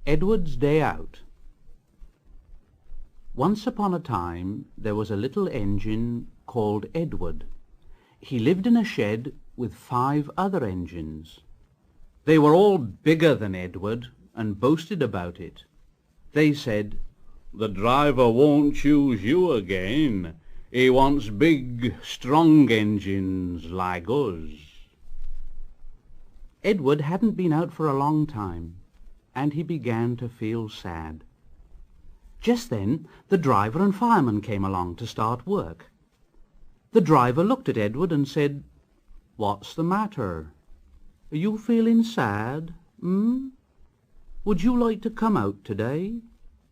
Edward's Day Out. Once upon a time there was a little engine called Edward. He lived in a shed with 5 other engines. They were all bigger than Edward and boasted about it. They said, "The driver won't choose you again. He wants big, strong engines like us." Edward hadn't been out for a long time, and he began to feel sad. Just then the driver and fireman came along to start work. The driver looked at Edward and said, "What's the matter? Are you feeling sad? Would you like to come out today?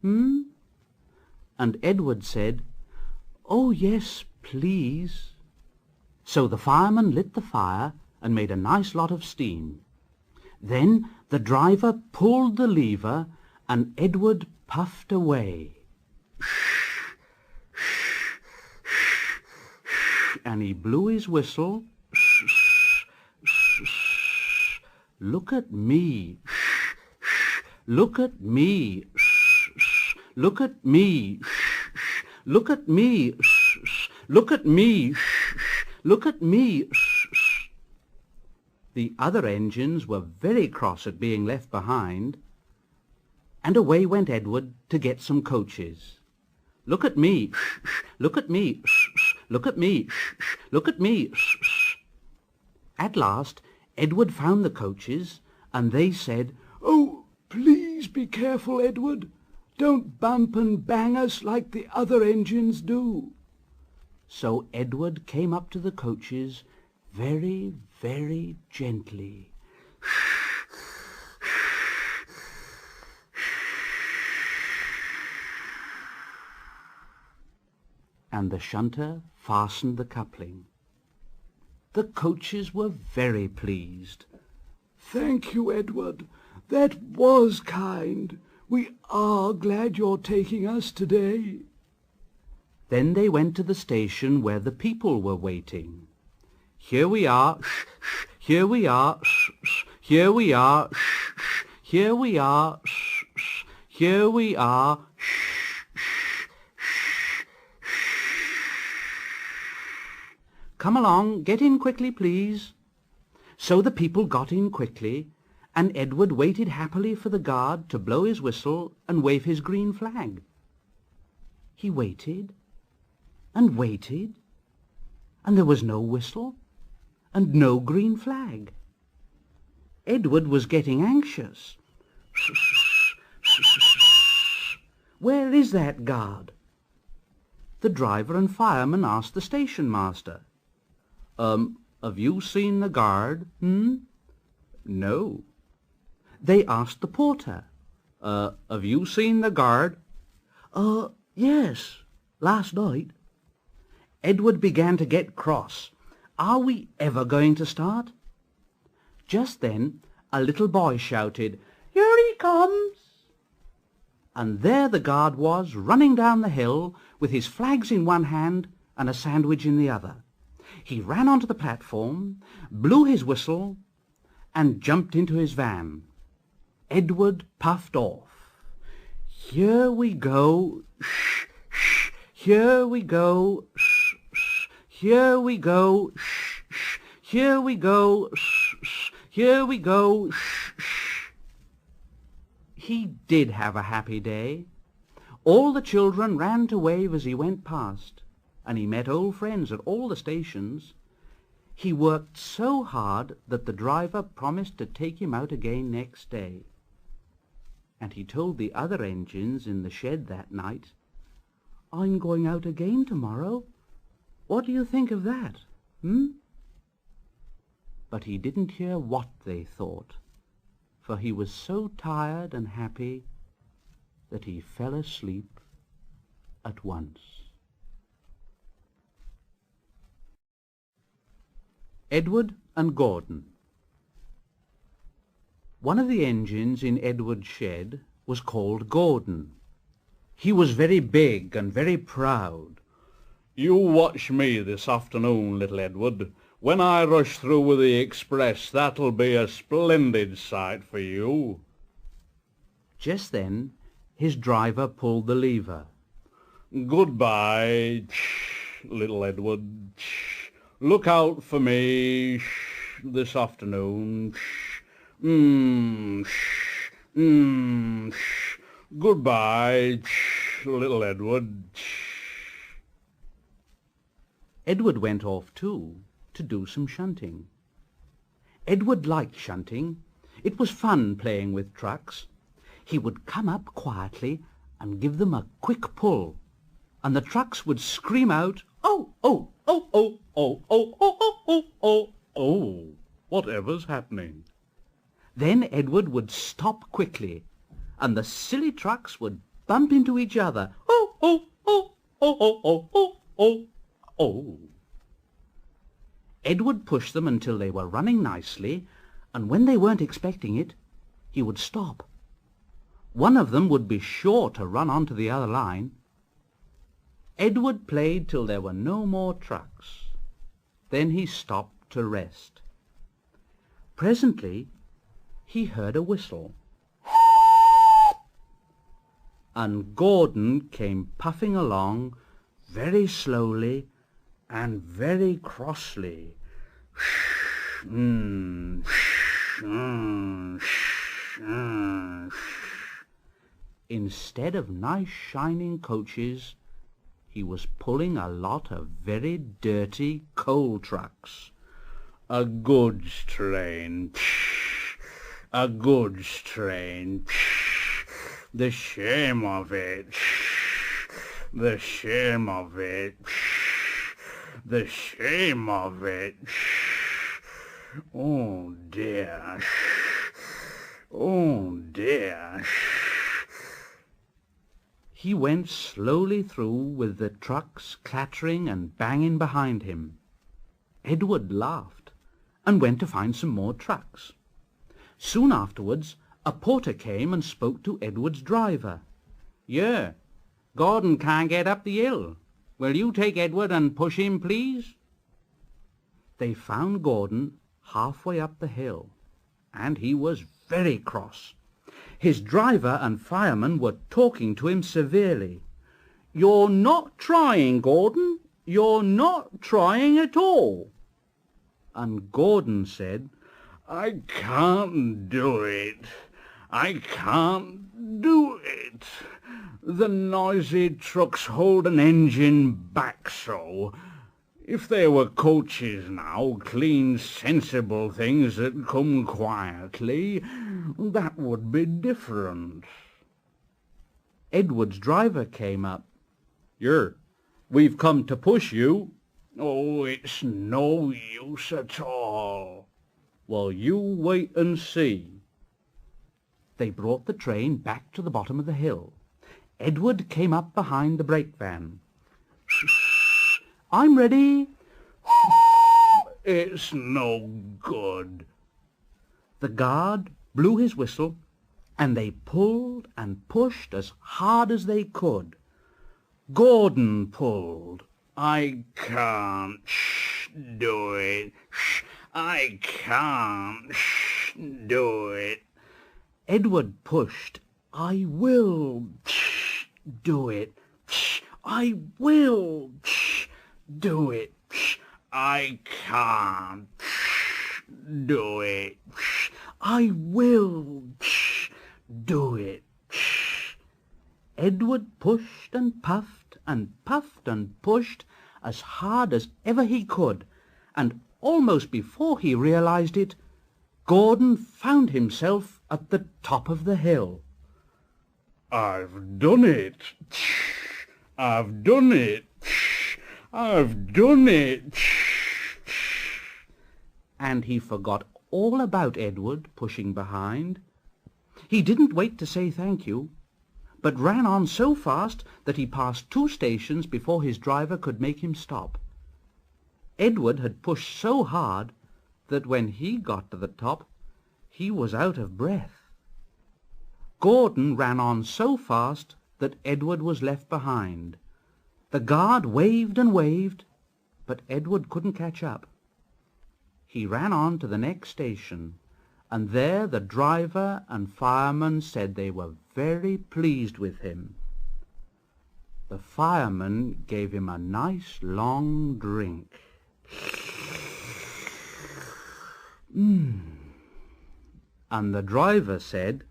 And Edward said, "Oh yes, please." So the fireman lit the fire and made a nice lot of steam. Then the driver pulled the lever and Edward puffed away. And he blew his whistle. "Look at me. Look at me. Look at me. Look at me. Look at me. Look at me." The other engines were very cross at being left behind, and away went Edward to get some coaches. "Look at me. Look at me. Look at me. Look at me." At last Edward found the coaches, and they said, "Oh, please be careful, Edward. Don't bump and bang us like the other engines do." So Edward came up to the coaches very, very gently. And the shunter fastened the coupling. The coaches were very pleased. "Thank you, Edward. That was kind. We are glad you're taking us today." Then they went to the station where the people were waiting. "Here we are, here we are, here we are, here we are, here we are." "Come along, get in quickly, please." So the people got in quickly, and Edward waited happily for the guard to blow his whistle and wave his green flag. He waited and waited, and there was no whistle and no green flag. Edward was getting anxious. "Where is that guard?" The driver and fireman asked the station master. Have you seen the guard? No." They asked the porter. Have you seen the guard? Yes, last night." Edward began to get cross. Are we ever going to start? Just then a little boy shouted, "Here he comes!" And there the guard was, running down the hill with his flags in one hand and a sandwich in the other. He ran onto the platform, blew his whistle, and jumped into his van. Edward puffed off. "Here we go, shh, shh, here we go, shh, shh, here we go, shh, shh, here we go, shh, shh, here we go, shh, shh." He did have a happy day. All the children ran to wave as he went past, and he met old friends at all the stations. He worked so hard that the driver promised to take him out again next day. And he told the other engines in the shed that night, "I'm going out again tomorrow. What do you think of that, But he didn't hear what they thought, for he was so tired and happy that he fell asleep at once. Edward and Gordon. One of the engines in Edward's shed was called Gordon. He was very big and very proud. "You watch me this afternoon, little Edward. When I rush through with the express, that'll be a splendid sight for you." Just then his driver pulled the lever. "Goodbye, little Edward. Look out for me this afternoon. Goodbye, little Edward." Edward went off too, to do some shunting. Edward liked shunting. It was fun playing with trucks. He would come up quietly and give them a quick pull, and the trucks would scream out, "Oh, oh, oh, oh, oh, oh, oh, oh, oh, oh, Oh, whatever's happening? Then Edward would stop quickly, and the silly trucks would bump into each other. "Oh, oh, oh, oh, oh, oh, oh, oh, oh." Edward pushed them until they were running nicely, and when they weren't expecting it, he would stop. One of them would be sure to run onto the other line. Edward played till there were no more trucks. Then he stopped to rest. Presently he heard a whistle, and Gordon came puffing along very slowly and very crossly. Instead of nice shining coaches, he was pulling a lot of very dirty coal trucks. A goods train. A goods train. The shame of it. The shame of it. The shame of it. Oh dear. Oh dear. He went slowly through with the trucks clattering and banging behind him. Edward laughed and went to find some more trucks. Soon afterwards a porter came and spoke to Edward's driver. "Yeah, Gordon can't get up the hill. Will you take Edward and push him, please?" They found Gordon halfway up the hill, and he was very cross. His driver and fireman were talking to him severely. "You're not trying, Gordon. You're not trying at all." And Gordon said, "I can't do it. I can't do it. The noisy trucks hold an engine back so. If there were coaches now, clean, sensible things that come quietly, that would be different." Edward's driver came up. "Here, we've come to push you." "Oh, it's no use at all." "Well, you wait and see." They brought the train back to the bottom of the hill. Edward came up behind the brake van. "I'm ready." "It's no good." The guard blew his whistle, and they pulled and pushed as hard as they could. Gordon pulled. "I can't do it. I can't do it." Edward pushed. "I will do it. I will do it." "I can't do it." "I will do it." Edward pushed and puffed and pushed as hard as ever he could, and almost before he realized it, Gordon found himself at the top of the hill. "I've done it. I've done it. I've done it." And he forgot all about Edward pushing behind. He didn't wait to say thank you, but ran on so fast that he passed 2 stations before his driver could make him stop. Edward had pushed so hard that when he got to the top, he was out of breath. Gordon ran on so fast that Edward was left behind. The guard waved and waved, but Edward couldn't catch up. He ran on to the next station, and there the driver and fireman said they were very pleased with him. The fireman gave him a nice long drink. And the driver said,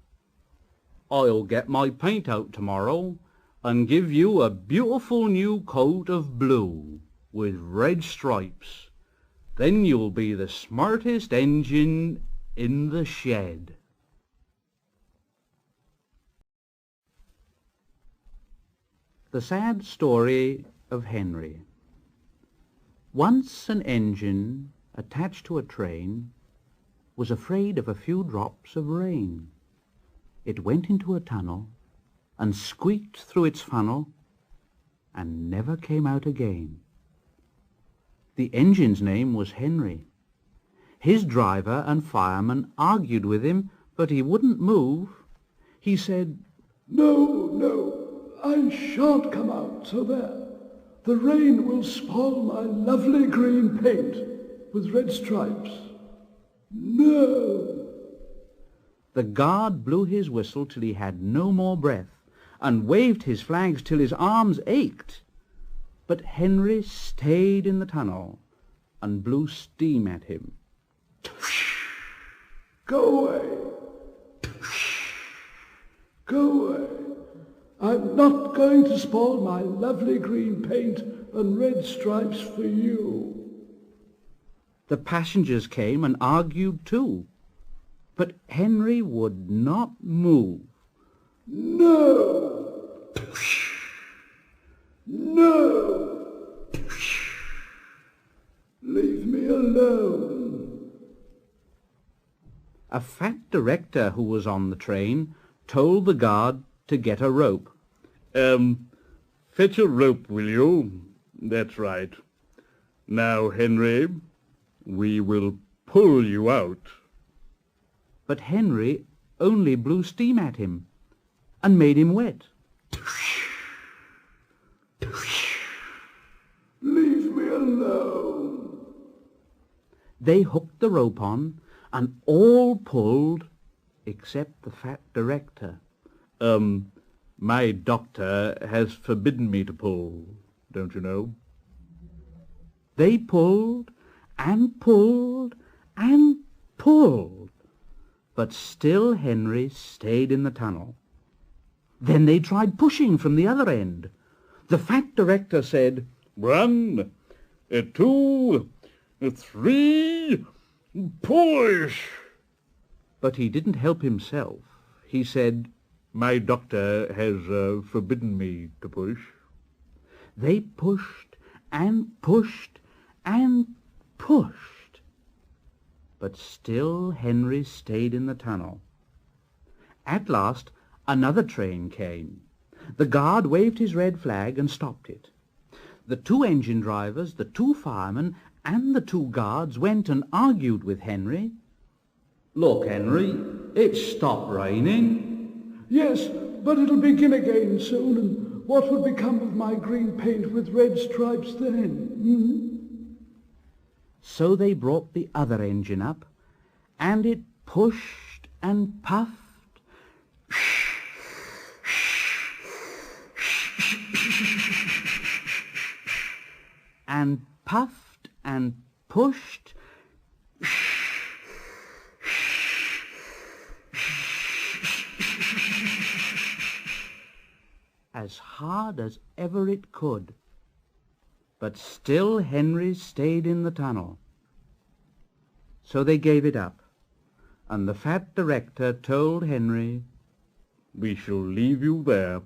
"I'll get my paint out tomorrow and give you a beautiful new coat of blue with red stripes. Then you'll be the smartest engine in the shed." The Sad Story of Henry. Once an engine attached to a train was afraid of a few drops of rain. It went into a tunnel and squeaked through its funnel and never came out again. The engine's name was Henry. His driver and fireman argued with him, but he wouldn't move. He said, No, I shan't come out, so there. The rain will spoil my lovely green paint with red stripes. No. The guard blew his whistle till he had no more breath, and waved his flags till his arms ached. But Henry stayed in the tunnel and blew steam at him. Go away. Go away. I'm not going to spoil my lovely green paint and red stripes for you. The passengers came and argued too, but Henry would not move. No! No! Leave me alone. A fat director who was on the train told the guard to get a rope. Fetch a rope, will you? That's right. Now, Henry, we will pull you out. But Henry only blew steam at him and made him wet. Leave me alone. They hooked the rope on, and all pulled except the fat director. My doctor has forbidden me to pull, don't you know? They pulled and pulled and pulled, but still Henry stayed in the tunnel. Then they tried pushing from the other end. The fat director said, 1, 2, 3, push! But he didn't help himself. He said, My doctor has forbidden me to push. They pushed and pushed and pushed, but still Henry stayed in the tunnel. At last another train came. The guard waved his red flag and stopped it. The 2 engine drivers, the 2 firemen, and the 2 guards went and argued with Henry. "Look, Henry, it's stopped raining." Yes, but it'll begin again soon, and what will become of my green paint with red stripes then? So they brought the other engine up, and it pushed and puffed, and puffed and pushed, as hard as ever it could. But still Henry stayed in the tunnel. So they gave it up, and the fat director told Henry, We shall leave you there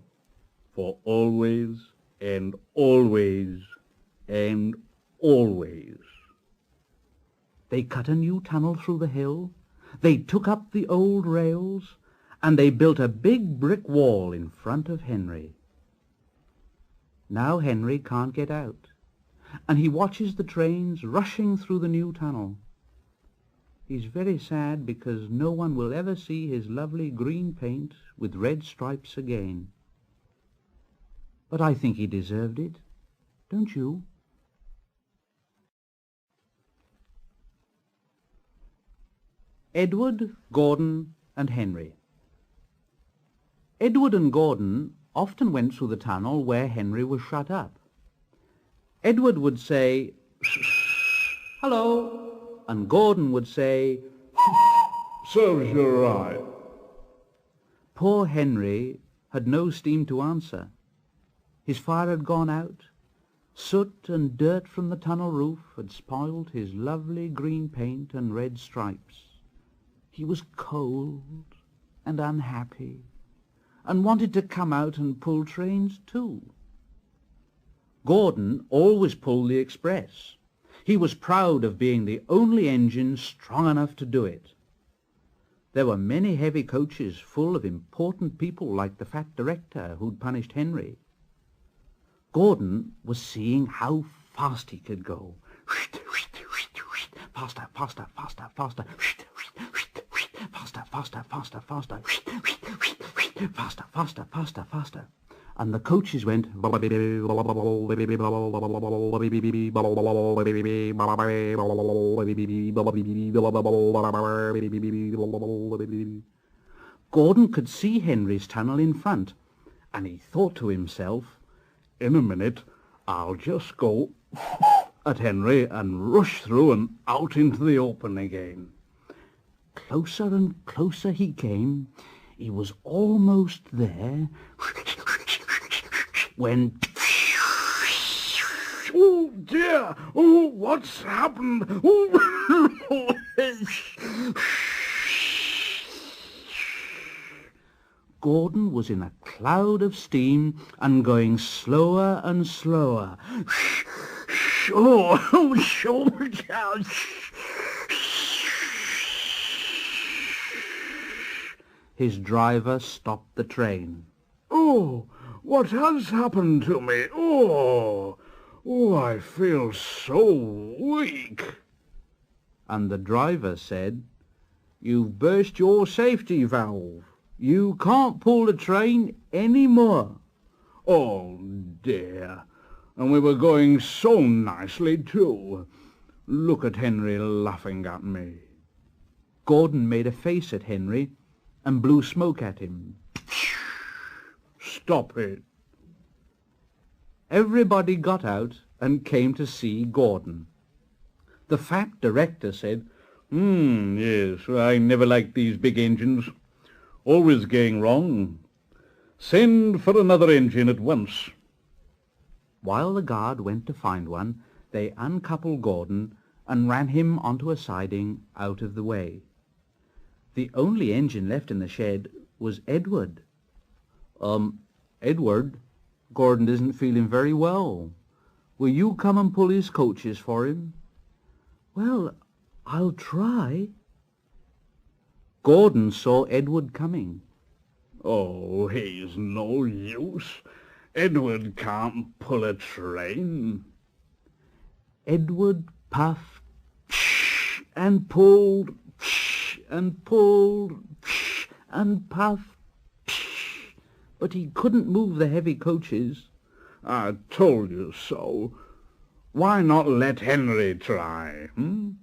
for always and always and always. They cut a new tunnel through the hill, they took up the old rails, and they built a big brick wall in front of Henry. Now Henry can't get out, and he watches the trains rushing through the new tunnel. He's very sad because no one will ever see his lovely green paint with red stripes again. But I think he deserved it, don't you? Edward, Gordon, and Henry. Edward and Gordon often went through the tunnel where Henry was shut up. Edward would say, "Hello," and Gordon would say, "Serves you right." Poor Henry had no steam to answer. His fire had gone out. Soot and dirt from the tunnel roof had spoiled his lovely green paint and red stripes. He was cold and unhappy, and wanted to come out and pull trains too. Gordon always pulled the express. He was proud of being the only engine strong enough to do it. There were many heavy coaches full of important people like the fat director who'd punished Henry. Gordon was seeing how fast he could go. Faster, faster, faster, faster. Faster, faster, faster, faster. Faster, faster, faster, faster. And the coaches went. Gordon could see Henry's tunnel in front, and he thought to himself, "In a minute, I'll just go at Henry and rush through and out into the open again." Closer and closer he came. He was almost there when... "Oh dear! Oh, what's happened? Oh." Gordon was in a cloud of steam and going slower and slower. His driver stopped the train. "Oh, what has happened to me? Oh, I feel so weak." And the driver said, "You've burst your safety valve. You can't pull the train any more." "Oh dear, and we were going so nicely too. Look at Henry laughing at me." Gordon made a face at Henry and blew smoke at him. "Stop it." Everybody got out and came to see Gordon. The fat director said, Yes, I never liked these big engines. Always going wrong. Send for another engine at once." While the guard went to find one, they uncoupled Gordon and ran him onto a siding out of the way. The only engine left in the shed was Edward. Edward, Gordon isn't feeling very well. Will you come and pull his coaches for him?" "Well, I'll try." Gordon saw Edward coming. "Oh, he's no use. Edward can't pull a train." Edward puffed and pulled and pulled and puffed, but he couldn't move the heavy coaches. "I told you so. Why not let Henry try, And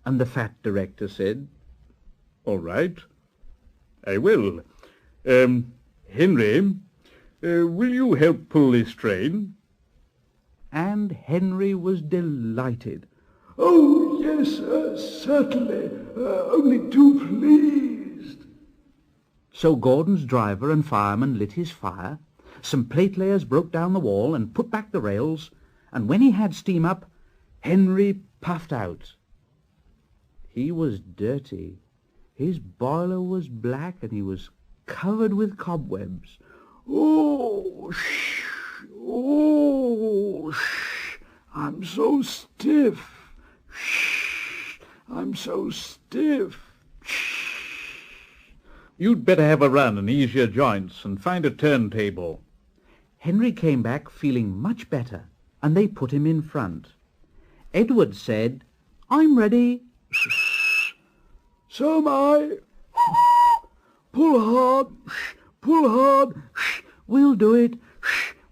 the fat director said, "All right, I will. Henry, will you help pull this train?" And Henry was delighted. "Oh, yes, certainly. Only too pleased." So Gordon's driver and fireman lit his fire, some plate layers broke down the wall and put back the rails, and when he had steam up, Henry puffed out. He was dirty. His boiler was black and he was covered with cobwebs. Oh, I'm so stiff. I'm so stiff. "You'd better have a run and ease your joints and find a turntable." Henry came back feeling much better, and they put him in front. Edward said, "I'm ready." "So am I." "Pull hard, pull hard." "We'll do it.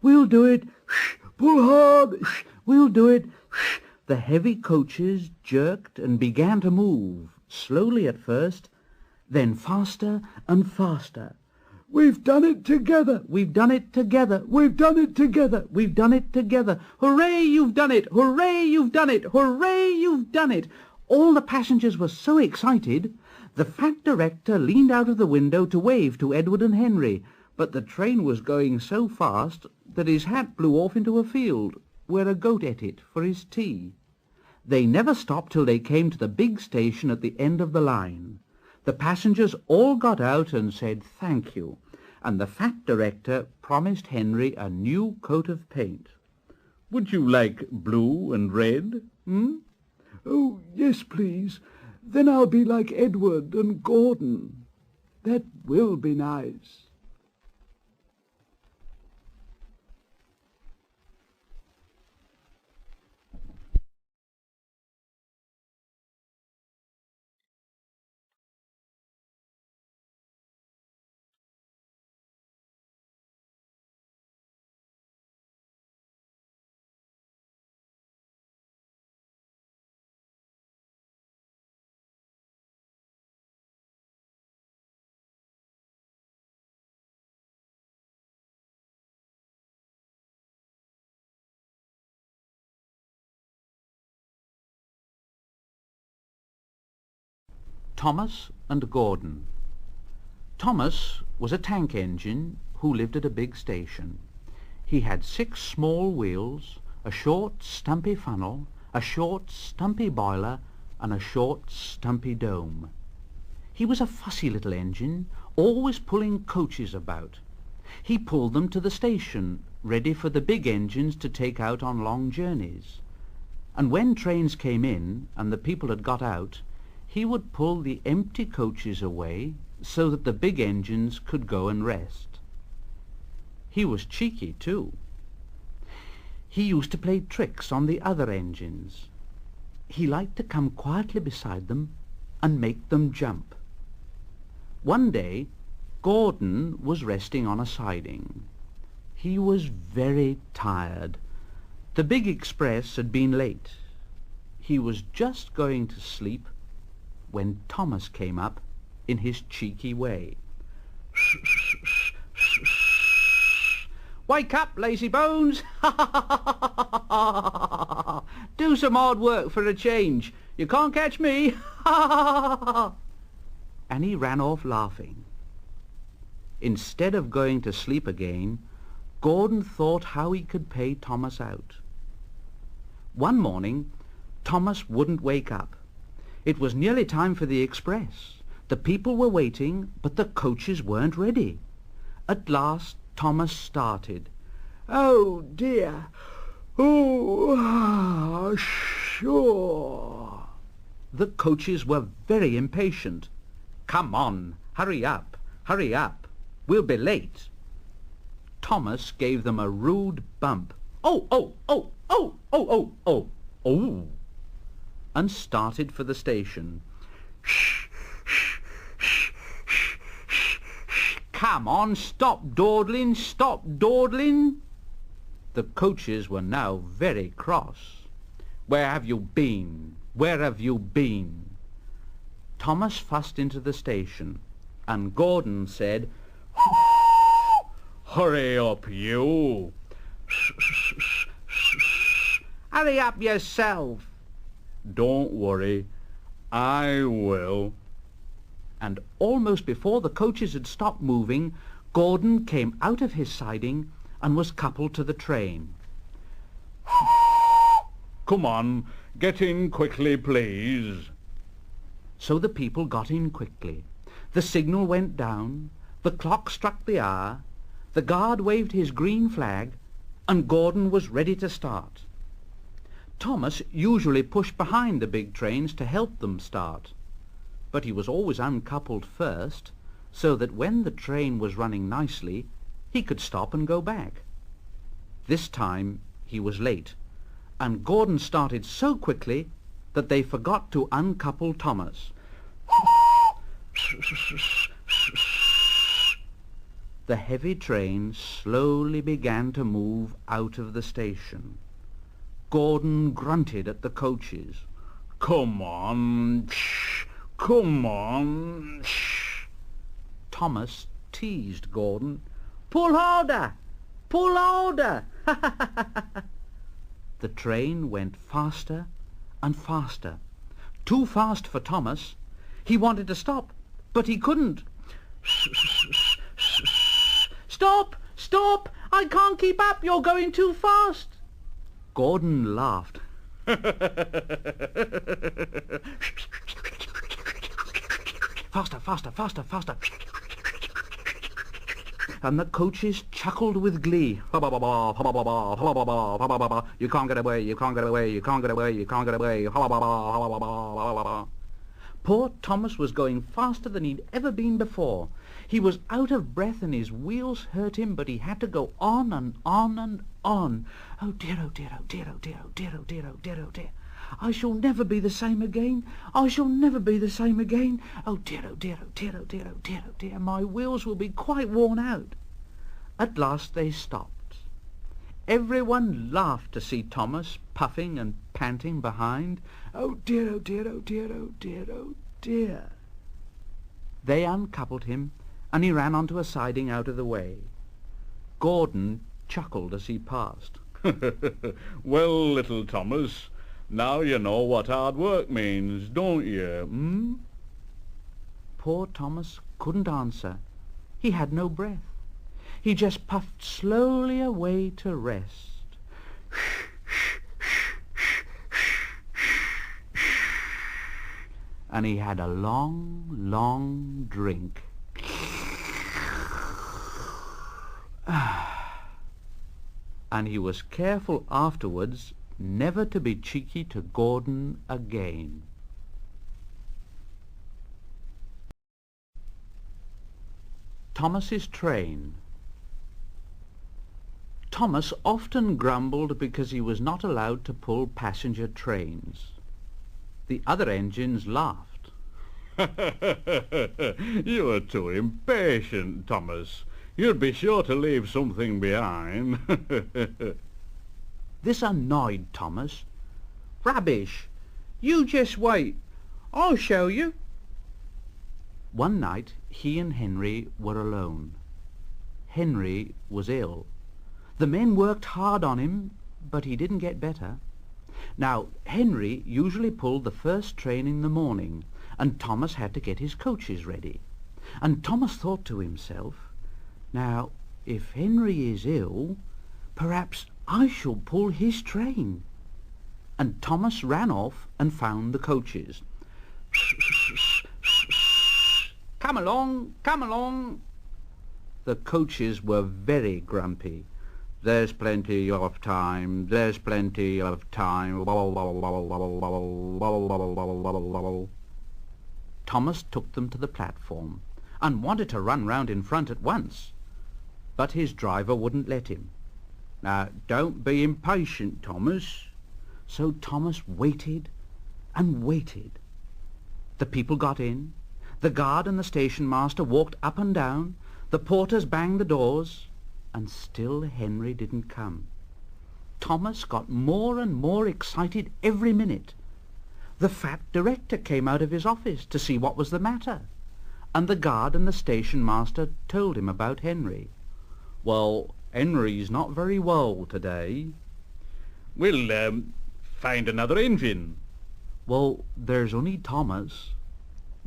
We'll do it. "Pull hard." We'll do it." The heavy coaches jerked and began to move, slowly at first, then faster and faster. We've done it together. We've done it together. We've done it together. We've done it together. Hooray, you've done it! Hooray, you've done it! Hooray, you've done it! All the passengers were so excited. The fat director leaned out of the window to wave to Edward and Henry, but the train was going so fast that his hat blew off into a field, where a goat ate it for his tea. They never stopped till they came to the big station at the end of the line. The passengers all got out and said thank you, and the fat director promised Henry a new coat of paint. Would you like blue and red? Oh, yes, please. Then I'll be like Edward and Gordon. That will be nice. Thomas and Gordon. Thomas was a tank engine who lived at a big station. He had 6 small wheels, a short stumpy funnel, a short stumpy boiler, and a short stumpy dome. He was a fussy little engine, always pulling coaches about. He pulled them to the station, ready for the big engines to take out on long journeys. And when trains came in and the people had got out, he would pull the empty coaches away so that the big engines could go and rest. He was cheeky, too. He used to play tricks on the other engines. He liked to come quietly beside them and make them jump. One day, Gordon was resting on a siding. He was very tired. The big express had been late. He was just going to sleep when Thomas came up in his cheeky way. Wake up, lazy bones! Do some hard work for a change. You can't catch me! And he ran off laughing. Instead of going to sleep again, Gordon thought how he could pay Thomas out. One morning, Thomas wouldn't wake up. It was nearly time for the express. The people were waiting, but the coaches weren't ready. At last, Thomas started. Oh, dear. Oh, sure. The coaches were very impatient. Come on, hurry up, hurry up. We'll be late. Thomas gave them a rude bump. Oh, oh, oh, oh, oh, oh, oh, oh, and started for the station. Shh, shh, shh, shh, shh, shh. Come on, stop dawdling, stop dawdling. The coaches were now very cross. Where have you been? Where have you been? Thomas fussed into the station, and Gordon said, Hurry up, you. Hurry up yourself. Don't worry, I will. And almost before the coaches had stopped moving, Gordon came out of his siding and was coupled to the train. Come on, get in quickly, please. So the people got in quickly. The signal went down, the clock struck the hour, the guard waved his green flag, and Gordon was ready to start. Thomas usually pushed behind the big trains to help them start, but he was always uncoupled first, so that when the train was running nicely, he could stop and go back. This time he was late, and Gordon started so quickly that they forgot to uncouple Thomas. The heavy train slowly began to move out of the station. Gordon grunted at the coaches. Come on, shh, come on, shh. Thomas teased Gordon. "Pull harder! Pull harder!" The train went faster and faster. Too fast for Thomas. He wanted to stop, but he couldn't. "Stop! Stop! I can't keep up! You're going too fast!" Gordon laughed. "Faster, faster, faster, faster!" And the coaches chuckled with glee. "You can't get away, you can't get away, you can't get away, you can't get away." Poor Thomas was going faster than he'd ever been before. He was out of breath and his wheels hurt him, but he had to go on and on and on. "Oh dear, oh dear, oh dear, oh dear, oh dear, oh dear, oh dear, oh dear. I shall never be the same again. I shall never be the same again. Oh dear, oh dear, oh dear, oh dear, oh dear, oh dear. My wheels will be quite worn out." At last they stopped. Everyone laughed to see Thomas puffing and panting behind. "Oh dear, oh dear, oh dear, oh dear, oh dear." They uncoupled him, and he ran onto a siding out of the way. Gordon chuckled as he passed. "Well, little Thomas, now you know what hard work means, don't you, hmm?" Poor Thomas couldn't answer. He had no breath. He just puffed slowly away to rest. And he had a long, long drink. And he was careful afterwards never to be cheeky to Gordon again. Thomas's train. Thomas often grumbled because he was not allowed to pull passenger trains. The other engines laughed. "You are too impatient, Thomas. You'd be sure to leave something behind." This annoyed Thomas. "Rubbish! You just wait. I'll show you." One night he and Henry were alone. Henry was ill. The men worked hard on him, but he didn't get better. Now, Henry usually pulled the first train in the morning, and Thomas had to get his coaches ready. And Thomas thought to himself, "Now, if Henry is ill, perhaps I shall pull his train." And Thomas ran off and found the coaches. "Come along, come along." The coaches were very grumpy. "There's plenty of time, there's plenty of time." Thomas took them to the platform and wanted to run round in front at once, but his driver wouldn't let him. "Now, don't be impatient, Thomas." So Thomas waited and waited. The people got in. The guard and the station master walked up and down. The porters banged the doors. And still Henry didn't come. Thomas got more and more excited every minute. The fat director came out of his office to see what was the matter, and the guard and the station master told him about Henry. "Well, Henry's not very well today." "We'll find another engine." "Well, there's only Thomas."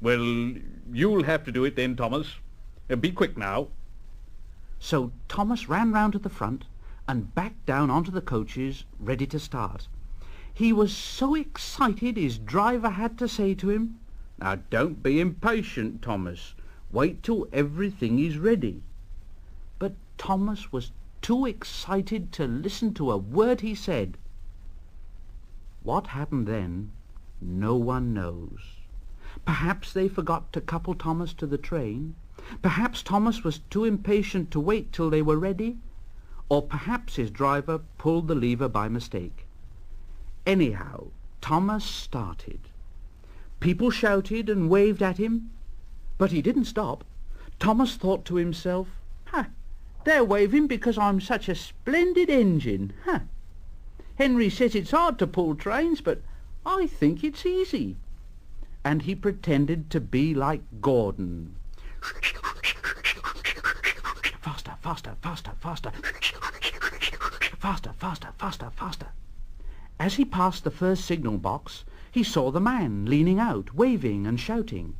"Well, you'll have to do it then, Thomas. Be quick now." So Thomas ran round to the front and backed down onto the coaches, ready to start. He was so excited his driver had to say to him, "Now don't be impatient, Thomas. Wait till everything is ready." But Thomas was too excited to listen to a word he said. What happened then, no one knows. Perhaps they forgot to couple Thomas to the train. Perhaps Thomas was too impatient to wait till they were ready, or perhaps his driver pulled the lever by mistake. Anyhow, Thomas started. People shouted and waved at him, but he didn't stop. Thomas thought to himself, they're waving because I'm such a splendid engine. Henry says it's hard to pull trains, but I think it's easy." And he pretended to be like Gordon. Faster, faster, faster, faster. Faster, faster, faster, faster. As he passed the first signal box, he saw the man leaning out, waving and shouting.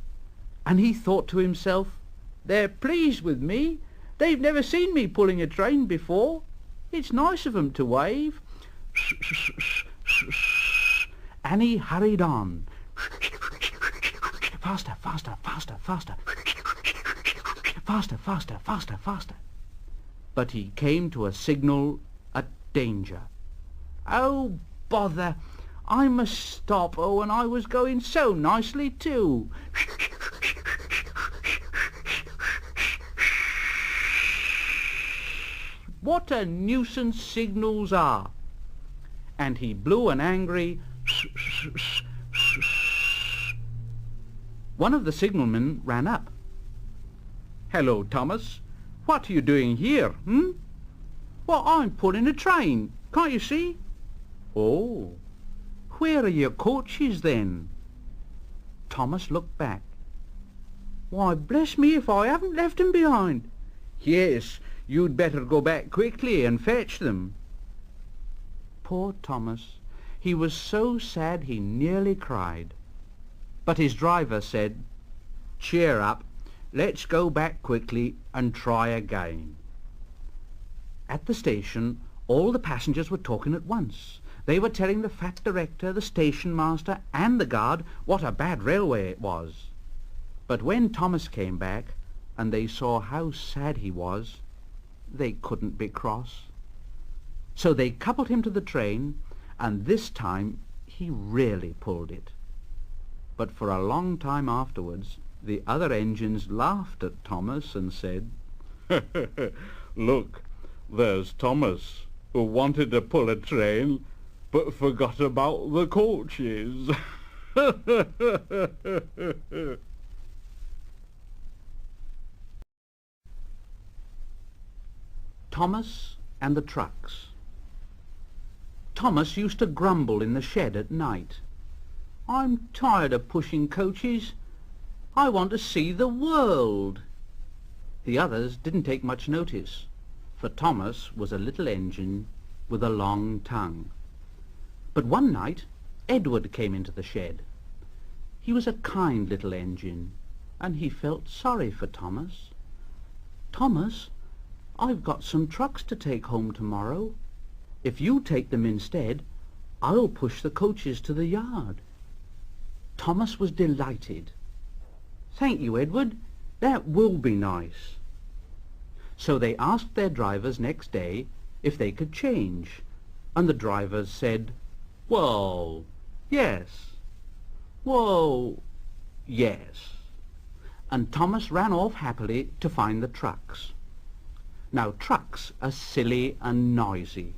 And he thought to himself, "They're pleased with me. They've never seen me pulling a train before. It's nice of 'em to wave." And he hurried on. Faster, faster, faster, faster. Faster, faster, faster, faster. But he came to a signal at danger. "Oh, bother! I must stop. Oh, and I was going so nicely too." What a nuisance signals are. And he blew an angry One of the signalmen ran up. "Hello, Thomas. What are you doing here, "Well, I'm pulling a train. Can't you see?" "Oh, where are your coaches then?" Thomas looked back. "Why, bless me if I haven't left 'em behind." "Yes, you'd better go back quickly and fetch them." Poor Thomas. He was so sad he nearly cried. But his driver said, "Cheer up. Let's go back quickly and try again." At the station, all the passengers were talking at once. They were telling the fat director, the station master, and the guard what a bad railway it was. But when Thomas came back, and they saw how sad he was, they couldn't be cross. So they coupled him to the train, and this time he really pulled it. But for a long time afterwards, the other engines laughed at Thomas and said, "Look, there's Thomas, who wanted to pull a train, but forgot about the coaches." Thomas and the Trucks. Thomas used to grumble in the shed at night. "I'm tired of pushing coaches. I want to see the world." The others didn't take much notice, for Thomas was a little engine with a long tongue. But one night Edward came into the shed. He was a kind little engine, and he felt sorry for Thomas. "Thomas, I've got some trucks to take home tomorrow. If you take them instead, I'll push the coaches to the yard." Thomas was delighted. "Thank you, Edward. That will be nice." So they asked their drivers next day if they could change, and the drivers said, "Well, yes. Well, yes." And Thomas ran off happily to find the trucks. Now, trucks are silly and noisy.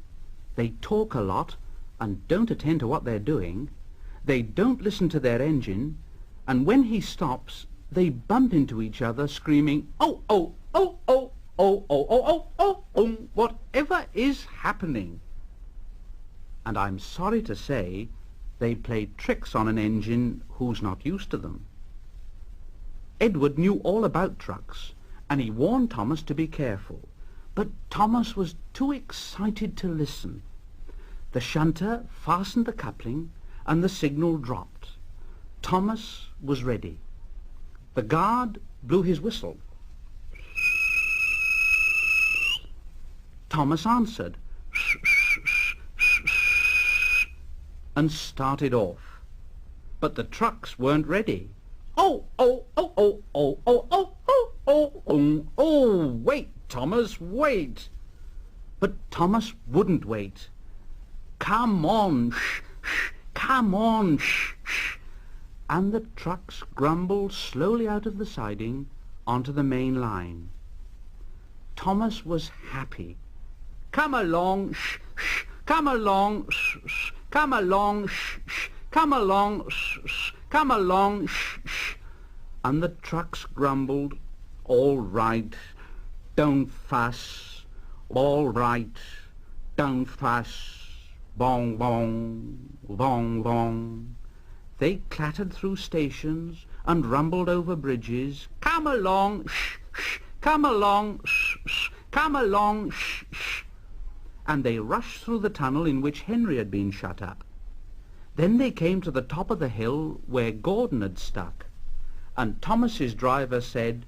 They talk a lot and don't attend to what they're doing. They don't listen to their engine, and when he stops, they bump into each other screaming, "Oh, oh, oh, oh, oh, oh, oh, oh, oh, whatever is happening?" And I'm sorry to say, they play tricks on an engine who's not used to them. Edward knew all about trucks, and he warned Thomas to be careful. But Thomas was too excited to listen. The shunter fastened the coupling, and the signal dropped. Thomas was ready. The guard blew his whistle. Thomas answered and started off. But the trucks weren't ready. "Oh, oh, oh, oh, oh, oh, oh, oh, oh, oh, oh, wait, Thomas, wait." But Thomas wouldn't wait. "Come on, come on, and the trucks grumbled slowly out of the siding onto the main line. Thomas was happy. "Come along, come along, come along, come along, come along, and the trucks grumbled, "All right, don't fuss, all right, don't fuss, bong, bong, bong, bong." They clattered through stations and rumbled over bridges. "Come along, come along, come along, shh, shh. And they rushed through the tunnel in which Henry had been shut up. Then they came to the top of the hill where Gordon had stuck, and Thomas's driver said,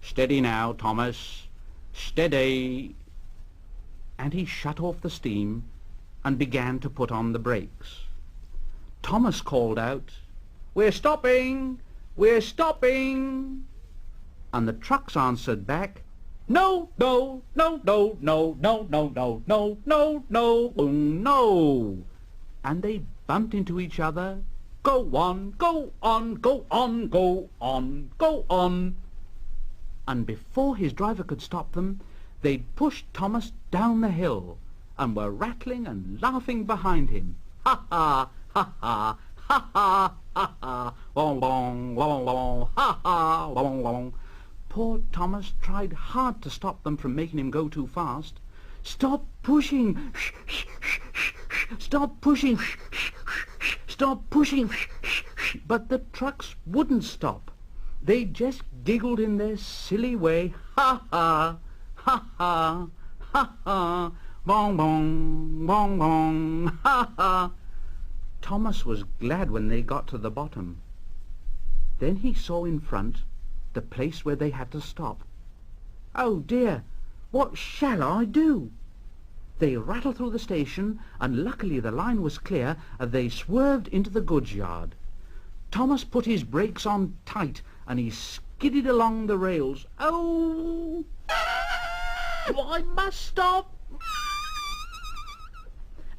"Steady now, Thomas, steady." And he shut off the steam and began to put on the brakes. Thomas called out, "We're stopping! We're stopping!" And the trucks answered back, "No, no, no, no, no, no, no, no, no, no, no, no." And they bumped into each other. Go on, go on, go on, go on, go on. And before his driver could stop them, they'd pushed Thomas down the hill and were rattling and laughing behind him. Ha ha, ha ha, ha ha, ha ha, long, long, long, long, ha ha, long, long. Poor Thomas tried hard to stop them from making him go too fast. "Stop pushing! Shh, shh, shh, shh, shh. Stop pushing! Shh, shh, shh, shh. Stop pushing!" Shh, shh, shh. But the trucks wouldn't stop. They just giggled in their silly way. Ha ha, ha ha, ha ha, bong bong, bong bong, ha ha. Thomas was glad when they got to the bottom. Then he saw in front the place where they had to stop. "Oh dear, what shall I do?" They rattled through the station, and luckily the line was clear, and they swerved into the goods yard. Thomas put his brakes on tight, and he skidded along the rails. "Oh, I must stop!"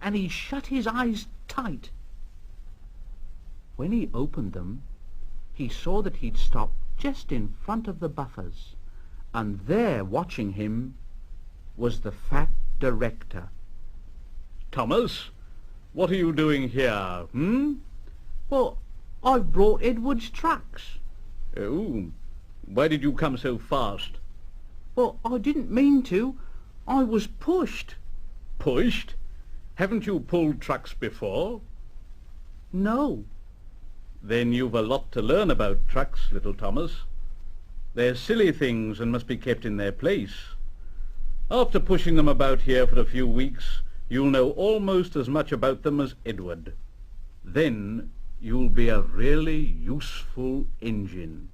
And he shut his eyes tight. When he opened them, he saw that he'd stopped just in front of the buffers, and there watching him was the fat director. "Thomas, what are you doing here, "Well, I've brought Edward's trucks." "Oh, why did you come so fast?" "Well, I didn't mean to. I was pushed." "Pushed? Haven't you pulled trucks before?" "No." "Then you've a lot to learn about trucks, little Thomas. They're silly things and must be kept in their place. After pushing them about here for a few weeks, you'll know almost as much about them as Edward. Then you'll be a really useful engine."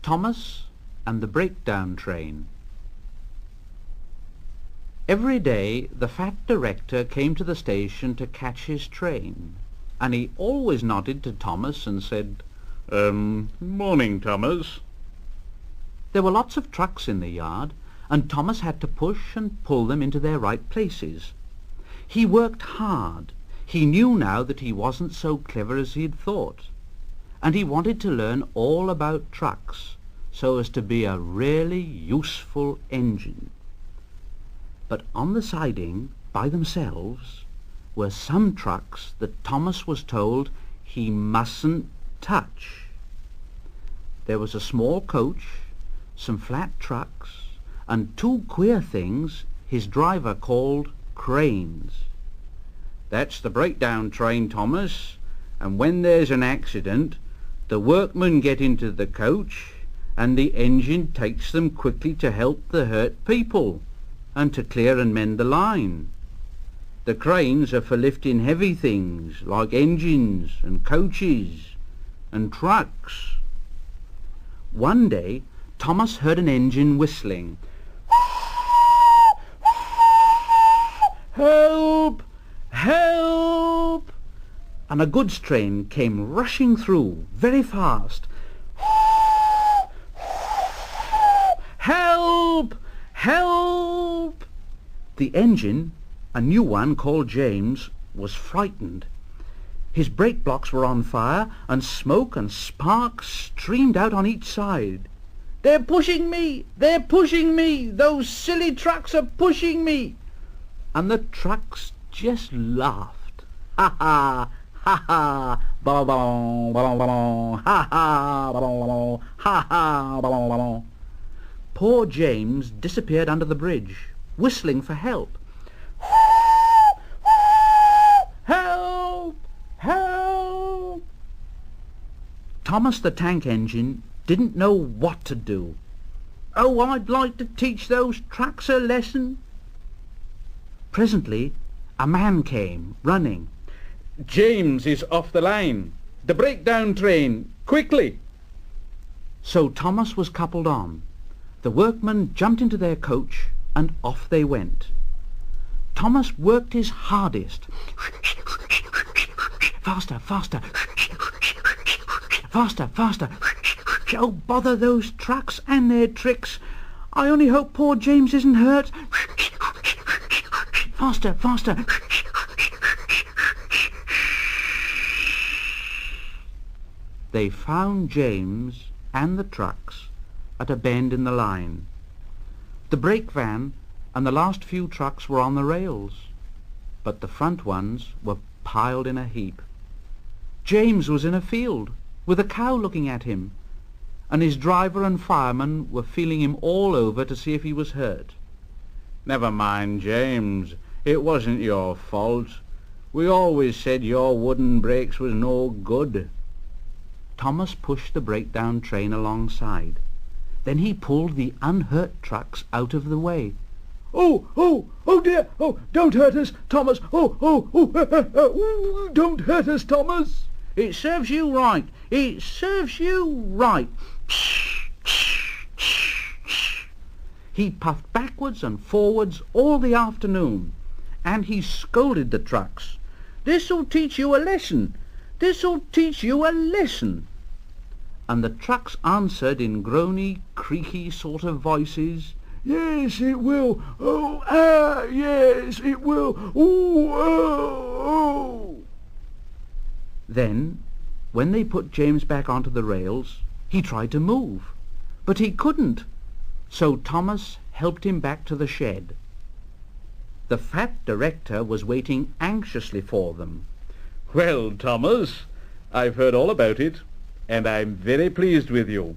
Thomas and the Breakdown Train. Every day the fat director came to the station to catch his train, and he always nodded to Thomas and said, Morning, Thomas." There were lots of trucks in the yard, and Thomas had to push and pull them into their right places. He worked hard. He knew now that he wasn't so clever as he'd thought, and he wanted to learn all about trucks so as to be a really useful engine. But on the siding, by themselves, were some trucks that Thomas was told he mustn't touch. There was a small coach, some flat trucks, and two queer things his driver called cranes. "That's the breakdown train, Thomas, and when there's an accident, the workmen get into the coach, and the engine takes them quickly to help the hurt people, and to clear and mend the line. The cranes are for lifting heavy things like engines and coaches and trucks." One day Thomas heard an engine whistling. "Help! Help!" And a goods train came rushing through very fast. "Help! Help!" The engine, a new one called James, was frightened. His brake blocks were on fire, and smoke and sparks streamed out on each side. "They're pushing me! They're pushing me! Those silly trucks are pushing me!" And the trucks just laughed. "Ha ha! Ha ha! Bong bong bong bong! Ha ha! Bong bong! Ha ha! Bong bong!" Poor James disappeared under the bridge, whistling for help. "Help! Help!" Thomas the tank engine didn't know what to do. "Oh, I'd like to teach those trucks a lesson." Presently a man came, running. "James is off the line. The breakdown train. Quickly!" So Thomas was coupled on. The workmen jumped into their coach and off they went. Thomas worked his hardest. Faster, faster. Faster, faster. Oh, bother those trucks and their tricks. I only hope poor James isn't hurt. Faster, faster. They found James and the trucks at a bend in the line. The brake van and the last few trucks were on the rails, but the front ones were piled in a heap. James was in a field, with a cow looking at him, and his driver and fireman were feeling him all over to see if he was hurt. "Never mind, James. It wasn't your fault. We always said your wooden brakes was no good." Thomas pushed the breakdown train alongside. Then he pulled the unhurt trucks out of the way. "Oh, oh, oh dear! Oh, don't hurt us, Thomas! Oh, oh, oh, don't hurt us, Thomas!" "It serves you right. It serves you right." He puffed backwards and forwards all the afternoon, and he scolded the trucks. "This'll teach you a lesson. This'll teach you a lesson." And the trucks answered in groany, creaky sort of voices, "Yes, it will. Oh, yes, it will. Oh, oh, oh." Then, when they put James back onto the rails, he tried to move, but he couldn't, so Thomas helped him back to the shed. The fat director was waiting anxiously for them. "Well, Thomas, I've heard all about it, and I'm very pleased with you.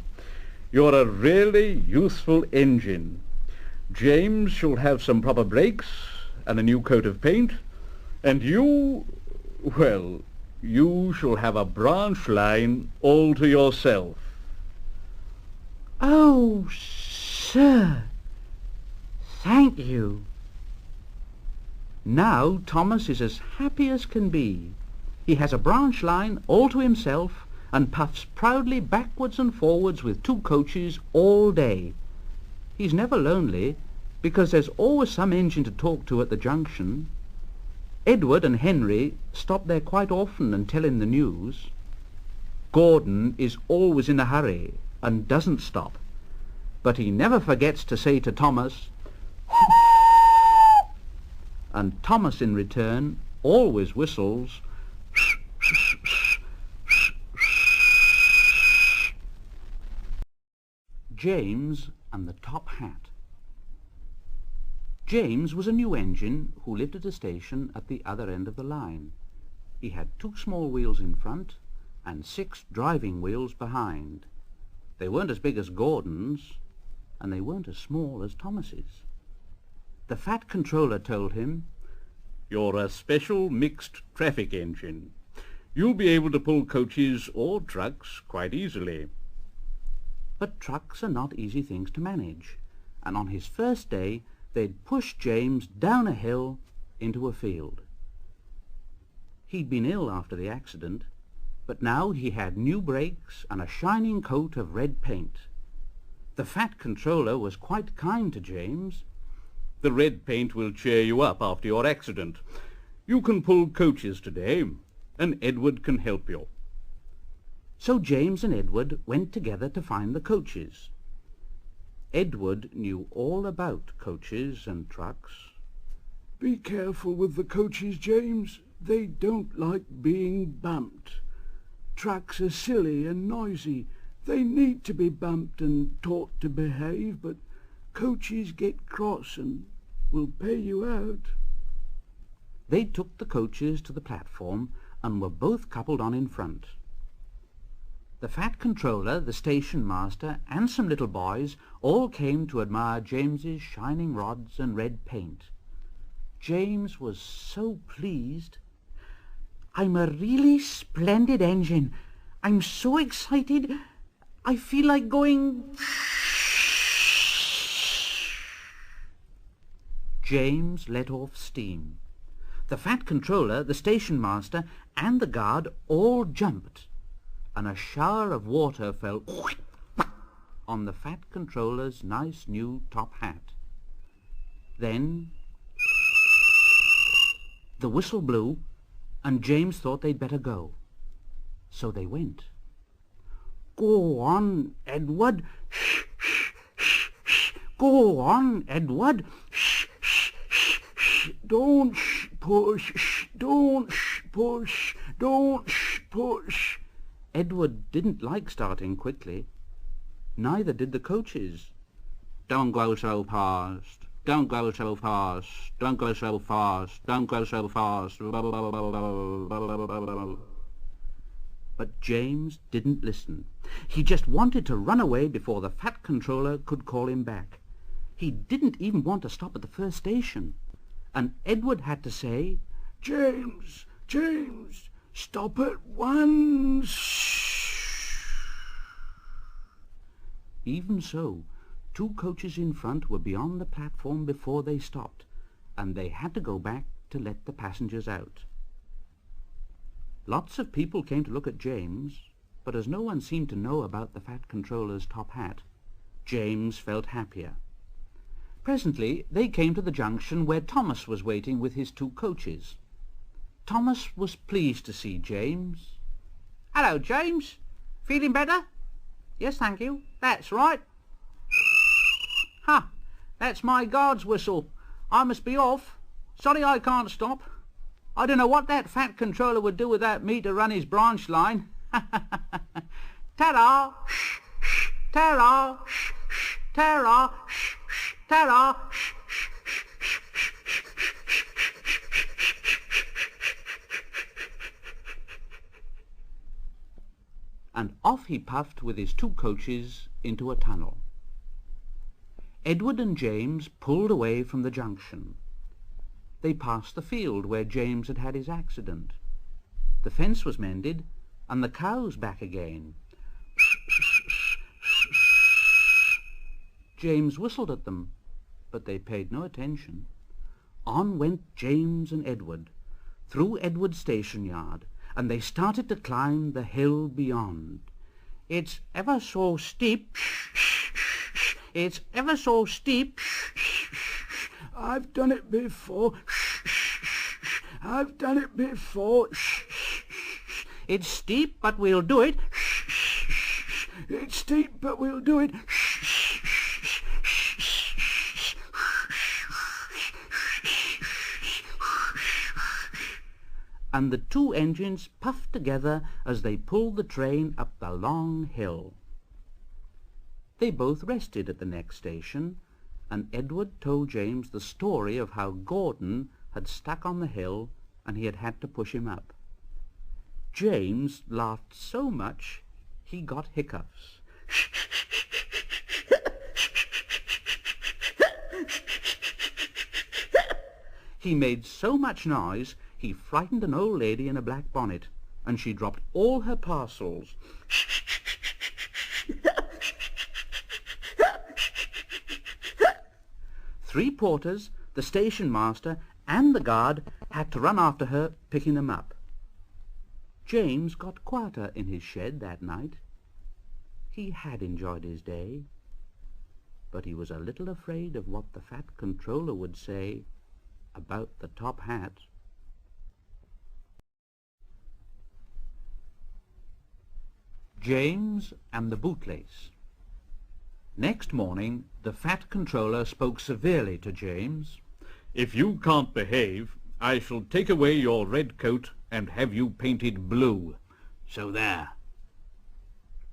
You're a really useful engine. James shall have some proper brakes and a new coat of paint, and you, well, you shall have a branch line all to yourself." "Oh, sir, thank you." Now Thomas is as happy as can be. He has a branch line all to himself and puffs proudly backwards and forwards with 2 coaches all day. He's never lonely, because there's always some engine to talk to at the junction. Edward and Henry stop there quite often and tell him the news. Gordon is always in a hurry and doesn't stop, but he never forgets to say to Thomas, and Thomas in return always whistles, James and the Top Hat. James was a new engine who lived at a station at the other end of the line. He had 2 small wheels in front and 6 driving wheels behind. They weren't as big as Gordon's, and they weren't as small as Thomas's. The fat controller told him, "You're a special mixed traffic engine. You'll be able to pull coaches or trucks quite easily." But trucks are not easy things to manage, and on his first day they'd pushed James down a hill into a field. He'd been ill after the accident, but now he had new brakes and a shining coat of red paint. The fat controller was quite kind to James. "The red paint will cheer you up after your accident. You can pull coaches today, and Edward can help you." So James and Edward went together to find the coaches. Edward knew all about coaches and trucks. "Be careful with the coaches, James. They don't like being bumped. Trucks are silly and noisy. They need to be bumped and taught to behave, but coaches get cross and will pay you out." They took the coaches to the platform and were both coupled on in front. The fat controller, the station master, and some little boys all came to admire James's shining rods and red paint. James was so pleased. "I'm a really splendid engine. I'm so excited. I feel like going... James let off steam. The Fat Controller, the station master, and the guard all jumped, and a shower of water fell on the Fat Controller's nice new top hat. Then the whistle blew, and James thought they'd better go. So they went. "Go on, Edward. Shh, shh, shh, shh. Go on, Edward. Shh, shh, shh, shh. Don't push. Shh. Don't push. Don't push." Edward didn't like starting quickly. Neither did the coaches. "Don't go so fast. Don't go so fast. Don't go so fast. Don't go so fast." But James didn't listen. He just wanted to run away before the Fat Controller could call him back. He didn't even want to stop at the first station. And Edward had to say, James, stop at once." Even so, 2 coaches in front were beyond the platform before they stopped, and they had to go back to let the passengers out. Lots of people came to look at James, but as no one seemed to know about the Fat Controller's top hat, James felt happier. Presently they came to the junction where Thomas was waiting with his 2 coaches. Thomas was pleased to see James. "Hello, James. Feeling better?" "Yes, thank you. That's right." "Ha! That's my guard's whistle. I must be off. Sorry I can't stop. I don't know what that Fat Controller would do without me to run his branch line. Ta-ra! Ta-ra! Ta-ra! Ta-ra! And off he puffed with his 2 coaches into a tunnel. Edward and James pulled away from the junction. They passed the field where James had had his accident. The fence was mended, and the cows back again. James whistled at them, but they paid no attention. On went James and Edward, through Edward's station yard, and they started to climb the hill beyond. "It's ever so steep. It's ever so steep. I've done it before. I've done it before. It's steep, but we'll do it. It's steep, but we'll do it." And the 2 engines puffed together as they pulled the train up the long hill. They both rested at the next station, and Edward told James the story of how Gordon had stuck on the hill and he had had to push him up. James laughed so much he got hiccups. He made so much noise he frightened an old lady in a black bonnet, and she dropped all her parcels. 3 porters, the station master, and the guard had to run after her, picking them up. James got quieter in his shed that night. He had enjoyed his day, but he was a little afraid of what the Fat Controller would say about the top hat. James and the Bootlace. Next morning, the Fat Controller spoke severely to James. "If you can't behave, I shall take away your red coat and have you painted blue. So there."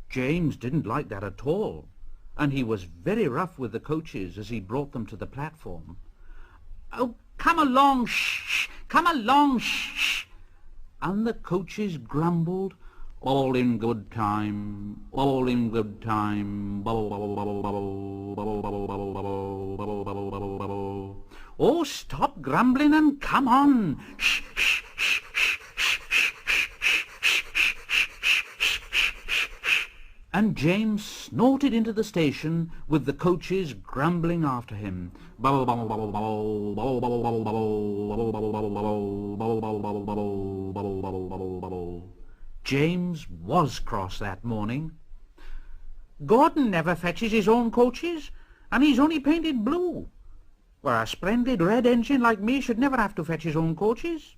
James didn't like that at all, and he was very rough with the coaches as he brought them to the platform. "Oh, come along, shh! Come along, shh!" And the coaches grumbled, "All in good time, all in good time, bubble, bubble, bubble, bubble, bubble, bubble, bubble, bubble, bubble, bubble, bubble, bubble. Oh, stop grumbling and come on! Shh, shh, shh, shh, shh, shh, shh, shh, shh, shh, shh, shh, shh." and James snorted into the station with the coaches grumbling after him. James was cross that morning. Gordon never fetches his own coaches, and he's only painted blue. Well, a splendid red engine like me should never have to fetch his own coaches.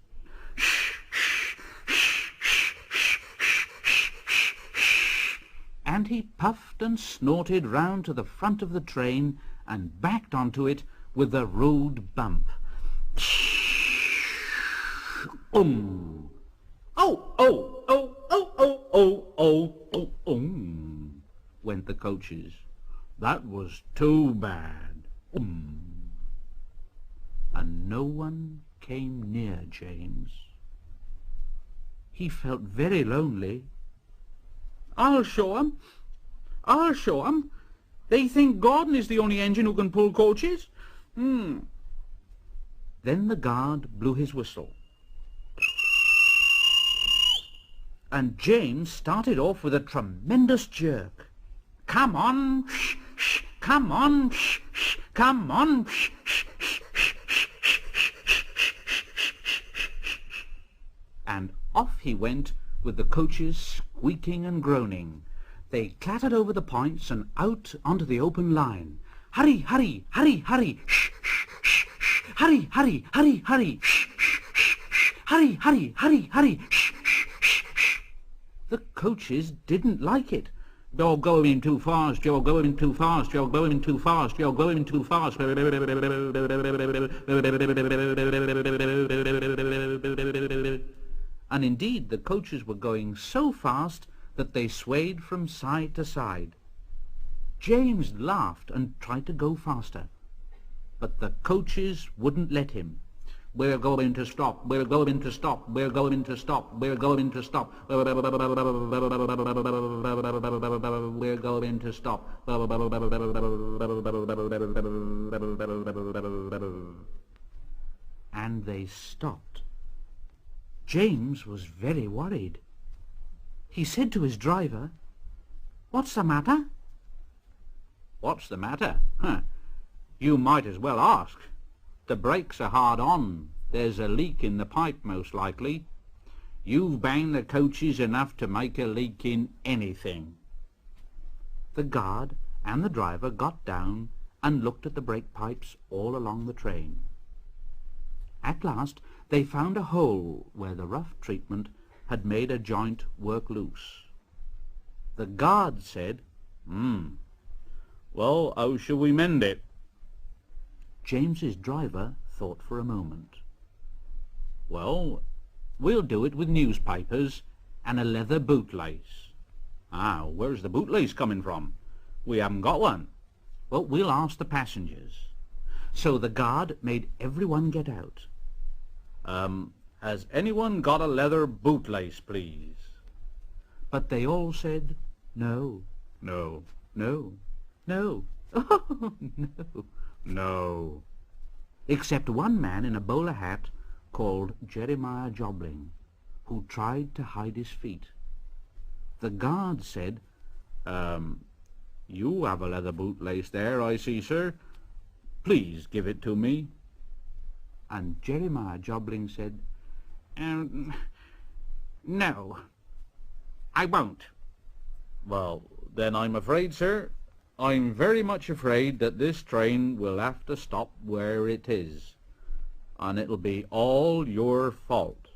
And he puffed and snorted round to the front of the train and backed onto it with a rude bump. Oh, oh, oh, oh, oh, oh, oh, oh, oh, went the coaches. That was too bad. And no one came near James. He felt very lonely. I'll show 'em. I'll show 'em. They think Gordon is the only engine who can pull coaches. Then the guard blew his whistle. And James started off with a tremendous jerk. Come on, come on, come on. And off he went with the coaches squeaking and groaning. They clattered over the points and out onto the open line. Hurry, hurry, hurry, hurry. Shh, shh, shh, shh. Hurry, hurry, hurry, hurry. Shh, shh, shh, shh. Hurry, hurry, hurry, hurry. Shh, shh, shh, shh. The coaches didn't like it. You're going too fast, you're going too fast, you're going too fast, you're going too fast. And indeed the coaches were going so fast that they swayed from side to side. James laughed and tried to go faster, but the coaches wouldn't let him. We're going to stop, we're going to stop, we're going to stop, we're going to stop, we're going to stop. And they stopped. James was very worried. He said to his driver, "What's the matter?" "What's the matter? You might as well ask. The brakes are hard on. There's a leak in the pipe, most likely. You've banged the coaches enough to make a leak in anything." The guard and the driver got down and looked at the brake pipes all along the train. At last they found a hole where the rough treatment had made a joint work loose. The guard said, Well, how shall we mend it?" James's driver thought for a moment. "Well, we'll do it with newspapers and a leather bootlace." Where's the bootlace coming from? We haven't got one." "Well, we'll ask the passengers." So the guard made everyone get out. Has anyone got a leather bootlace, please?" But they all said, "No, No, no, no, oh, no." no. Except one man in a bowler hat called Jeremiah Jobling, who tried to hide his feet. The guard said, You have a leather bootlace there, I see, sir. Please give it to me." And Jeremiah Jobling said, No, I won't." "Well, then I'm afraid, sir, I'm very much afraid that this train will have to stop where it is, and it'll be all your fault."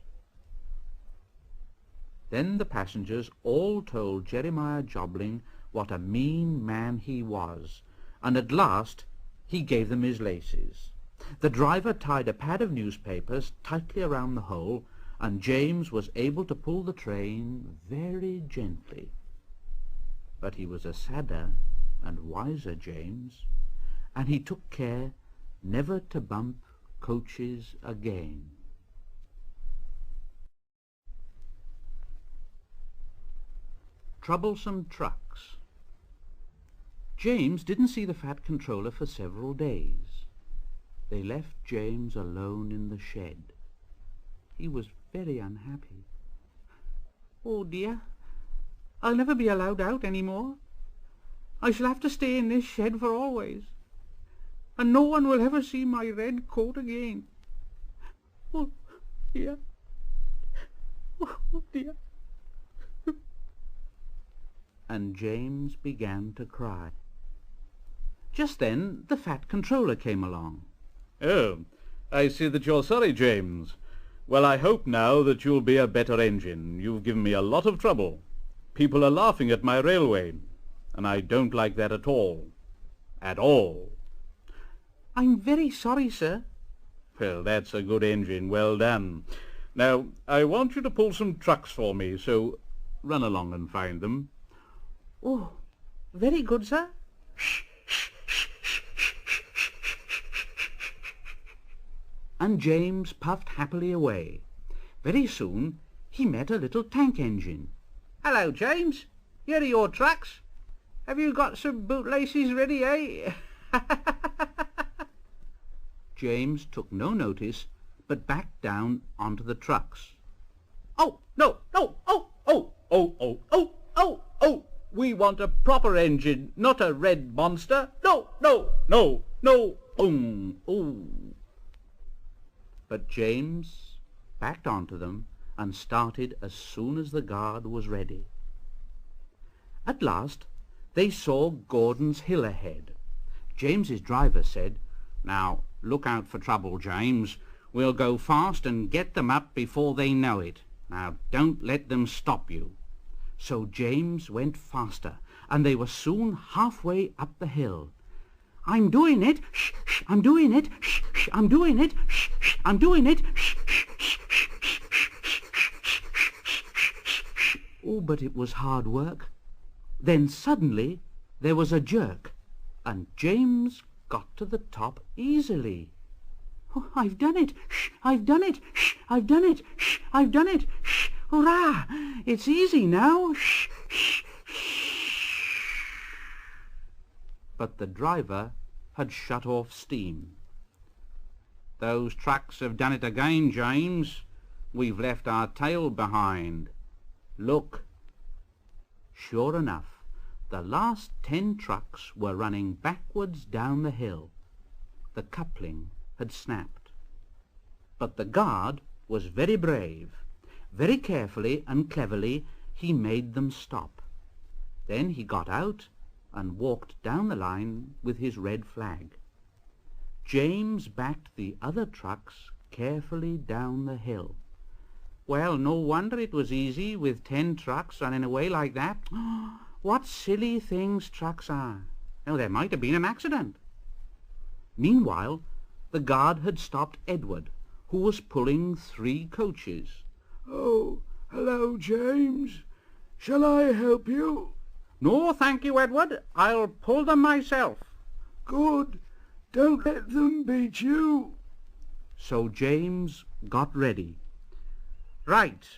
Then the passengers all told Jeremiah Jobling what a mean man he was, and at last he gave them his laces. The driver tied a pad of newspapers tightly around the hole, and James was able to pull the train very gently. But he was a sadder and wiser James, and he took care never to bump coaches again. Troublesome Trucks. James didn't see the Fat Controller for several days. They left James alone in the shed. He was very unhappy. "Oh dear, I'll never be allowed out any more. I shall have to stay in this shed for always, and no one will ever see my red coat again. Oh dear, oh dear." And James began to cry. Just then the fat controller came along. "Oh, I see that you're sorry, James. Well, I hope now that you'll be a better engine. You've given me a lot of trouble. People are laughing at my railway, and I don't like that at all. At all." "I'm very sorry, sir." "Well, that's a good engine. Well done. Now, I want you to pull some trucks for me, so run along and find them." "Oh, very good, sir." And James puffed happily away. Very soon he met a little tank engine. "Hello, James. Here are your trucks. Have you got some bootlaces ready, eh?" James took no notice, but backed down onto the trucks. "Oh, no, no, oh, oh, oh, oh, oh, oh, oh. We want a proper engine, not a red monster. No, no, no, no, oh." But James backed onto them and started as soon as the guard was ready. At last they saw Gordon's Hill ahead. James's driver said, "Now look out for trouble, James. We'll go fast and get them up before they know it. Now don't let them stop you." So James went faster, and they were soon halfway up the hill. "I'm doing it! Shh, shh, I'm doing it! Shh, shh, I'm doing it! Shh, shh, I'm doing it! Shh, shh, shh, shh, shh, shh, shh, shh." Oh, but it was hard work. Then suddenly there was a jerk, and James got to the top easily. "Oh, I've done it! Shh, I've done it! Shh, I've done it! Shh, I've done it! Shh, hurrah! It's easy now! Shh, shh, shh." But the driver had shut off steam. "Those trucks have done it again, James. We've left our tail behind. Look." Sure enough, the last 10 trucks were running backwards down the hill. The coupling had snapped. But the guard was very brave. Very carefully and cleverly he made them stop. Then he got out and walked down the line with his red flag. James backed the other trucks carefully down the hill. Well, no wonder it was easy with 10 trucks running away like that. What silly things trucks are. Now, there might have been an accident. Meanwhile, the guard had stopped Edward, who was pulling 3 coaches. "Oh, hello, James. Shall I help you?" "No, thank you, Edward. I'll pull them myself." "Good. Don't let them beat you." So James got ready. "Right."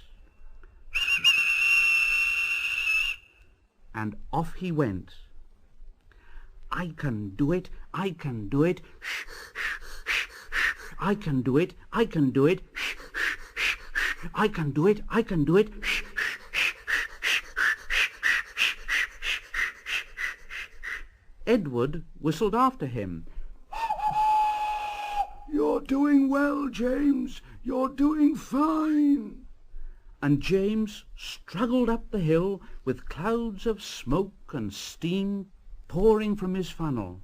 And off he went. "I can do it, I can do it. Shh, shh, shh, shh. I can do it, I can do it. Shh, shh, shh, shh. I can do it, I can do it. Shh, shh, shh, shh, shh. Edward whistled after him. "You're doing well, James. You're doing fine." And James struggled up the hill with clouds of smoke and steam pouring from his funnel.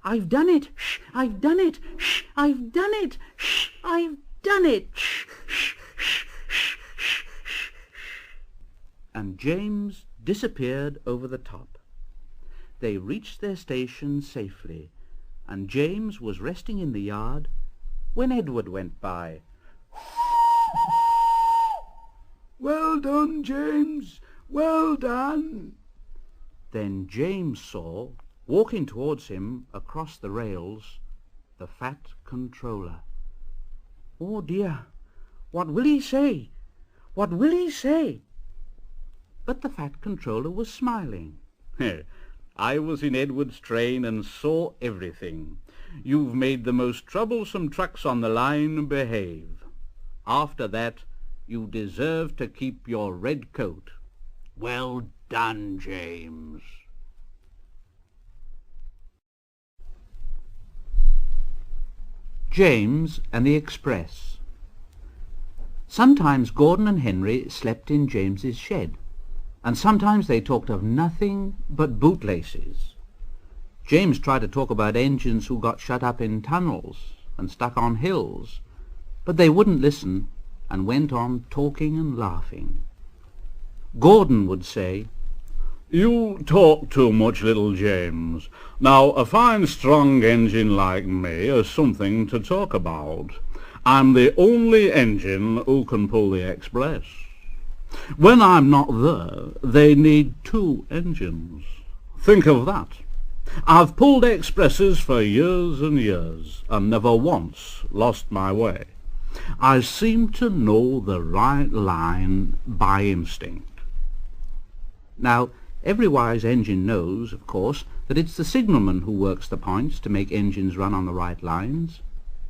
"I've done it! Shh! I've done it! Shh! I've done it! Shh! I've done it! Shh! Shh! Shh! Shh! Shh! Shh!" And James disappeared over the top. They reached their station safely, and James was resting in the yard when Edward went by. "Well done, James. Well done." Then James saw, walking towards him across the rails, the fat controller. "Oh dear, what will he say? What will he say?" But the fat controller was smiling. "I was in Edward's train and saw everything. You've made the most troublesome trucks on the line behave. After that, you deserve to keep your red coat. Well done, James. James and the Express. Sometimes Gordon and Henry slept in James's shed, and sometimes they talked of nothing but bootlaces. James tried to talk about engines who got shut up in tunnels and stuck on hills, but they wouldn't listen and went on talking and laughing. Gordon would say, "You talk too much, little James. Now, a fine strong engine like me is something to talk about. I'm the only engine who can pull the express. When I'm not there, they need two engines. Think of that. I've pulled expresses for years and years, and never once lost my way. I seem to know the right line by instinct." Now, every wise engine knows, of course, that it's the signalman who works the points to make engines run on the right lines,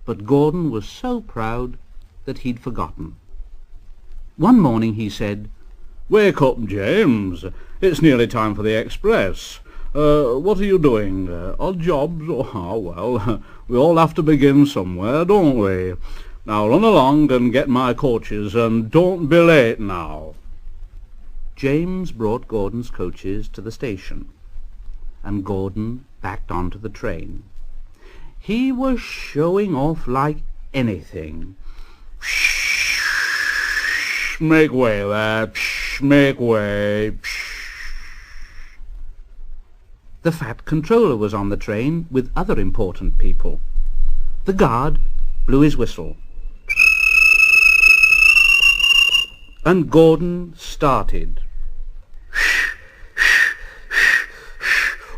but Gordon was so proud that he'd forgotten. One morning he said, "Wake up, James. It's nearly time for the express. What are you doing? Odd jobs? Oh, well, we all have to begin somewhere, don't we? Now run along and get my coaches, and don't be late now." James brought Gordon's coaches to the station, and Gordon backed onto the train. He was showing off like anything. "Make way there. Make way." The fat controller was on the train with other important people. The guard blew his whistle, and Gordon started.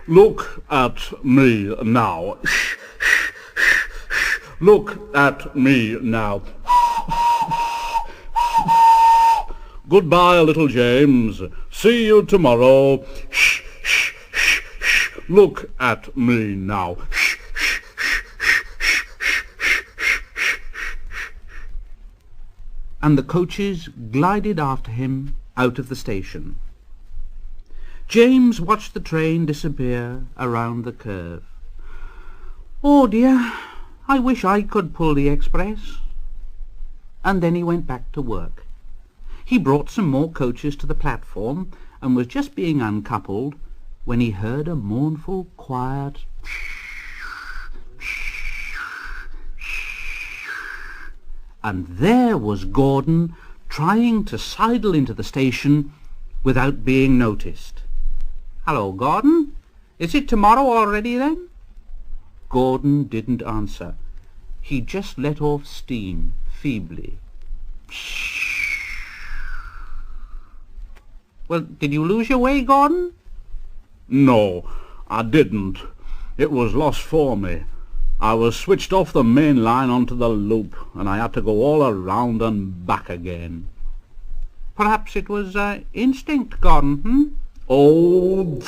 "Look at me now. Look at me now. Goodbye, little James. See you tomorrow. Look at me now." And the coaches glided after him out of the station. James watched the train disappear around the curve. "Oh dear, I wish I could pull the express." And then he went back to work. He brought some more coaches to the platform and was just being uncoupled when he heard a mournful, quiet and there was Gordon trying to sidle into the station without being noticed. "Hello, Gordon. Is it tomorrow already, then?" Gordon didn't answer. He just let off steam feebly. "Well, did you lose your way, Gordon?" "No, I didn't. It was lost for me. I was switched off the main line onto the loop, and I had to go all around and back again." "Perhaps it was instinct, Gordon, Oh.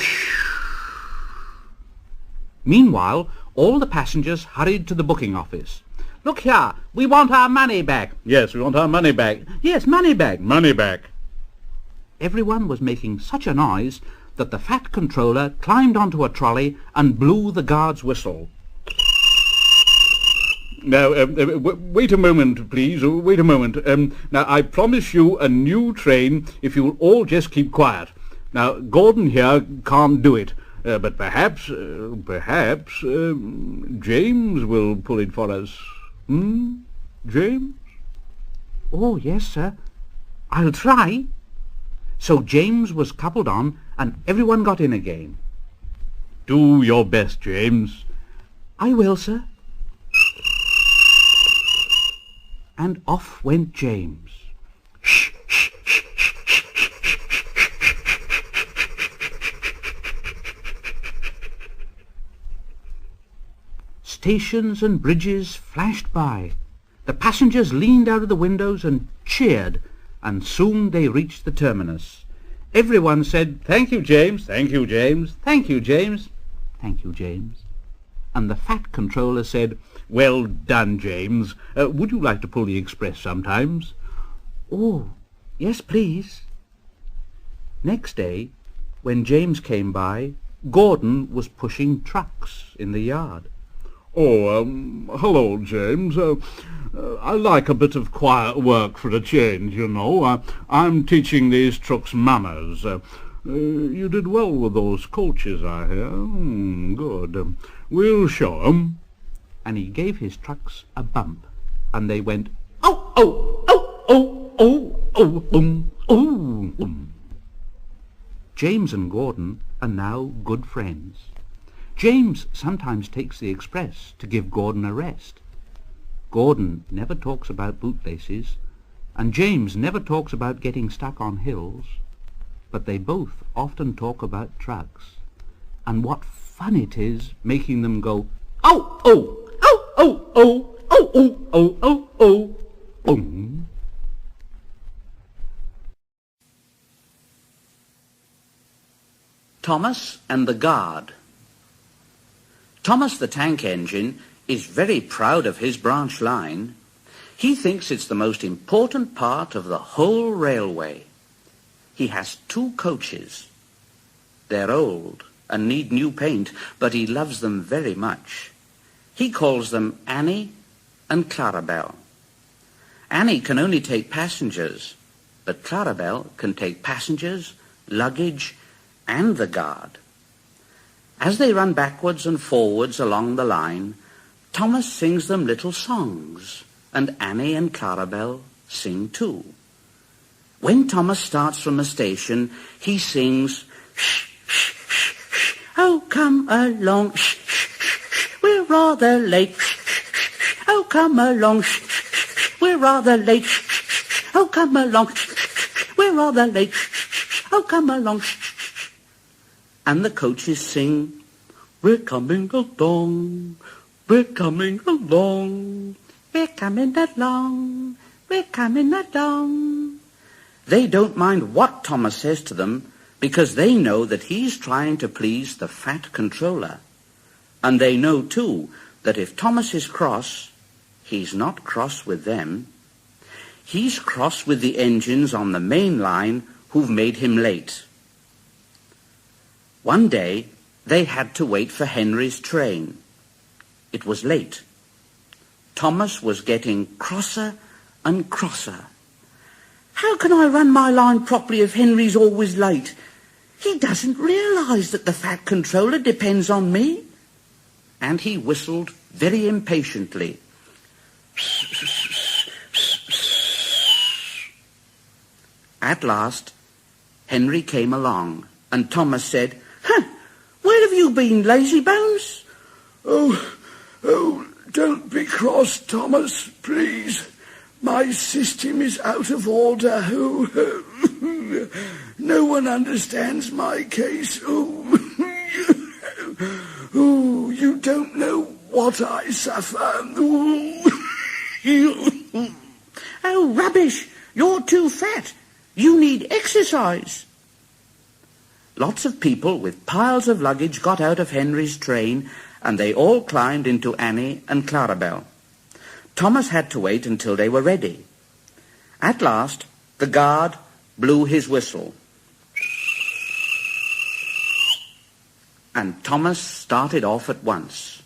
Meanwhile, all the passengers hurried to the booking office. "Look here, we want our money back." "Yes, we want our money back." "Yes, money back." "Money back." Everyone was making such a noise that the fat controller climbed onto a trolley and blew the guard's whistle. Now, wait a moment, please. Wait a moment. Now, I promise you a new train if you'll all just keep quiet. Now, Gordon here can't do it, but perhaps James will pull it for us. James? "Oh, yes, sir. I'll try." So James was coupled on, and everyone got in again. "Do your best, James." "I will, sir." And off went James. Stations and bridges flashed by. The passengers leaned out of the windows and cheered, and soon they reached the terminus. Everyone said, "Thank you, James. Thank you, James. Thank you, James. Thank you, James." And the fat controller said, "Well done, James. Would you like to pull the express sometimes?" "Oh, yes, please." Next day, When James came by, Gordon was pushing trucks in the yard. Oh, hello, James. I like a bit of quiet work for a change, you know. I'm teaching these trucks manners. You did well with those coaches, I hear. Good. We'll show 'em. And he gave his trucks a bump, and they went, oh, oh, oh, oh, oh, oh, oh. James and Gordon are now good friends. James sometimes takes the express to give Gordon a rest. Gordon never talks about bootlaces, and James never talks about getting stuck on hills, but they both often talk about trucks, and what fun it is making them go, oh, oh, oh, oh, oh, oh, oh, oh, oh, oh, oh. Thomas and the Guard. Thomas the tank engine is very proud of his branch line. He thinks it's the most important part of the whole railway. He has 2 coaches. They're old and need new paint, but he loves them very much. He calls them Annie and Clarabelle. Annie can only take passengers, but Clarabelle can take passengers, luggage, and the guard. As they run backwards and forwards along the line, Thomas sings them little songs, and Annie and Clarabelle sing too. When Thomas starts from a station, he sings, shh, shh, shh, shh, oh, come along, shh, shh, shh, we're rather late, shh, shh, shh, oh, come along, shh, shh, shh, we're rather late, shh, shh, shh, oh, come along, shh, shh, shh, we're rather late, shh, shh, shh, oh, come along, shh, shh, shh. And the coaches sing, we're coming along, we're coming along, we're coming along, we're coming along. They don't mind what Thomas says to them, because they know that he's trying to please the fat controller. And they know, too, that if Thomas is cross, he's not cross with them. He's cross with the engines on the main line who've made him late. One day, they had to wait for Henry's train. It was late. Thomas was getting crosser and crosser. How can I run my line properly if Henry's always late? He doesn't realise that the fat controller depends on me. And he whistled very impatiently. At last, Henry came along, and Thomas said, where have you been, lazy bones? Oh, don't be cross, Thomas, please. My system is out of order. No one understands my case. You don't know what I suffer. Oh, rubbish! You're too fat. You need exercise. Lots of people with piles of luggage got out of Henry's train, and they all climbed into Annie and Clarabelle. Thomas had to wait until they were ready. At last, the guard blew his whistle. And Thomas started off at once.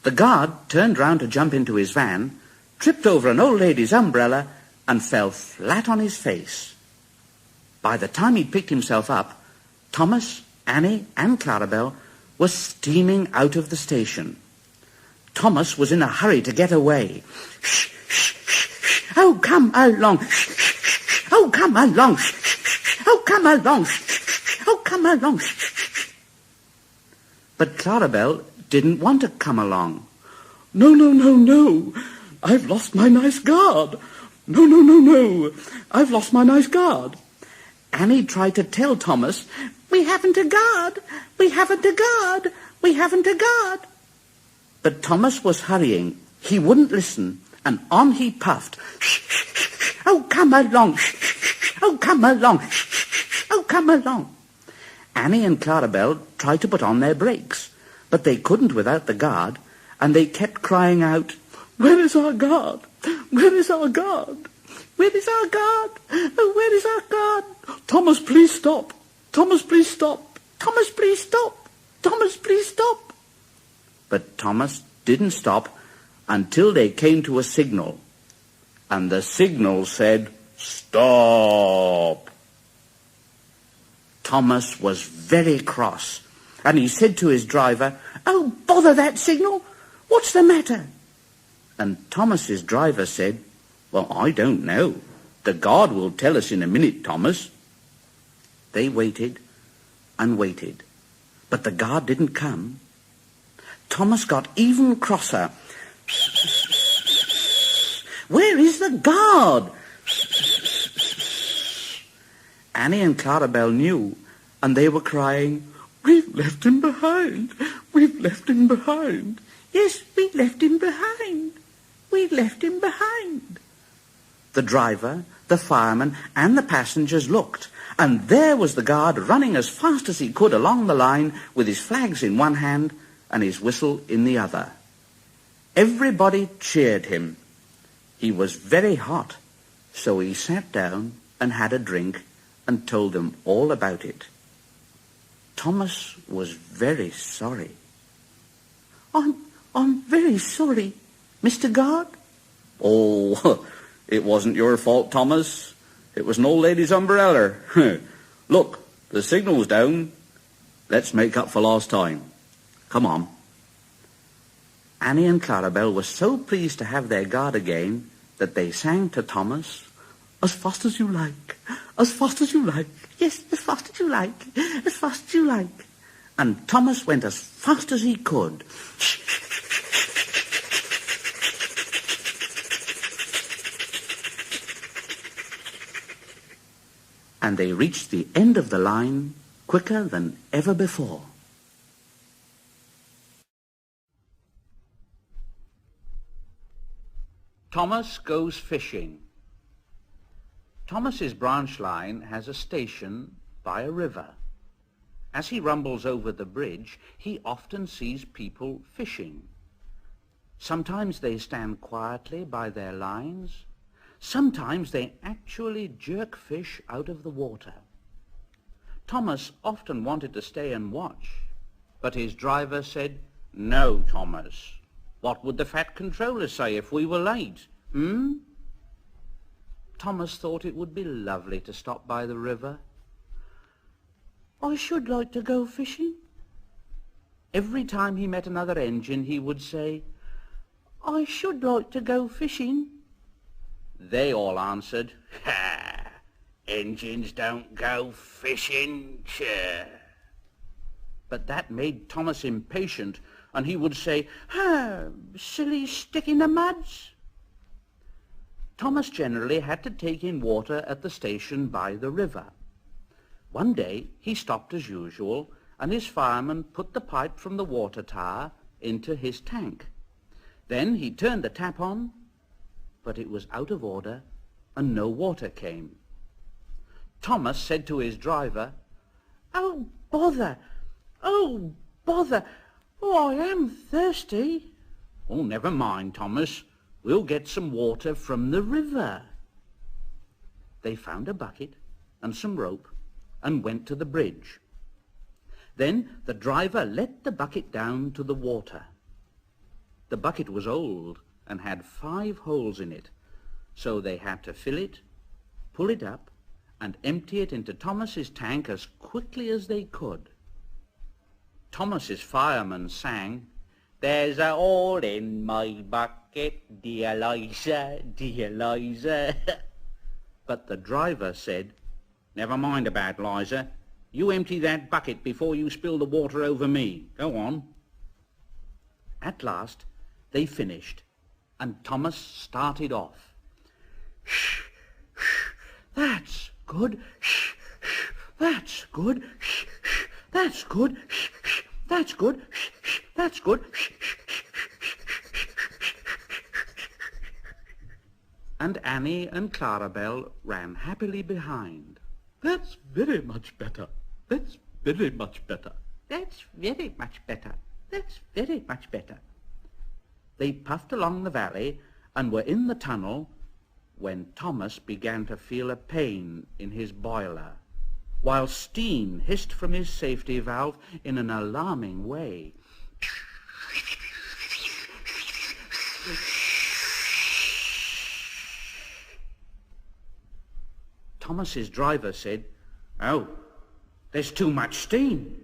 The guard turned round to jump into his van, tripped over an old lady's umbrella, and fell flat on his face. By the time he'd picked himself up, Thomas, Annie, and Clarabelle were steaming out of the station. Thomas was in a hurry to get away. Shh, shh, shh, shh. Oh, come along. Shh, shh, shh. Oh, come along. Shh, shh, shh. Oh, come along. Shh, shh. Oh, come along. Shh, shh. But Clarabelle didn't want to come along. No. I've lost my nice guard. No. I've lost my nice guard. Annie tried to tell Thomas, we haven't a guard. We haven't a guard. We haven't a guard. But Thomas was hurrying. He wouldn't listen, and on he puffed. Shh, shh, shh. Oh, come along. Shh, shh. Oh, come along. Shh, shh. Oh, come along. Annie and Clarabelle tried to put on their brakes, but they couldn't without the guard, and they kept crying out, where is our guard? Where is our guard? Where is our guard? Oh, where is our guard? Thomas, please stop. Thomas, please stop! Thomas, please stop! Thomas, please stop!" But Thomas didn't stop until they came to a signal. And the signal said, "Stop!" Thomas was very cross, and he said to his driver, "Oh, bother that signal! What's the matter?" And Thomas's driver said, "Well, I don't know. The guard will tell us in a minute, Thomas." They waited and waited, but the guard didn't come. Thomas got even crosser. "Where is the guard?" Annie and Clarabelle knew, and they were crying, "We've left him behind. We've left him behind. Yes, we left him behind. We left him behind." The driver, the fireman, and the passengers looked, and there was the guard running as fast as he could along the line with his flags in one hand and his whistle in the other. Everybody cheered him. He was very hot, so he sat down and had a drink and told them all about it. Thomas was very sorry. I'm very sorry, Mr. Guard." "Oh, it wasn't your fault, Thomas. It was an old lady's umbrella. Look, the signal's down. Let's make up for lost time. Come on." Annie and Clarabelle were so pleased to have their guard again that they sang to Thomas, "As fast as you like, as fast as you like. Yes, as fast as you like, as fast as you like." And Thomas went as fast as he could. And they reached the end of the line quicker than ever before. Thomas goes fishing. Thomas's branch line has a station by a river. As he rumbles over the bridge, he often sees people fishing. Sometimes they stand quietly by their lines. Sometimes they actually jerk fish out of the water. Thomas often wanted to stay and watch, but his driver said, "No, Thomas. What would the fat controller say if we were late? Thomas thought it would be lovely to stop by the river. "I should like to go fishing." Every time he met another engine, he would say, "I should like to go fishing." They all answered, "Ha! Engines don't go fishing, sure." But that made Thomas impatient, and he would say, "Ha! Silly stick in the muds." Thomas generally had to take in water at the station by the river. One day he stopped as usual, and his fireman put the pipe from the water tower into his tank. Then he turned the tap on, but it was out of order and no water came. Thomas said to his driver, "Oh, bother! Oh, bother! Oh, I am thirsty." "Oh, never mind, Thomas. We'll get some water from the river." They found a bucket and some rope and went to the bridge. Then the driver let the bucket down to the water. The bucket was old and had 5 holes in it, so they had to fill it, pull it up, and empty it into Thomas's tank as quickly as they could. Thomas's fireman sang, "There's a hole in my bucket, dear Liza, dear Liza." But the driver said, "Never mind about Liza. You empty that bucket before you spill the water over me. Go on." At last they finished, and Thomas started off. "Shh, shh, that's good. Shh, shh, that's good. Shh, shh, that's good. Shh, shh, that's good. Shh, shh, that's good. Shh, shh, shh, shh, shh, shh." And Annie and Clarabelle ran happily behind. "That's very much better. That's very much better. That's very much better. That's very much better." They puffed along the valley and were in the tunnel when Thomas began to feel a pain in his boiler. while steam hissed from his safety valve in an alarming way. Thomas's driver said, "Oh, there's too much steam."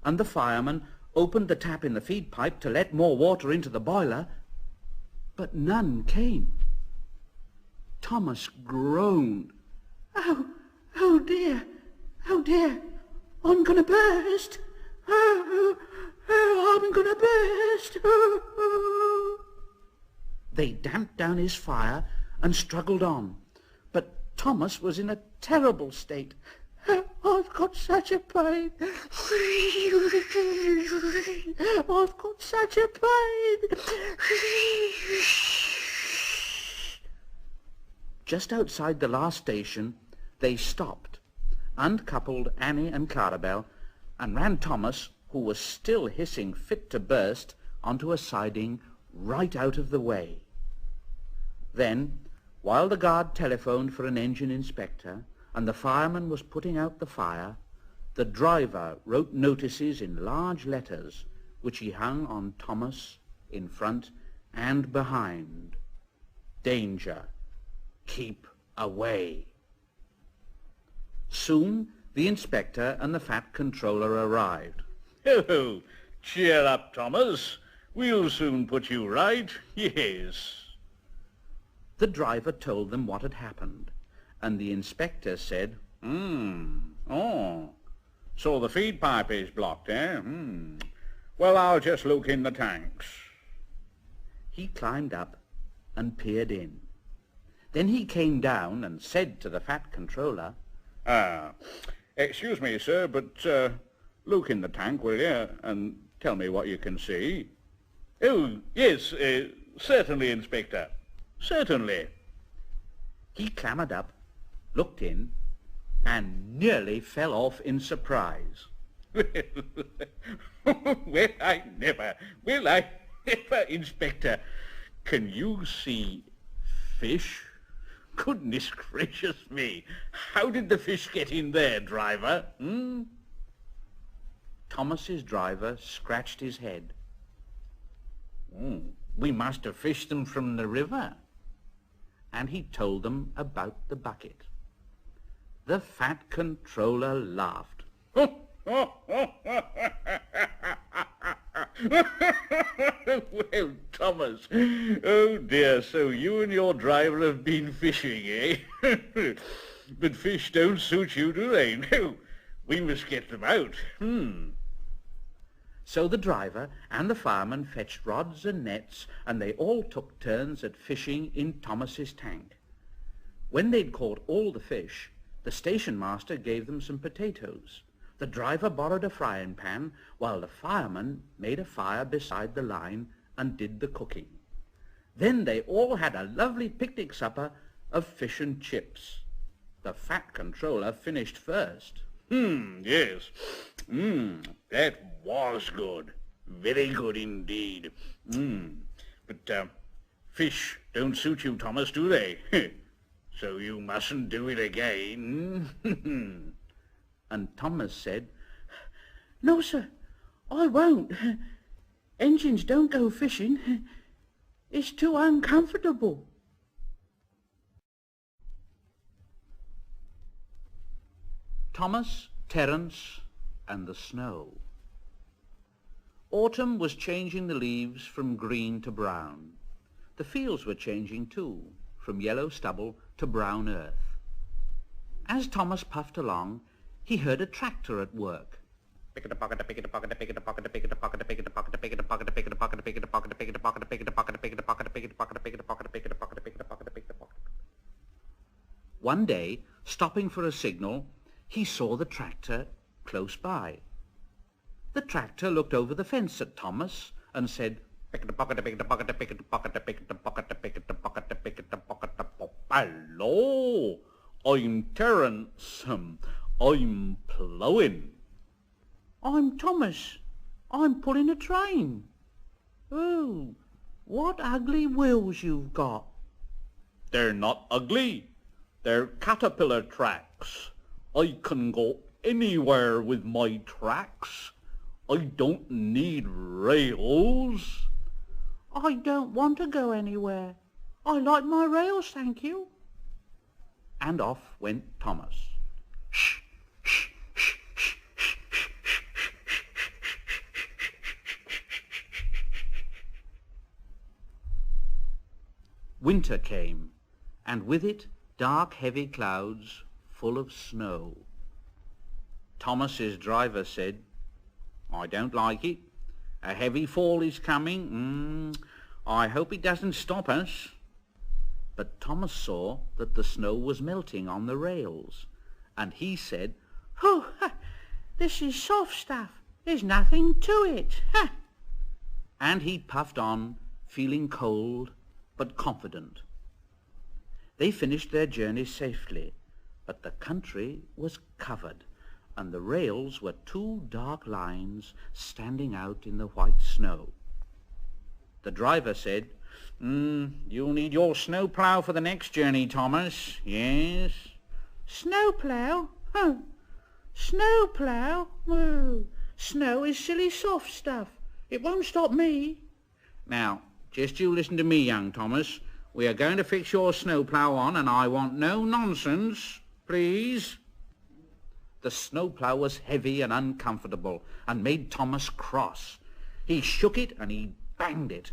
And the fireman opened the tap in the feed pipe to let more water into the boiler, but none came. Thomas groaned. Oh dear, I'm going to burst. Oh, I'm going to burst. They damped down his fire and struggled on, but Thomas was in a terrible state. "I've got such a pain. I've got such a pain." Just outside the last station, they stopped, uncoupled Annie and Clarabel, and ran Thomas, who was still hissing fit to burst, onto a siding right out of the way. Then, while the guard telephoned for an engine inspector and the fireman was putting out the fire, the driver wrote notices in large letters, which he hung on Thomas in front and behind. "Danger. Keep away." Soon the inspector and the fat controller arrived. "Oh, cheer up, Thomas. We'll soon put you right. Yes." The driver told them what had happened, and the inspector said, Oh, so the feed pipe is blocked, eh? Well, I'll just look in the tanks." He climbed up and peered in. Then he came down and said to the fat controller, Excuse me, sir, but look in the tank, will you, and tell me what you can see?" "Oh, yes, certainly, Inspector. Certainly." He clambered up, looked in, and nearly fell off in surprise. Well, I never, Inspector. Can you see fish? Goodness gracious me. How did the fish get in there, driver? Thomas's driver scratched his head. We must have fished them from the river. And he told them about the bucket. The fat controller laughed. Well, Thomas, oh dear, so you and your driver have been fishing, eh? But fish don't suit you, do they? No, we must get them out. So the driver and the fireman fetched rods and nets, and they all took turns at fishing in Thomas's tank. When they'd caught all the fish, the station master gave them some potatoes. The driver borrowed a frying pan, while the fireman made a fire beside the line and did the cooking. Then they all had a lovely picnic supper of fish and chips. The fat controller finished first. Yes. That was good. Very good indeed. But fish don't suit you, Thomas, do they? So you mustn't do it again. And Thomas said, "No, sir, I won't. Engines don't go fishing. It's too uncomfortable." Thomas, Terence, and the Snow. Autumn was changing the leaves from green to brown. The fields were changing too, from yellow stubble to brown earth. As Thomas puffed along, he heard a tractor at work. One day, stopping for a signal, he saw the tractor close by. The tractor looked over the fence at Thomas and said, "Hello, I'm Terence. I'm ploughing." "I'm Thomas. I'm pulling a train." "Oh, what ugly wheels you've got." "They're not ugly. They're caterpillar tracks. I can go anywhere with my tracks. I don't need rails. I don't want to go anywhere. I like my rails, thank you. And off went Thomas. Shh, shh, shh, shh, shh, shh, shh. Winter came, and with it dark heavy clouds full of snow. Thomas's driver said, I don't like it. A heavy fall is coming. I hope it doesn't stop us. But Thomas saw that the snow was melting on the rails, and he said, Oh, this is soft stuff. There's nothing to it. And he puffed on, feeling cold but confident. They finished their journey safely, but the country was covered, and the rails were two dark lines standing out in the white snow. The driver said, You'll need your snowplough for the next journey, Thomas. Yes. Snowplough? Snowplough? Oh, snow is silly soft stuff. It won't stop me. Now, just you listen to me, young Thomas. We are going to fix your snowplough on, and I want no nonsense, please. The snowplough was heavy and uncomfortable, and made Thomas cross. He shook it and he banged it,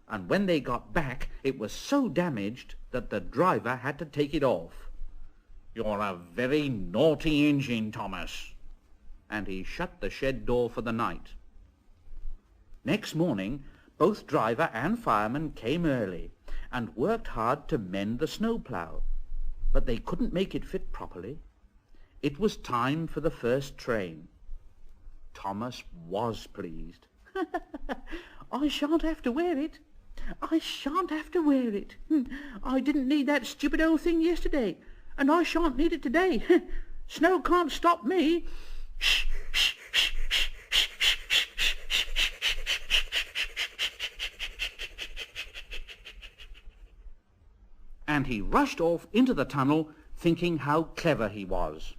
and when they got back it was so damaged that the driver had to take it off. You're a very naughty engine, Thomas. And he shut the shed door for the night. Next morning both driver and fireman came early and worked hard to mend the snowplough, but they couldn't make it fit properly. It was time for the first train. Thomas was pleased. I shan't have to wear it. I shan't have to wear it. I didn't need that stupid old thing yesterday, and I shan't need it today. Snow can't stop me. Shh, shh, shh, shh, shh, shh, shh. And he rushed off into the tunnel, thinking how clever he was.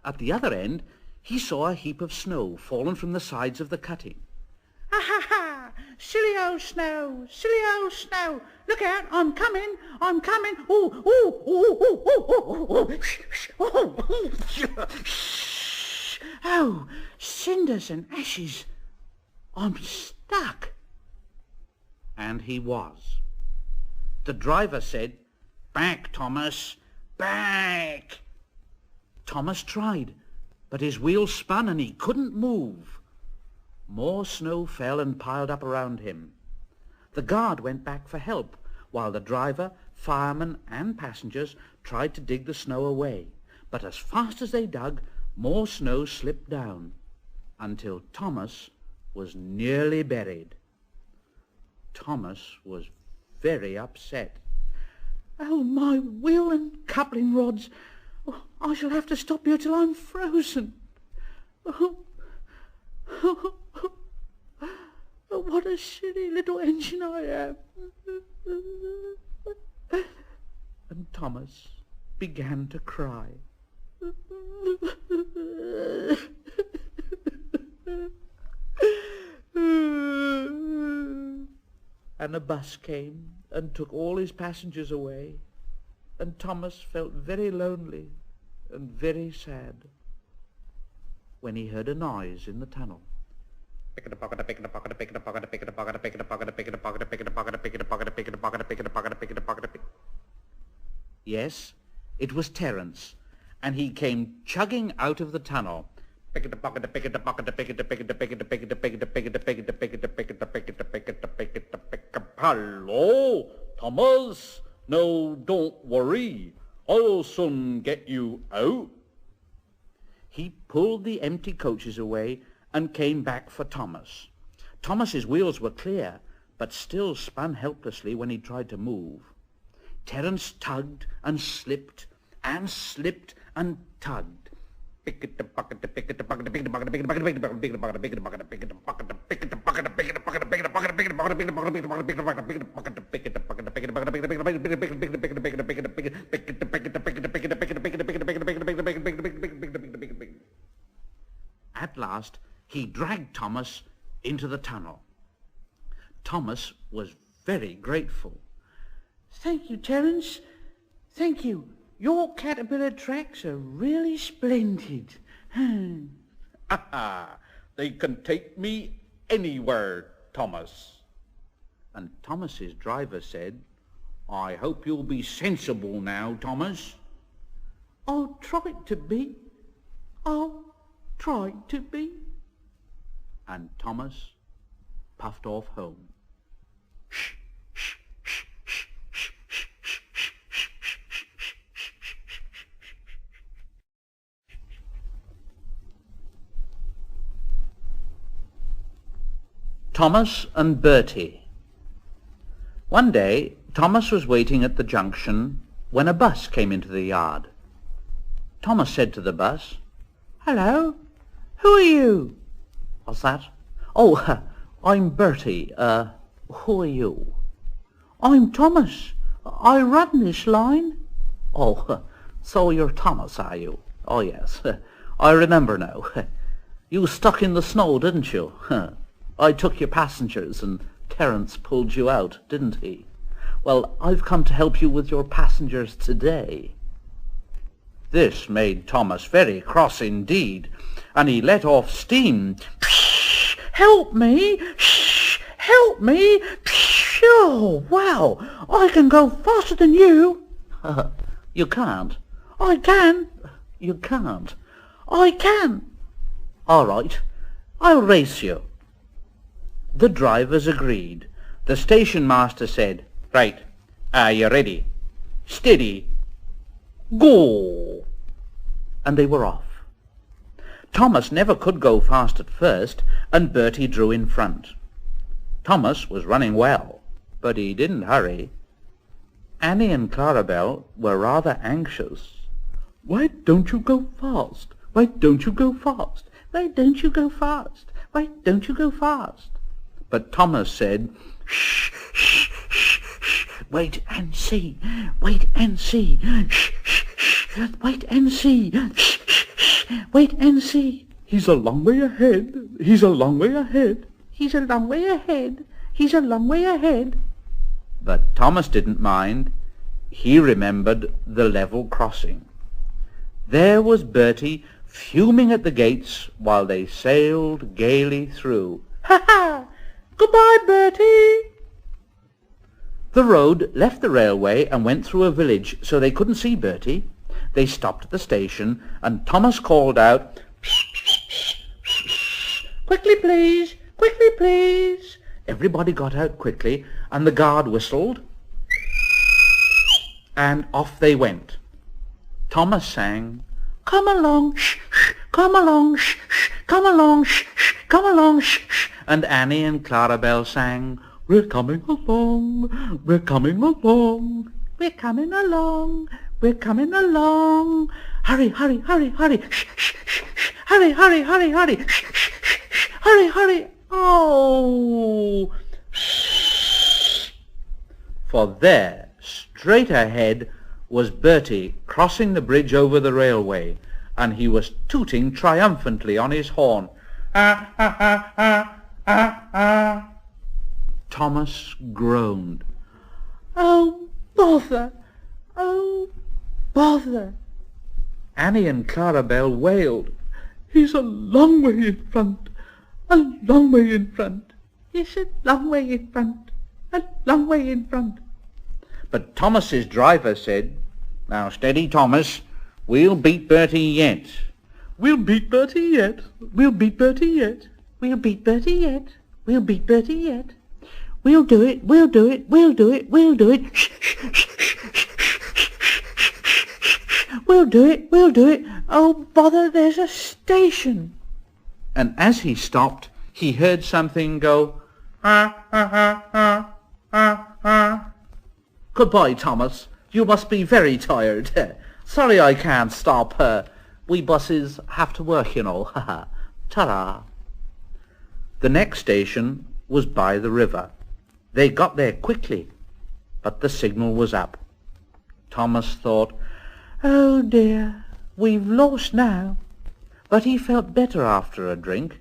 At the other end, he saw a heap of snow fallen from the sides of the cutting. Ha ha ha! Silly old snow! Silly old snow! Look out! I'm coming! I'm coming! Ooh! Ooh! Ooh! Ooh! Ooh! Ooh! Oh! Cinders and ashes! I'm stuck! And he was. The driver said, Back, Thomas! Back! Thomas tried, but his wheels spun and he couldn't move. More snow fell and piled up around him. The guard went back for help, while the driver, fireman and passengers tried to dig the snow away. But as fast as they dug, more snow slipped down, until Thomas was nearly buried. Thomas was very upset. Oh, my wheel and coupling rods! Oh, I shall have to stop here till I'm frozen. Oh, what a silly little engine I am. And Thomas began to cry. And a bus came and took all his passengers away, and Thomas felt very lonely and very sad when he heard a noise in the tunnel. Yes, it was Terence, and he came chugging out of the tunnel. Hello, Thomas. No, don't worry. I'll soon get you out. He pulled the empty coaches away and came back for Thomas. Thomas's wheels were clear, but still spun helplessly when he tried to move. Terence tugged and slipped and tugged. At last, he dragged Thomas into the tunnel. Thomas was very grateful. Thank you, Terence. Thank you. Your caterpillar tracks are really splendid. They can take me anywhere, Thomas. And Thomas's driver said, I hope you'll be sensible now, Thomas. I'll try to be. I'll try to be. And Thomas puffed off home. Thomas and Bertie. One day, Thomas was waiting at the junction when a bus came into the yard. Thomas said to the bus, Hello, who are you? What's that? Oh, I'm Bertie. Who are you? I'm Thomas. I run this line. Oh, so you're Thomas, are you? Oh, yes. I remember now. You was stuck in the snow, didn't you? I took your passengers and Terence pulled you out, didn't he? Well, I've come to help you with your passengers today. This made Thomas very cross indeed, and he let off steam. Help me! Help me! Oh, wow! I can go faster than you. You can't. I can. You can't. I can. All right, I'll race you. The drivers agreed. The station master said, Right, are you ready? Steady. Go! And they were off. Thomas never could go fast at first, and Bertie drew in front. Thomas was running well, but he didn't hurry. Annie and Clarabel were rather anxious. Why don't you go fast? Why don't you go fast? Why don't you go fast? Why don't you go fast? But Thomas said, Shh, shh, shh, shh. Wait and see. Wait and see. Shh, shh, shh. Wait and see. Shh, shh, shh. Wait and see. He's a long way ahead. He's a long way ahead. He's a long way ahead. He's a long way ahead. But Thomas didn't mind. He remembered the level crossing. There was Bertie fuming at the gates while they sailed gaily through. Ha ha! Goodbye, Bertie! The road left the railway and went through a village, so they couldn't see Bertie. They stopped at the station, and Thomas called out, Quickly, please! Quickly, please! Everybody got out quickly, and the guard whistled, and off they went. Thomas sang, Come along, shh, shh, come along, shh, shh, come along, shh, shh, come along, shh, shh. And Annie and Clarabel sang, We're coming along, we're coming along. We're coming along, we're coming along. Hurry, hurry, hurry, hurry, shh, shh, shh, shh. Hurry, hurry, hurry, hurry, shh, shh, shh, shh. Hurry, hurry. Oh! For there, straight ahead, was Bertie crossing the bridge over the railway, and he was tooting triumphantly on his horn. Ah, ah, ah, ah, ah, ah. Thomas groaned. Oh, bother! Oh, bother! Annie and Clarabel wailed. He's a long way in front, a long way in front. He's a long way in front, a long way in front. But Thomas's driver said, Now steady, Thomas. We'll beat Bertie yet. We'll beat Bertie yet. We'll beat Bertie yet. We'll beat Bertie yet. We'll beat Bertie yet. We'll do it, we'll do it, we'll do it, we'll do it. Shh, shh, shh, shh, shh, shh, shh, shh. We'll do it, we'll do it. Oh, bother, there's a station. And as he stopped, he heard something go, ah, ah, ah, ah, ah, ah. Goodbye, Thomas. You must be very tired. Sorry I can't stop. We buses have to work, you know. Ha ha. Ta-ra. The next station was by the river. They got there quickly, but the signal was up. Thomas thought, "Oh dear, we've lost now." But he felt better after a drink.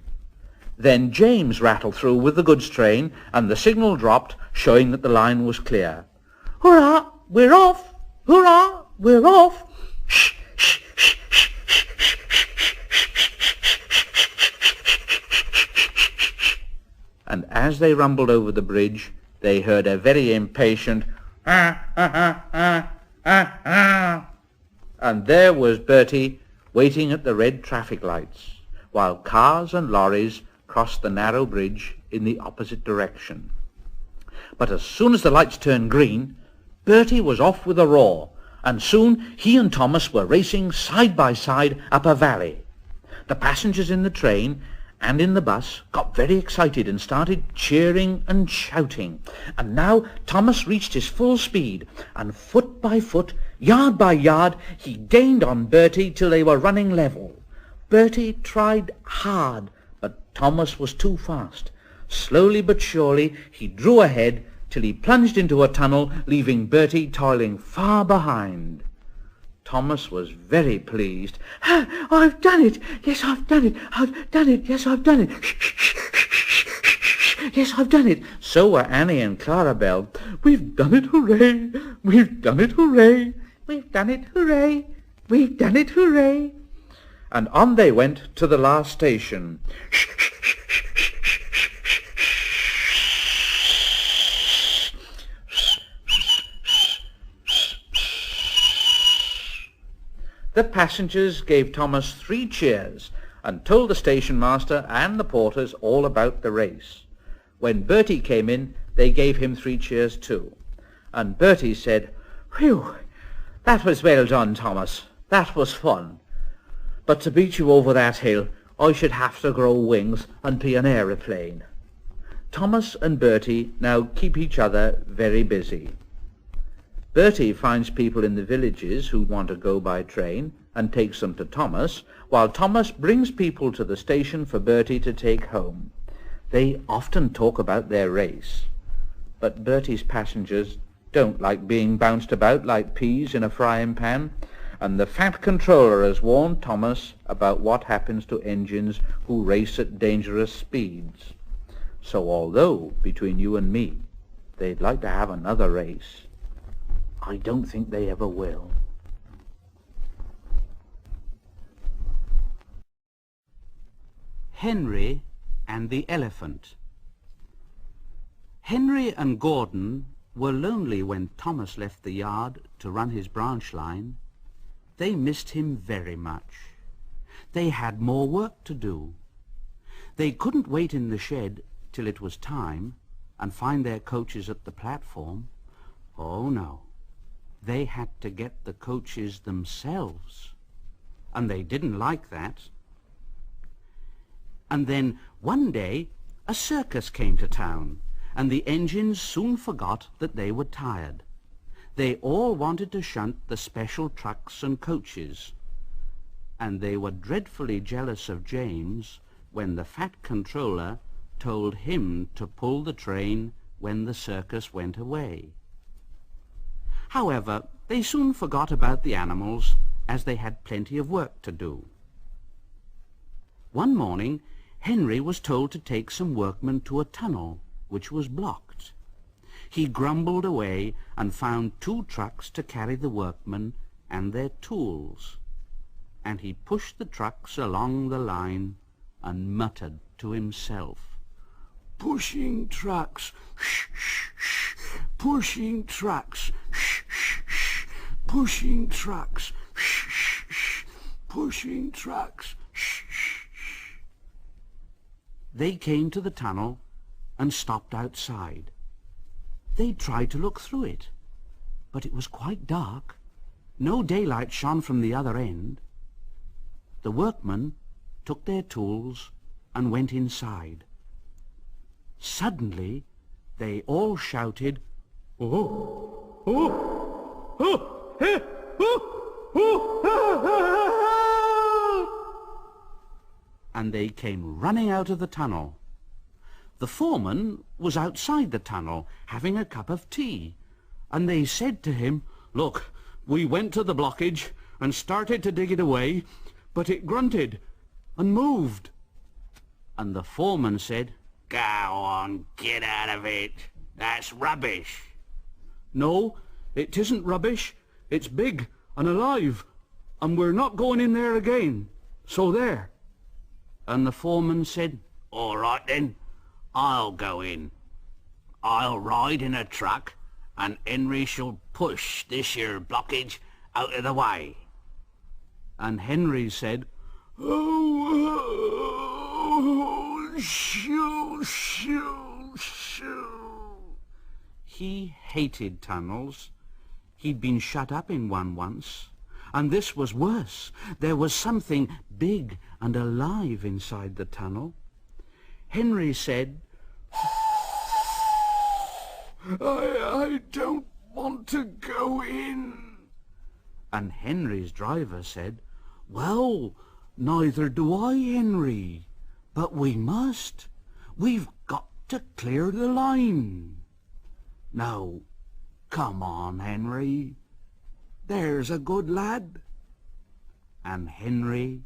Then James rattled through with the goods train, and the signal dropped, showing that the line was clear. "Hurrah! We're off! Hurrah! We're off!" Shh, shh, shh, shh, shh, shh, shh. And as they rumbled over the bridge, they heard a very impatient "ah, ah, ah, ah, ah, ah." And there was Bertie waiting at the red traffic lights, while cars and lorries crossed the narrow bridge in the opposite direction. But as soon as the lights turned green, Bertie was off with a roar, and soon he and Thomas were racing side by side up a valley. The passengers in the train and in the bus got very excited and started cheering and shouting. And now Thomas reached his full speed, and foot by foot, yard by yard, he gained on Bertie till they were running level. Bertie tried hard, but Thomas was too fast. Slowly but surely he drew ahead till he plunged into a tunnel, leaving Bertie toiling far behind. Thomas was very pleased. "I've done it! Yes, I've done it! I've done it! Yes, I've done it! Yes, I've done it!" So were Annie and Clarabel. "We've done it, hooray! We've done it, hooray! We've done it, hooray! We've done it, hooray!" And on they went to the last station. The passengers gave Thomas 3 cheers and told the station master and the porters all about the race. When Bertie came in, they gave him 3 cheers too. And Bertie said, "Whew, that was well done, Thomas. That was fun. But to beat you over that hill, I should have to grow wings and be an aeroplane." Thomas and Bertie now keep each other very busy. Bertie finds people in the villages who want to go by train and takes them to Thomas, while Thomas brings people to the station for Bertie to take home. They often talk about their race, but Bertie's passengers don't like being bounced about like peas in a frying pan, and the fat controller has warned Thomas about what happens to engines who race at dangerous speeds. So although, between you and me, they'd like to have another race, I don't think they ever will. Henry and the Elephant. Henry and Gordon were lonely when Thomas left the yard to run his branch line. They missed him very much. They had more work to do. They couldn't wait in the shed till it was time and find their coaches at the platform. Oh no. They had to get the coaches themselves, and they didn't like that. And then one day a circus came to town, and the engines soon forgot that they were tired. They all wanted to shunt the special trucks and coaches, and they were dreadfully jealous of James when the fat controller told him to pull the train when the circus went away. However, they soon forgot about the animals, as they had plenty of work to do. One morning, Henry was told to take some workmen to a tunnel, which was blocked. He grumbled away and found 2 trucks to carry the workmen and their tools, and he pushed the trucks along the line and muttered to himself, "Pushing trucks, shh, shh, shh, pushing trucks, shh, shh, shh, pushing trucks, shh, shh, shh, pushing trucks, shh, shh, shh." They came to the tunnel and stopped outside. They tried to look through it, but it was quite dark. No daylight shone from the other end. The workmen took their tools and went inside. Suddenly, they all shouted, "Oh! Oh! Oh! Eh! Oh! Oh! Ah! and they came running out of the tunnel. The foreman was outside the tunnel having a cup of tea, and they said to him, "Look, we went to the blockage and started to dig it away, but it grunted and moved." And the foreman said, "Go on, get out of it. That's rubbish." "No, it isn't rubbish. It's big and alive, and we're not going in there again. So there." And the foreman said, "All right then, I'll go in. I'll ride in a truck, and Henry shall push this here blockage out of the way." And Henry said, "Oh, shoo, shoo, shoo." He hated tunnels. He'd been shut up in one once, and this was worse. There was something big and alive inside the tunnel. Henry said, I don't want to go in." And Henry's driver said, "Well, neither do I, Henry, but we must. We've got to clear the line. Now, come on, Henry. There's a good lad." And Henry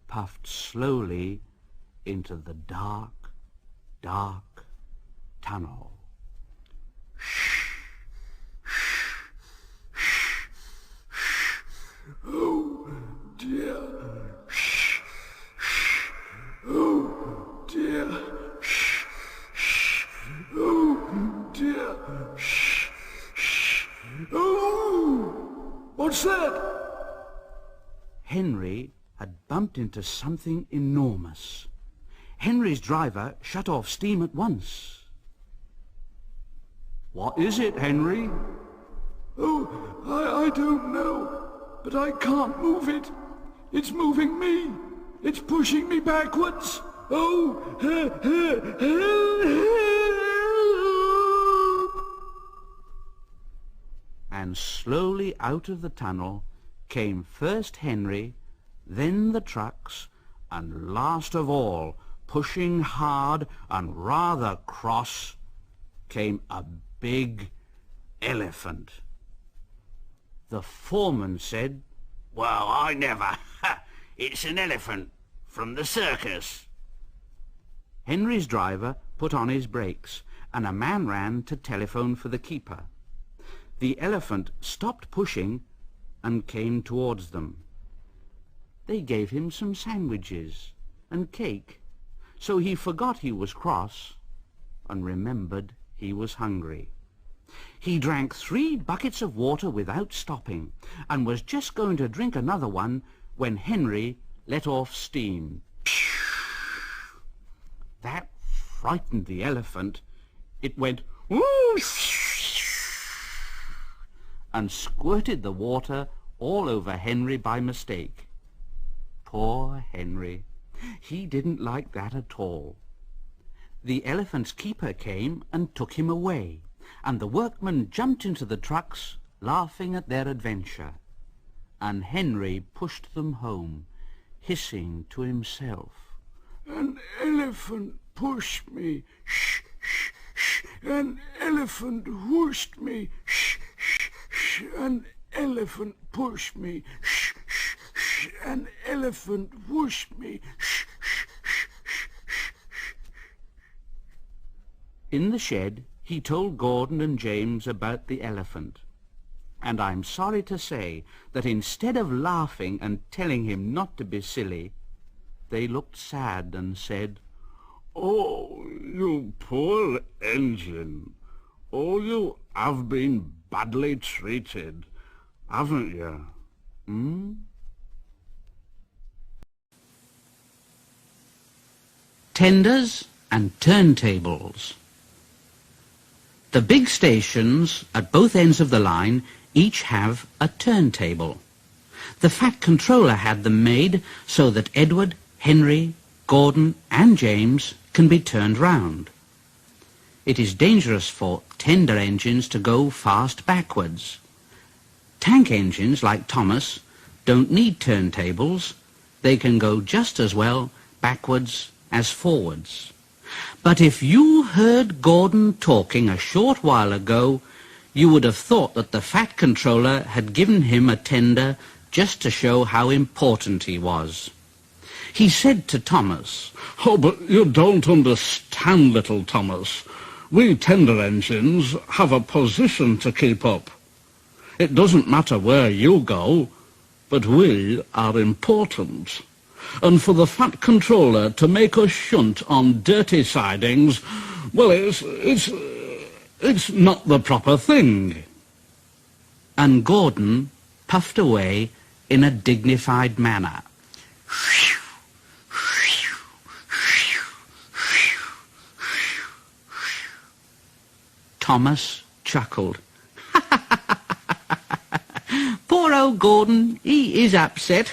puffed slowly into the dark, dark tunnel. "Oh, dear. Oh, dear. Oh, dear. Oh, what's that?" Henry had bumped into something enormous. Henry's driver shut off steam at once. "What is it, Henry?" "Oh, I don't know, but I can't move it. It's moving me. It's pushing me backwards. Oh, help!" And slowly out of the tunnel came first Henry, then the trucks, and last of all, pushing hard and rather cross, came a big elephant. The foreman said, "Well, I never. It's an elephant from the circus." Henry's driver put on his brakes, and a man ran to telephone for the keeper. The elephant stopped pushing and came towards them. They gave him some sandwiches and cake, so he forgot he was cross and remembered he was hungry. He drank 3 buckets of water without stopping, and was just going to drink another one when Henry let off steam. That frightened the elephant. It went whoosh and squirted the water all over Henry by mistake. Poor Henry. He didn't like that at all. The elephant's keeper came and took him away, and the workmen jumped into the trucks, laughing at their adventure. And Henry pushed them home, hissing to himself, "An elephant pushed me. Shh, shh, shh. An elephant whooshed me. Shh, shh, shh. An elephant pushed me. Shh, shh, shh. An elephant whooshed me. Shh, shh, shh, shh, shh." In the shed, he told Gordon and James about the elephant, and I'm sorry to say that instead of laughing and telling him not to be silly, they looked sad and said, "Oh, you poor engine. Oh, you have been badly treated, haven't you? Tenders and turntables. The big stations at both ends of the line each have a turntable. The fat controller had them made so that Edward, Henry, Gordon and James can be turned round. It is dangerous for tender engines to go fast backwards. Tank engines like Thomas don't need turntables. They can go just as well backwards as forwards. But if you heard Gordon talking a short while ago, you would have thought that the Fat Controller had given him a tender just to show how important he was. He said to Thomas, "Oh, but you don't understand, little Thomas. We tender engines have a position to keep up. It doesn't matter where you go, but we are important. And for the Fat Controller to make us shunt on dirty sidings, well, it's not the proper thing." And Gordon puffed away in a dignified manner. Thomas chuckled. "Poor old Gordon, he is upset."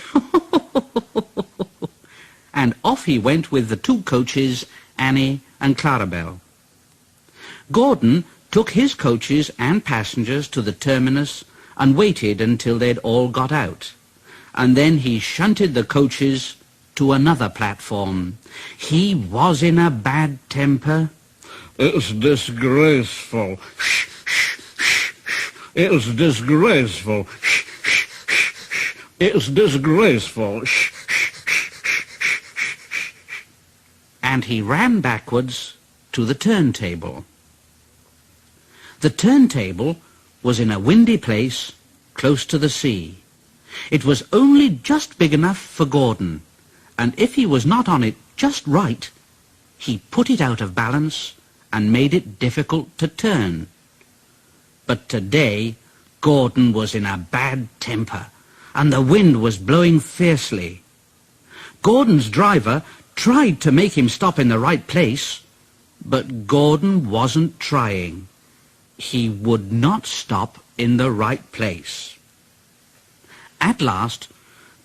And off he went with the two coaches, Annie and Clarabel. Gordon took his coaches and passengers to the terminus and waited until they'd all got out. And then he shunted the coaches to another platform. He was in a bad temper. "It's disgraceful. It's disgraceful. It's disgraceful." And he ran backwards to the turntable. The turntable was in a windy place close to the sea. It was only just big enough for Gordon, and if he was not on it just right, he put it out of balance and made it difficult to turn. But today Gordon was in a bad temper, and the wind was blowing fiercely. Gordon's driver tried to make him stop in the right place, but Gordon wasn't trying. He would not stop in the right place. At last,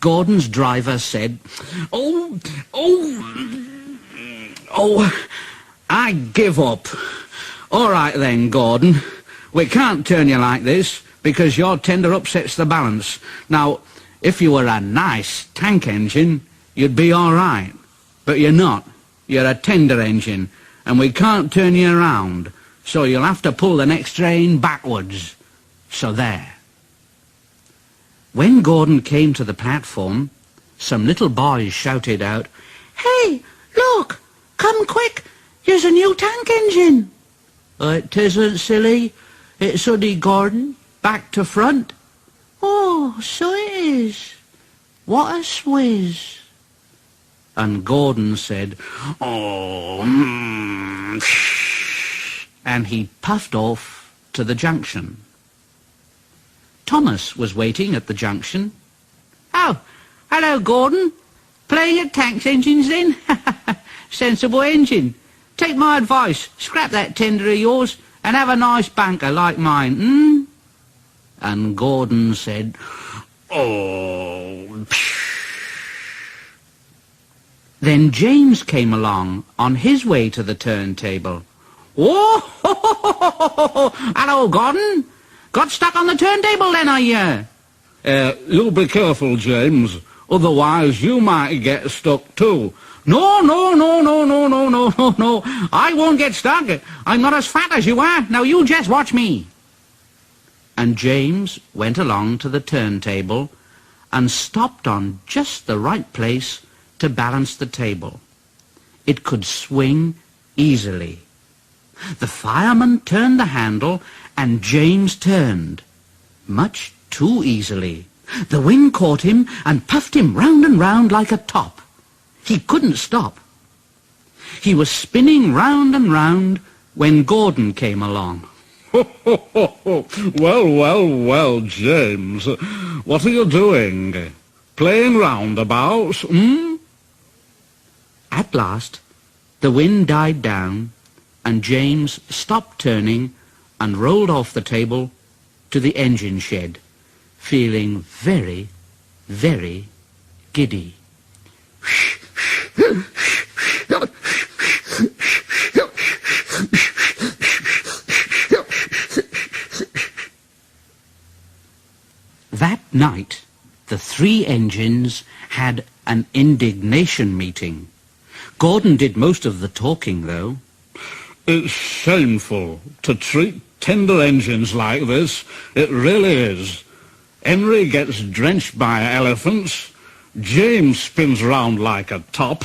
Gordon's driver said, Oh, I give up. All right then, Gordon. We can't turn you like this because your tender upsets the balance. Now, if you were a nice tank engine, you'd be all right. But you're not. You're a tender engine, and we can't turn you around, so you'll have to pull the next train backwards. So there. When Gordon came to the platform, some little boys shouted out, "Hey, look! Come quick! Here's a new tank engine!" "It isn't, silly. It's only Gordon, back to front." "Oh, so it is. What a swizz." And Gordon said, "Oh, and he puffed off to the junction. Thomas was waiting at the junction. "Oh, hello, Gordon. Playing at tank engines then? Sensible engine. Take my advice. Scrap that tender of yours and have a nice banker like mine, hmm?" And Gordon said, "Oh, psh." Then James came along on his way to the turntable. "Oh, hello, Gordon. Got stuck on the turntable then, are you?" You be careful, James. Otherwise you might get stuck too." No. I won't get stuck. I'm not as fat as you are. Now you just watch me." And James went along to the turntable and stopped on just the right place to balance the table. It could swing easily. The fireman turned the handle and James turned, much too easily. The wind caught him and puffed him round and round like a top. He couldn't stop. He was spinning round and round when Gordon came along. Well, James. What are you doing? Playing roundabouts, hmm?" At last, the wind died down, and James stopped turning and rolled off the table to the engine shed, feeling very, very giddy. That night, the three engines had an indignation meeting. Gordon did most of the talking, though. It's shameful to treat tender engines like this. It really is. Henry gets drenched by elephants, James spins round like a top,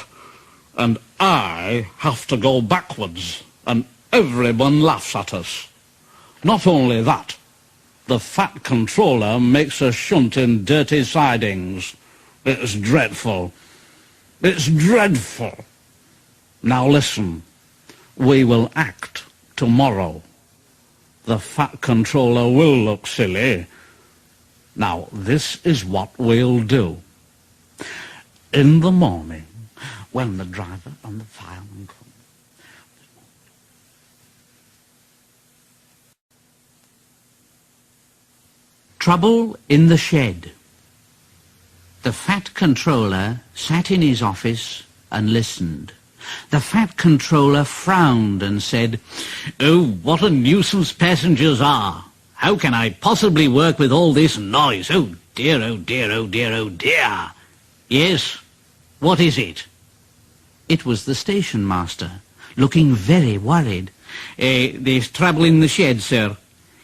and I have to go backwards, and everyone laughs at us. Not only that, the fat controller makes us shunt in dirty sidings. It's dreadful. It's dreadful. Now listen, we will act tomorrow. The fat controller will look silly. Now this is what we'll do. In the morning, when the driver and the fireman come, Trouble in the shed. The fat controller sat in his office and listened. The fat controller frowned and said, "Oh, what a nuisance passengers are. How can I possibly work with all this noise? Oh dear, oh dear, oh dear, oh dear." "Yes, what is it?" It was the station master, looking very worried. There's trouble in the shed, sir.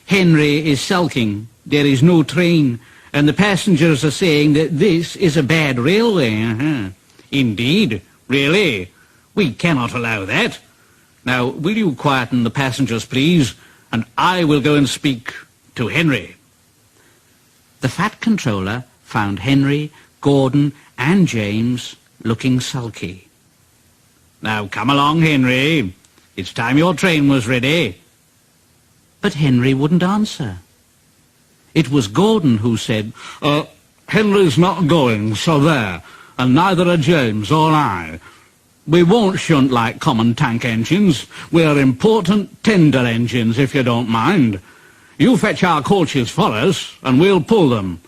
Henry is sulking. There is no train, and the passengers are saying that this is a bad railway. Indeed, really? We cannot allow that. Now, will you quieten the passengers, please, and I will go and speak to Henry. The fat controller found Henry, Gordon and James looking sulky. "Now come along, Henry. It's time your train was ready." But Henry wouldn't answer. It was Gordon who said, "Henry's not going, so there, and neither are James or I. We won't shunt like common tank engines. We're important tender engines, if you don't mind. You fetch our coaches for us, and we'll pull them.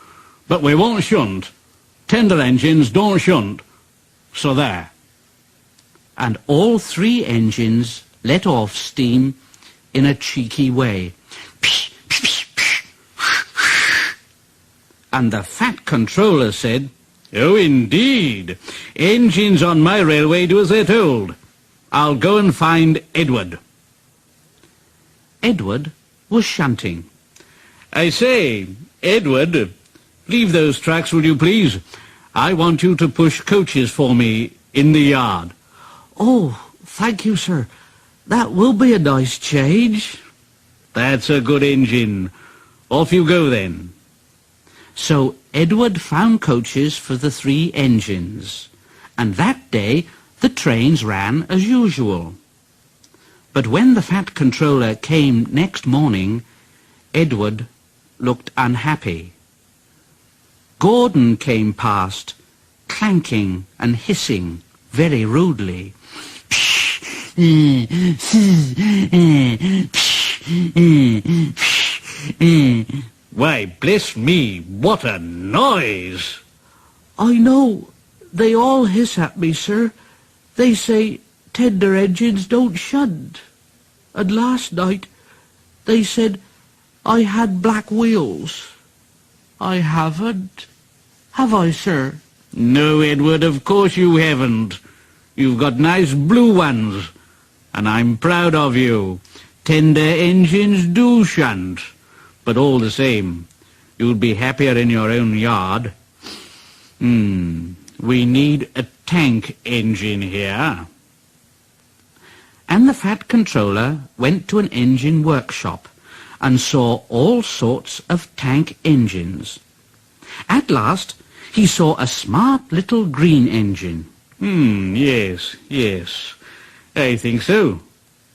But we won't shunt. Tender engines don't shunt. So there." And all three engines let off steam in a cheeky way. And the fat controller said, "Oh, indeed. Engines on my railway do as they're told. I'll go and find Edward." Edward was shunting. "I say, Edward, leave those tracks, will you please? I want you to push coaches for me in the yard." "Oh, thank you, sir. That will be a nice change." "That's a good engine. Off you go then." So Edward found coaches for the three engines, and that day the trains ran as usual. But when the fat controller came next morning, Edward looked unhappy. Gordon came past, clanking and hissing very rudely. "Why, bless me, what a noise!" "I know. They all hiss at me, sir. They say tender engines don't shunt. And last night they said I had black wheels. I haven't. Have I, sir?" "No, Edward, of course you haven't. You've got nice blue ones, and I'm proud of you. Tender engines do shunt. But all the same, you'd be happier in your own yard. We need a tank engine here." And the fat controller went to an engine workshop and saw all sorts of tank engines. At last he saw a smart little green engine. Yes, I think so.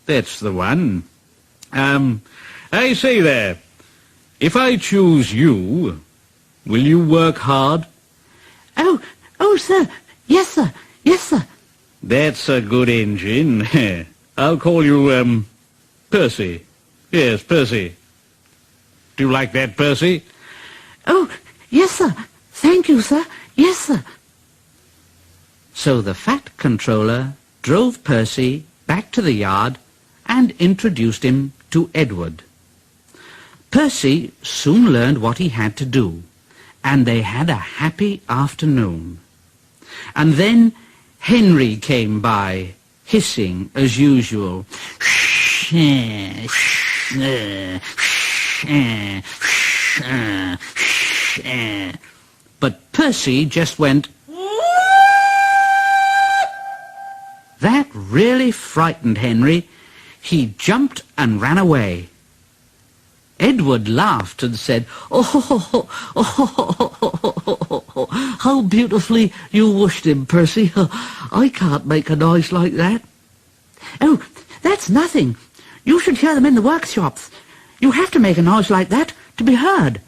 That's the one. I say there, if I choose you, will you work hard? Oh, sir. Yes, sir. Yes, sir. That's a good engine. I'll call you, Percy. Yes, Percy. Do you like that, Percy? Oh, yes, sir. Thank you, sir. Yes, sir. So the fat controller drove Percy back to the yard and introduced him to Edward. Percy soon learned what he had to do, and they had a happy afternoon. And then Henry came by, hissing as usual. But Percy just went... That really frightened Henry. He jumped and ran away. Edward laughed and said, "Oh, how beautifully you whooshed him, Percy. I can't make a noise like that." "Oh, that's nothing. You should hear them in the workshops. You have to make a noise like that to be heard."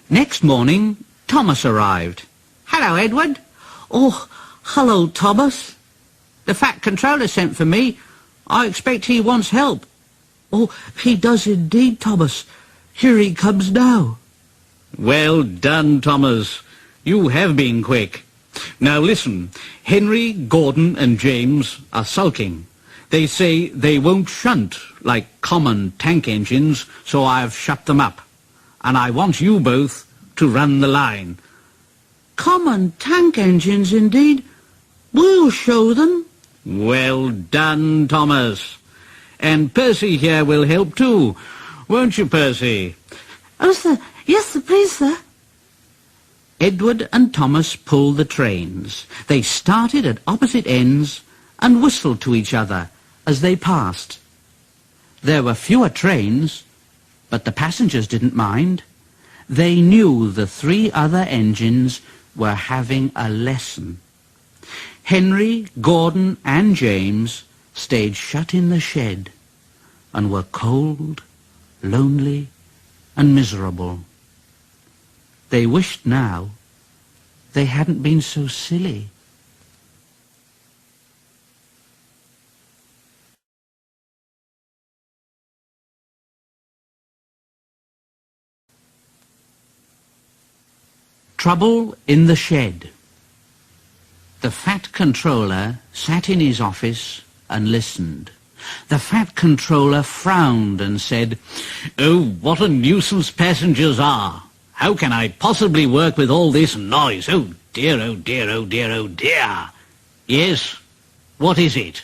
Next morning, Thomas arrived. "Hello, Edward." "Oh, hello, Thomas. The Fat Controller sent for me. I expect he wants help." "Oh, he does indeed, Thomas. Here he comes now." Well done, Thomas. You have been quick. Now listen, Henry, Gordon and James are sulking. They say they won't shunt like common tank engines, so I've shut them up. And I want you both to run the line. "Common tank engines, indeed. We'll show them." Well done, Thomas. And Percy here will help too. Won't you, Percy? "Oh, sir. Yes, sir, please, sir." Edward and Thomas pulled the trains. They started at opposite ends and whistled to each other as they passed. There were fewer trains, but the passengers didn't mind. They knew the three other engines were having a lesson. Henry, Gordon and James stayed shut in the shed and were cold, lonely and miserable. They wished now they hadn't been so silly. Trouble in the Shed. The Fat Controller sat in his office and listened. The Fat Controller frowned and said, "Oh, what a nuisance passengers are. How can I possibly work with all this noise? Oh dear, oh dear, oh dear, oh dear." "Yes, what is it?"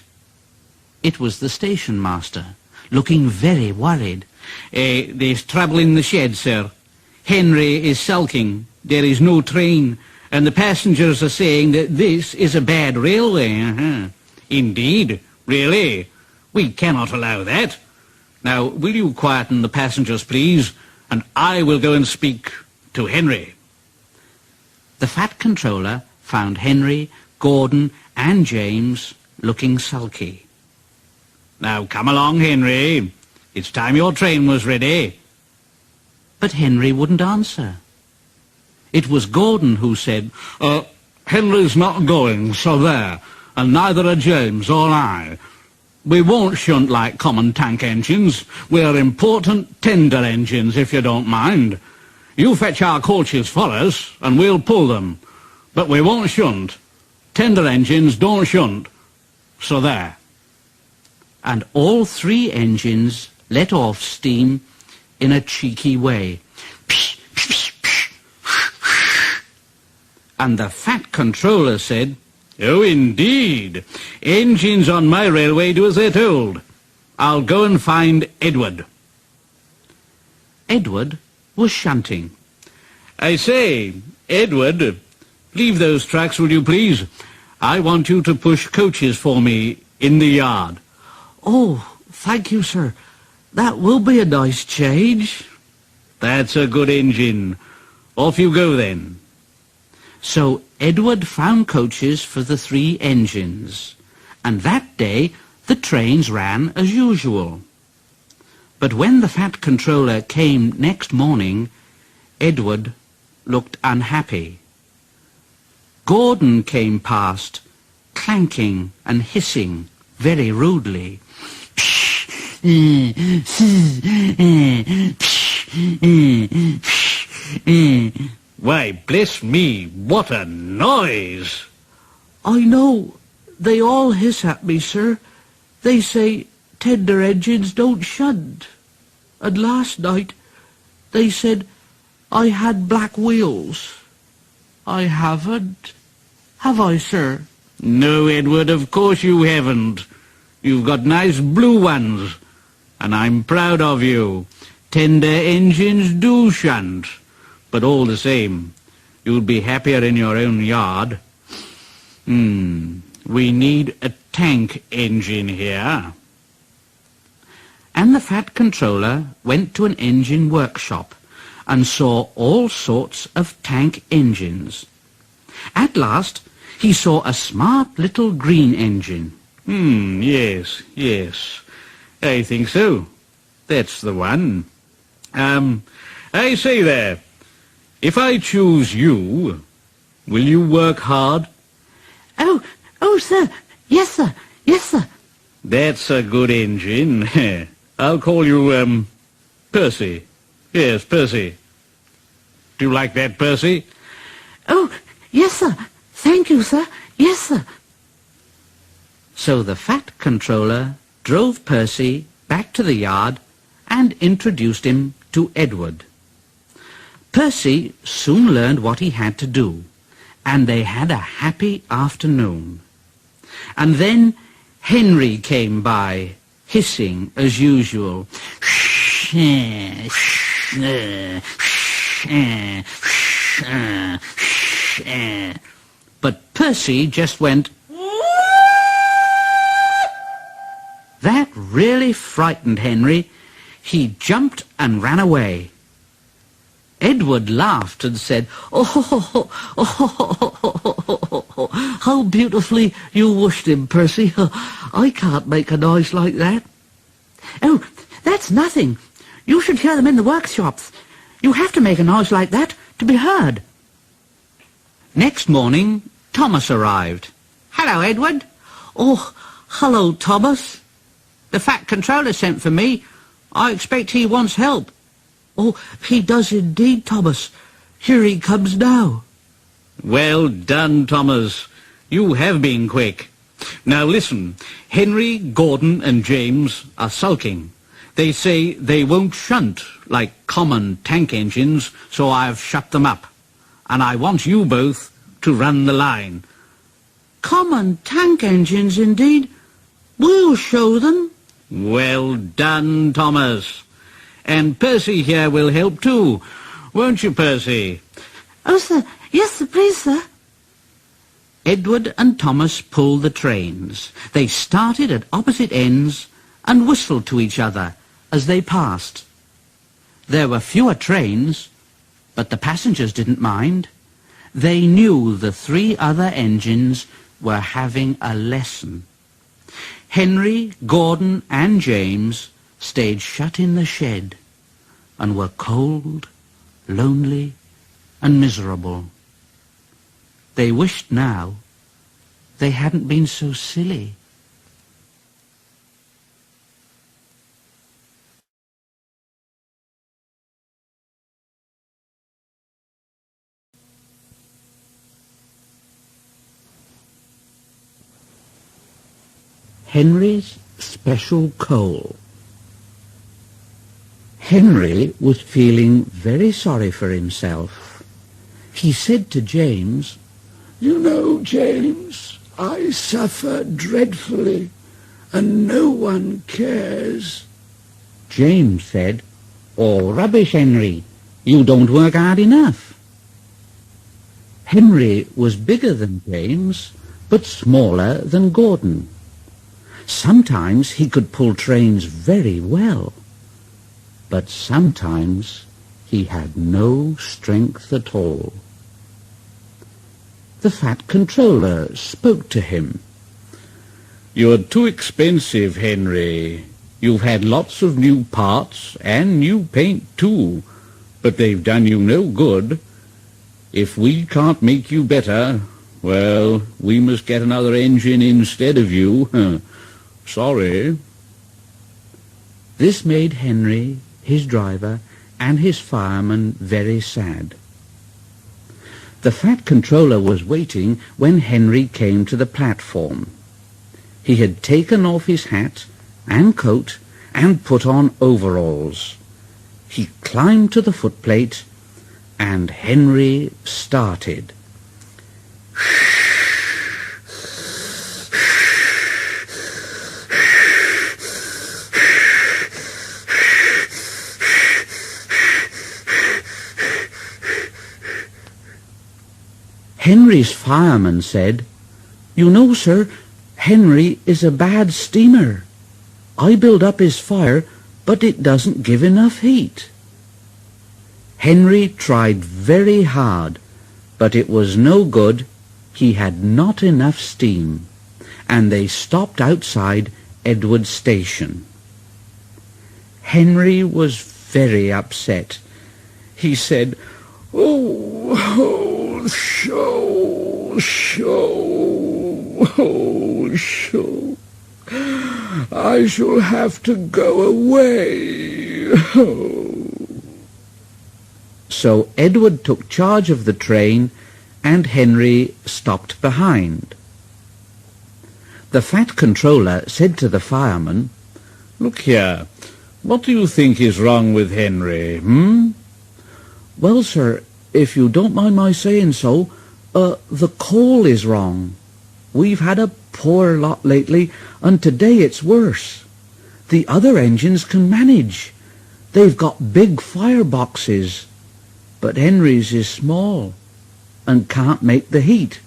It was the station master, looking very worried. There's trouble in the shed, sir. Henry is sulking. There is no train, and the passengers are saying that this is a bad railway. Indeed, really? We cannot allow that. Now, will you quieten the passengers, please, and I will go and speak to Henry." The Fat Controller found Henry, Gordon and James looking sulky. "Now come along, Henry. It's time your train was ready." But Henry wouldn't answer. It was Gordon who said, Henry's not going, so there, and neither are James or I. We won't shunt like common tank engines. We're important tender engines, if you don't mind. You fetch our coaches for us, and we'll pull them. But we won't shunt. Tender engines don't shunt. So there." And all three engines let off steam in a cheeky way. And the Fat Controller said, "Oh, indeed. Engines on my railway do as they're told. I'll go and find Edward." Edward was shunting. "I say, Edward, leave those tracks, will you please? I want you to push coaches for me in the yard." "Oh, thank you, sir. That will be a nice change." "That's a good engine. Off you go then." So Edward found coaches for the three engines, and that day the trains ran as usual. But when the Fat Controller came next morning, Edward looked unhappy. Gordon came past, clanking and hissing very rudely. Why, bless me, what a noise! "I know. They all hiss at me, sir. They say tender engines don't shunt. And last night they said I had black wheels. I haven't. Have I, sir?" No, Edward, of course you haven't. You've got nice blue ones, and I'm proud of you. Tender engines do shunt, but all the same, you'd be happier in your own yard. We need a tank engine here. And the Fat Controller went to an engine workshop and saw all sorts of tank engines. At last, he saw a smart little green engine. Yes. I think so. That's the one. I say there, if I choose you, will you work hard? Oh, sir. Yes, sir. Yes, sir. That's a good engine. I'll call you, Percy. Yes, Percy. Do you like that, Percy? Oh, yes, sir. Thank you, sir. Yes, sir. So the Fat Controller drove Percy back to the yard and introduced him to Edward. Percy soon learned what he had to do, and they had a happy afternoon. And then Henry came by, hissing as usual. But Percy just went. That really frightened Henry. He jumped and ran away. Edward laughed and said, "Oh, how beautifully you whooshed him, Percy. I can't make a noise like that." "Oh, that's nothing. You should hear them in the workshops. You have to make a noise like that to be heard." Next morning, Thomas arrived. "Hello, Edward." "Oh, hello, Thomas." "The Fat Controller sent for me. I expect he wants help." "Oh, he does indeed, Thomas. Here he comes now." Well done, Thomas. You have been quick. Now listen, Henry, Gordon and James are sulking. They say they won't shunt like common tank engines, so I've shut them up. And I want you both to run the line. "Common tank engines, indeed. We'll show them." Well done, Thomas. And Percy here will help too. Won't you, Percy? "Oh, sir. Yes, sir, please, sir." Edward and Thomas pulled the trains. They started at opposite ends and whistled to each other as they passed. There were fewer trains, but the passengers didn't mind. They knew the three other engines were having a lesson. Henry, Gordon and James stayed shut in the shed and were cold, lonely and miserable. They wished now they hadn't been so silly. Henry's special coal. Henry was feeling very sorry for himself. He said to James, "You know, James, I suffer dreadfully, and no one cares." James said, "All rubbish, Henry. You don't work hard enough." Henry was bigger than James, but smaller than Gordon. Sometimes he could pull trains very well, but sometimes he had no strength at all. The Fat Controller spoke to him. "You're too expensive, Henry. You've had lots of new parts and new paint too, but they've done you no good. If we can't make you better, well, we must get another engine instead of you. Sorry." This made Henry, his driver, and his fireman very sad. The Fat Controller was waiting when Henry came to the platform. He had taken off his hat and coat and put on overalls. He climbed to the footplate, and Henry started. Henry's fireman said, "You know, sir, Henry is a bad steamer. I build up his fire, but it doesn't give enough heat." Henry tried very hard, but it was no good. He had not enough steam, and they stopped outside Edward's station. Henry was very upset. He said, "Oh, show, I shall have to go away." So Edward took charge of the train, and Henry stopped behind. The fat controller said to the fireman, "Look here, what do you think is wrong with Henry, "Well, sir, if you don't mind my saying so, the coal is wrong. We've had a poor lot lately, and today it's worse. The other engines can manage. They've got big fireboxes, but Henry's is small and can't make the heat.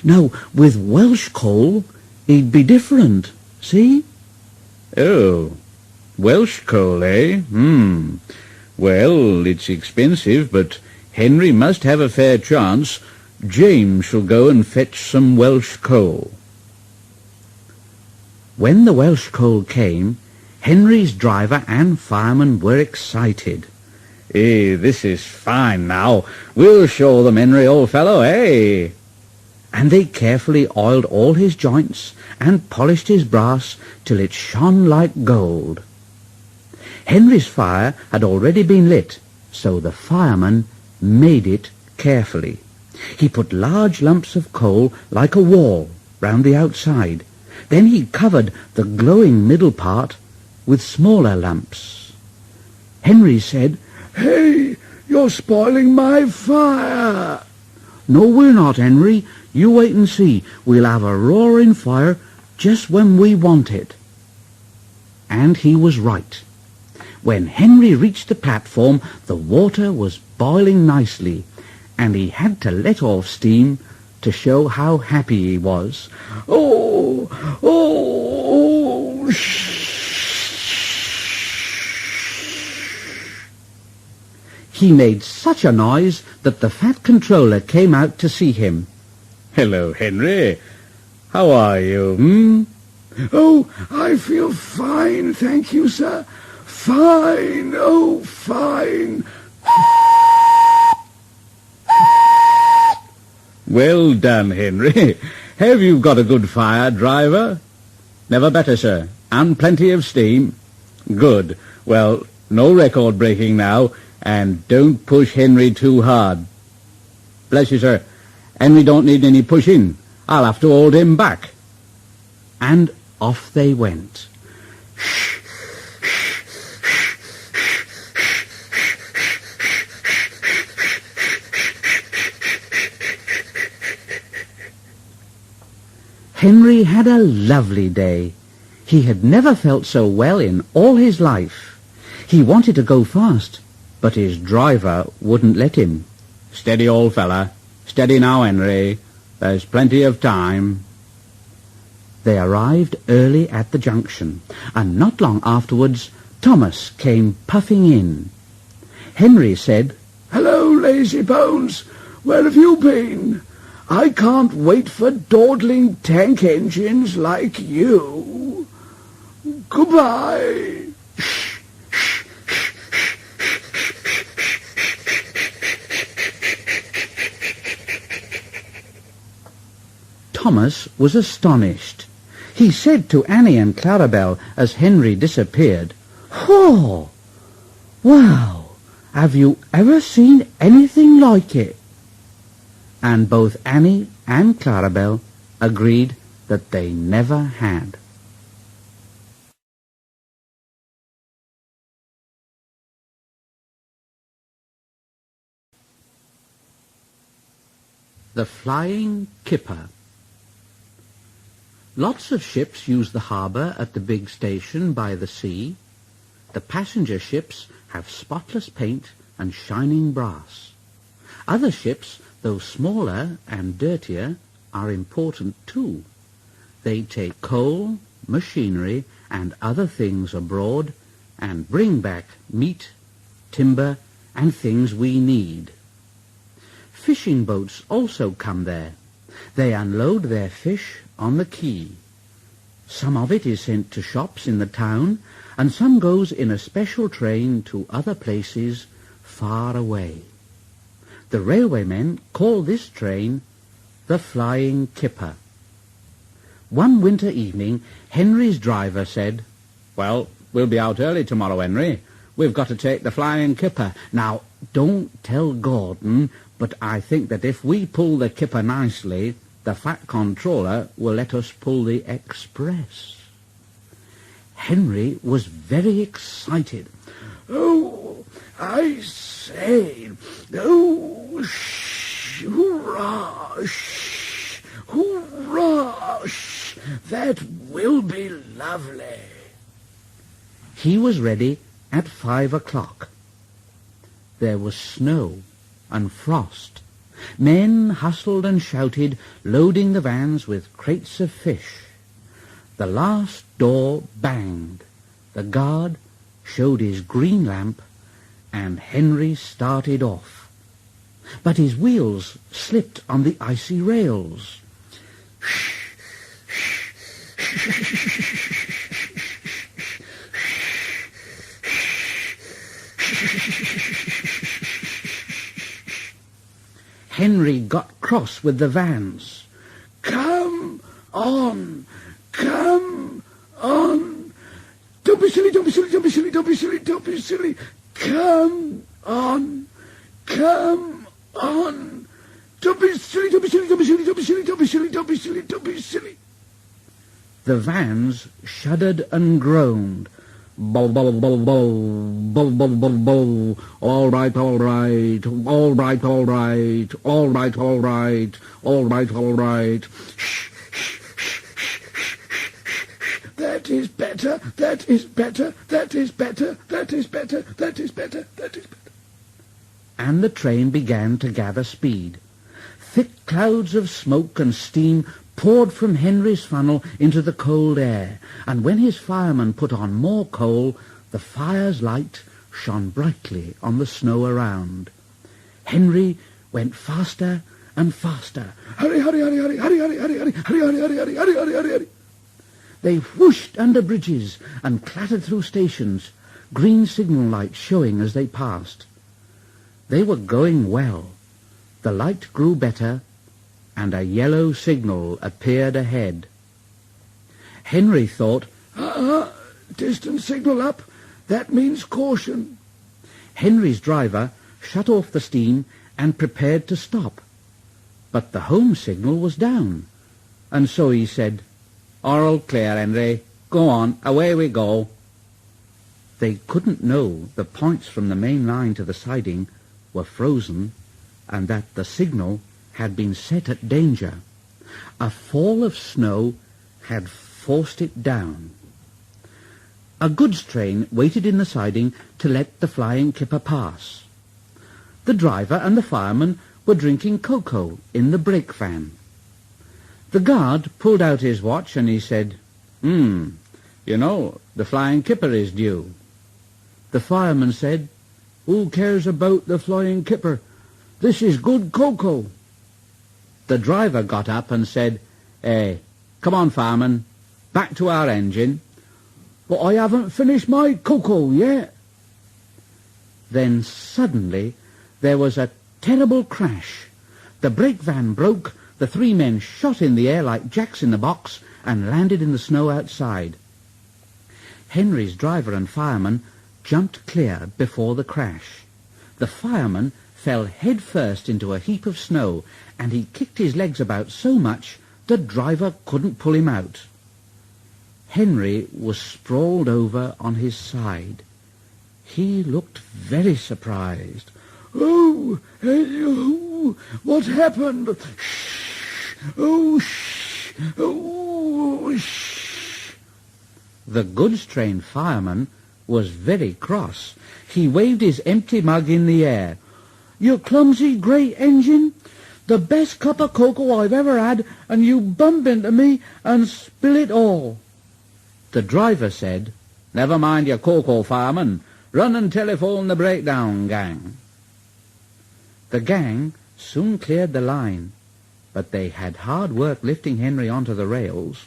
Now, with Welsh coal, he'd be different, see?" "Oh, Welsh coal, eh? Well, it's expensive, but Henry must have a fair chance. James shall go and fetch some Welsh coal." When the Welsh coal came, Henry's driver and fireman were excited. This is fine now. We'll show them, Henry, old fellow, eh?" And they carefully oiled all his joints and polished his brass till it shone like gold. Henry's fire had already been lit, so the fireman made it carefully. He put large lumps of coal like a wall round the outside. Then he covered the glowing middle part with smaller lumps. Henry said, "Hey, you're spoiling my fire." "No, we're not, Henry. You wait and see. We'll have a roaring fire just when we want it." And he was right. When Henry reached the platform, the water was boiling nicely, and he had to let off steam to show how happy he was. Oh, He made such a noise that the fat controller came out to see him. "Hello, Henry. How are you, Oh, I feel fine, thank you, sir. Fine, oh, fine." "Well done, Henry. Have you got a good fire, driver?" "Never better, sir, and plenty of steam." "Good. Well, no record breaking now, and don't push Henry too hard." "Bless you, sir. Henry don't need any pushing. I'll have to hold him back." And off they went. Henry had a lovely day. He had never felt so well in all his life. He wanted to go fast, but his driver wouldn't let him. "Steady, old fella. Steady now, Henry. There's plenty of time." They arrived early at the junction, and not long afterwards Thomas came puffing in. Henry said, "Hello, lazy bones. Where have you been? I can't wait for dawdling tank engines like you. Goodbye." Thomas was astonished. He said to Annie and Clarabel as Henry disappeared, "Whoa! Wow! Have you ever seen anything like it?" And both Annie and Clarabel agreed that they never had. The Flying Kipper. Lots of ships use the harbour at the big station by the sea. The passenger ships have spotless paint and shining brass. Other ships though smaller and dirtier, are important too. They take coal, machinery, and other things abroad and bring back meat, timber, and things we need. Fishing boats also come there. They unload their fish on the quay. Some of it is sent to shops in the town, and some goes in a special train to other places far away. The railwaymen call this train the Flying Kipper. One winter evening, Henry's driver said, "Well, we'll be out early tomorrow, Henry. We've got to take the Flying Kipper. Now, don't tell Gordon, but I think that if we pull the Kipper nicely, the fat controller will let us pull the express." Henry was very excited. "Oh, I say, oh, shh, hurrah, shh, hurrah, shh, that will be lovely." He was ready at 5 o'clock. There was snow and frost. Men hustled and shouted, loading the vans with crates of fish. The last door banged. The guard showed his green lamp, and Henry started off. But his wheels slipped on the icy rails. Henry got cross with the vans. "Come on, come on. Don't be silly, don't be silly, don't be silly, don't be silly, don't be silly. Come on, come on. Don't be silly, don't be silly, don't be silly, don't be silly, don't be silly, don't be silly, don't be silly." The vans shuddered and groaned. Bull, bull, bull, bull, bull, bull, bull, bull. All right, all right, all right, all right, all right, all right, all right, all right. Shh, shh, shh, shh, shh, shh. That is better, that is better, that is better, that is better, that is better, that is better. And the train began to gather speed. Thick clouds of smoke and steam poured from Henry's funnel into the cold air, and when his fireman put on more coal, the fire's light shone brightly on the snow around. Henry went faster and faster. Hurry, hurry, hurry, hurry, hurry, hurry, hurry, hurry, hurry, hurry, hurry, hurry, hurry, hurry, hurry, hurry. They whooshed under bridges and clattered through stations, green signal lights showing as they passed. They were going well. The light grew better, and a yellow signal appeared ahead. Henry thought, Distance signal up. That means caution. Henry's driver shut off the steam and prepared to stop. But the home signal was down, and so he said, "All clear, Henry. Go on, away we go." They couldn't know the points from the main line to the siding were frozen, and that the signal had been set at danger. A fall of snow had forced it down. A goods train waited in the siding to let the Flying Kipper pass. The driver and the fireman were drinking cocoa in the brake van. The guard pulled out his watch and he said, you know, the Flying Kipper is due." The fireman said, "Who cares about the Flying Kipper? This is good cocoa." The driver got up and said, "Hey, come on, fireman, back to our engine." "But I haven't finished my cocoa yet." Then suddenly there was a terrible crash. The brake van broke, the three men shot in the air like jacks in the box and landed in the snow outside. Henry's driver and fireman jumped clear before the crash. The fireman fell head first into a heap of snow, and he kicked his legs about so much the driver couldn't pull him out. Henry was sprawled over on his side. He looked very surprised. Oh, what happened? Shh, oh, shh, oh, shh. The goods train fireman was very cross. He waved his empty mug in the air. "You clumsy great engine! the best cup of cocoa I've ever had, and you bump into me and spill it all." The driver said, "Never mind your cocoa, fireman. Run and telephone the breakdown gang." The gang soon cleared the line, but they had hard work lifting Henry onto the rails.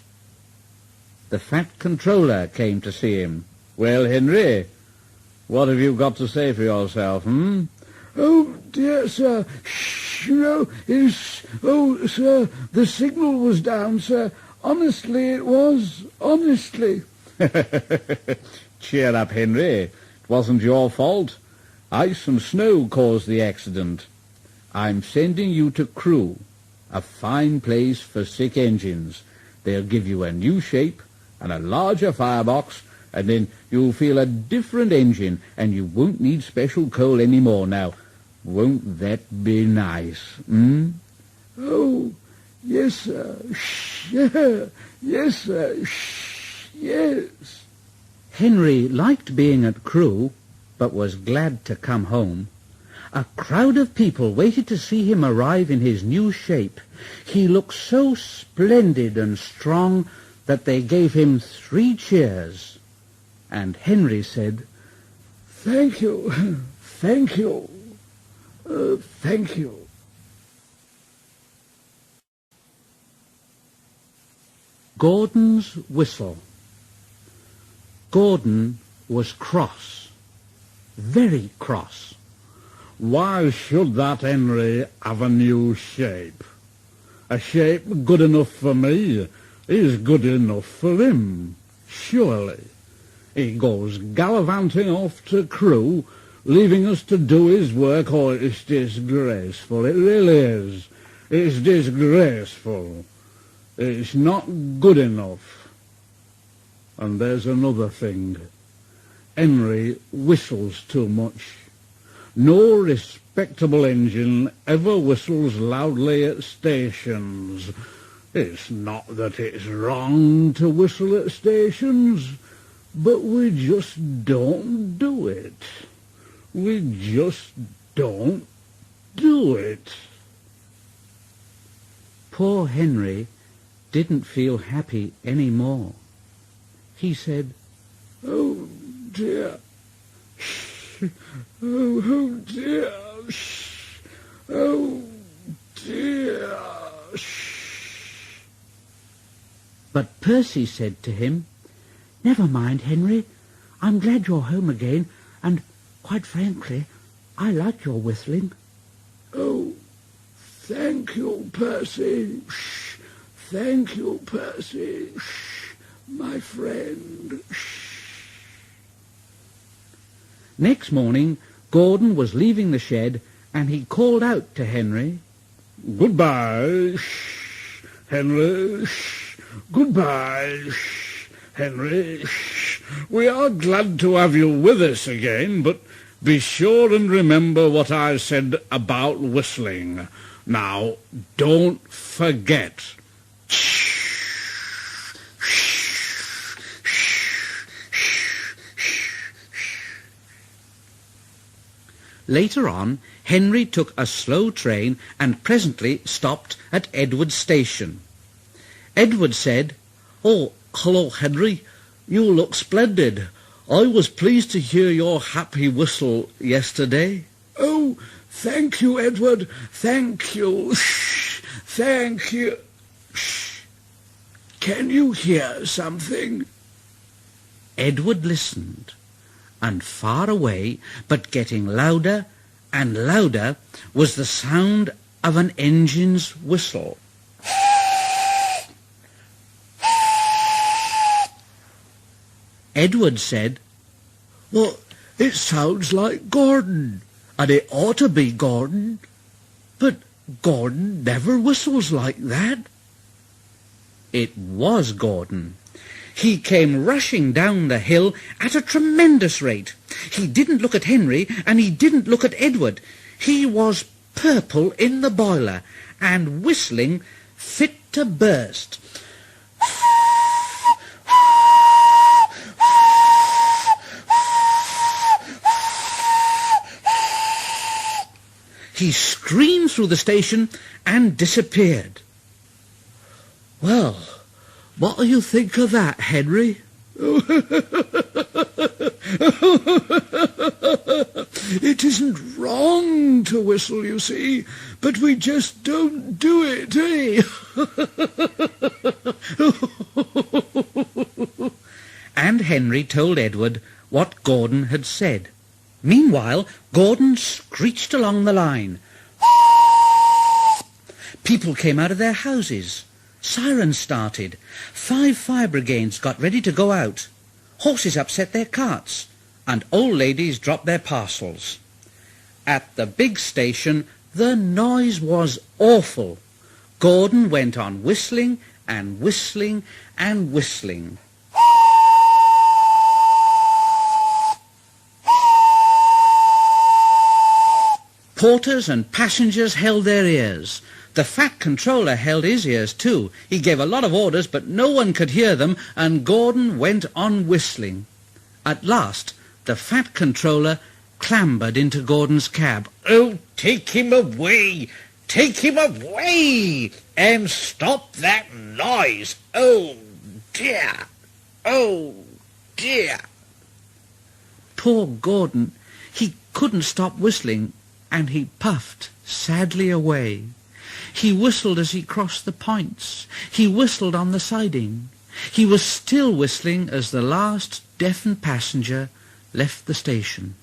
The fat controller came to see him. "Well, Henry, what have you got to say for yourself, "Oh, dear, sir, sir, the signal was down, sir. Honestly, it was, honestly." Cheer up, Henry. It wasn't your fault. Ice and snow caused the accident. I'm sending you to Crewe, a fine place for sick engines. They'll give you a new shape and a larger firebox, and then you'll feel a different engine, and you won't need special coal any more now. Won't that be nice, "Oh, yes, sir. Yes, sir. Yes." Henry liked being at Crewe, but was glad to come home. A crowd of people waited to see him arrive in his new shape. He looked so splendid and strong that they gave him 3 cheers. And Henry said, "Thank you, thank you, thank you." Gordon's whistle. Gordon was cross, very cross. Why should that Henry have a new shape? A shape good enough for me is good enough for him, surely. He goes gallivanting off to Crewe, leaving us to do his work. Oh, it's disgraceful, it really is. It's disgraceful. It's not good enough. And there's another thing. Henry whistles too much. No respectable engine ever whistles loudly at stations. It's not that it's wrong to whistle at stations, but we just don't do it. We just don't do it. Poor Henry didn't feel happy any more. He said, "Oh, dear. Oh, dear. Oh, dear." But Percy said to him, "Never mind, Henry. I'm glad you're home again, and, quite frankly, I like your whistling." "Oh, thank you, Percy. Thank you, Percy. My friend." Next morning, Gordon was leaving the shed, and he called out to Henry, "Goodbye, Henry. Goodbye, Henry. We are glad to have you with us again, but be sure and remember what I said about whistling. Now, don't forget." Later on, Henry took a slow train and presently stopped at Edward's station. Edward said, "Oh, hello, Henry. You look splendid. I was pleased to hear your happy whistle yesterday." "Oh, thank you, Edward. Thank you. Thank you. Can you hear something?" Edward listened, and far away, but getting louder and louder, was the sound of an engine's whistle. Edward said, "Well, it sounds like Gordon, and it ought to be Gordon. But Gordon never whistles like that." It was Gordon. He came rushing down the hill at a tremendous rate. He didn't look at Henry, and he didn't look at Edward. He was purple in the boiler, and whistling fit to burst. He screamed through the station and disappeared. "Well, what do you think of that, Henry?" "It isn't wrong to whistle, you see, but we just don't do it, eh?" And Henry told Edward what Gordon had said. Meanwhile, Gordon screeched along the line. People came out of their houses. Sirens started. 5 fire brigades got ready to go out. Horses upset their carts, and old ladies dropped their parcels. At the big station, the noise was awful. Gordon went on whistling and whistling and whistling. Porters and passengers held their ears. The fat controller held his ears too. He gave a lot of orders, but no one could hear them, and Gordon went on whistling. At last, the fat controller clambered into Gordon's cab. "Oh, take him away! Take him away! And stop that noise! Oh, dear! Oh, dear!" Poor Gordon! He couldn't stop whistling, and he puffed sadly away. He whistled as he crossed the points. He whistled on the siding. He was still whistling as the last deafened passenger left the station.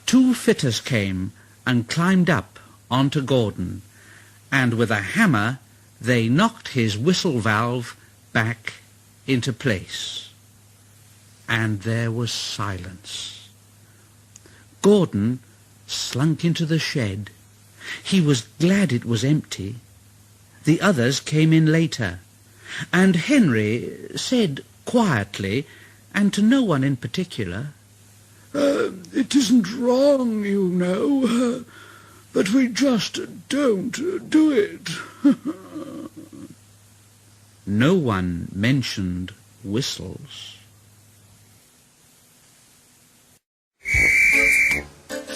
2 fitters came and climbed up onto Gordon, and with a hammer they knocked his whistle valve back into place. And there was silence. Gordon slunk into the shed. He was glad it was empty. The others came in later, and Henry said quietly, and to no one in particular, "It isn't wrong, you know, but we just don't do it." No one mentioned whistles.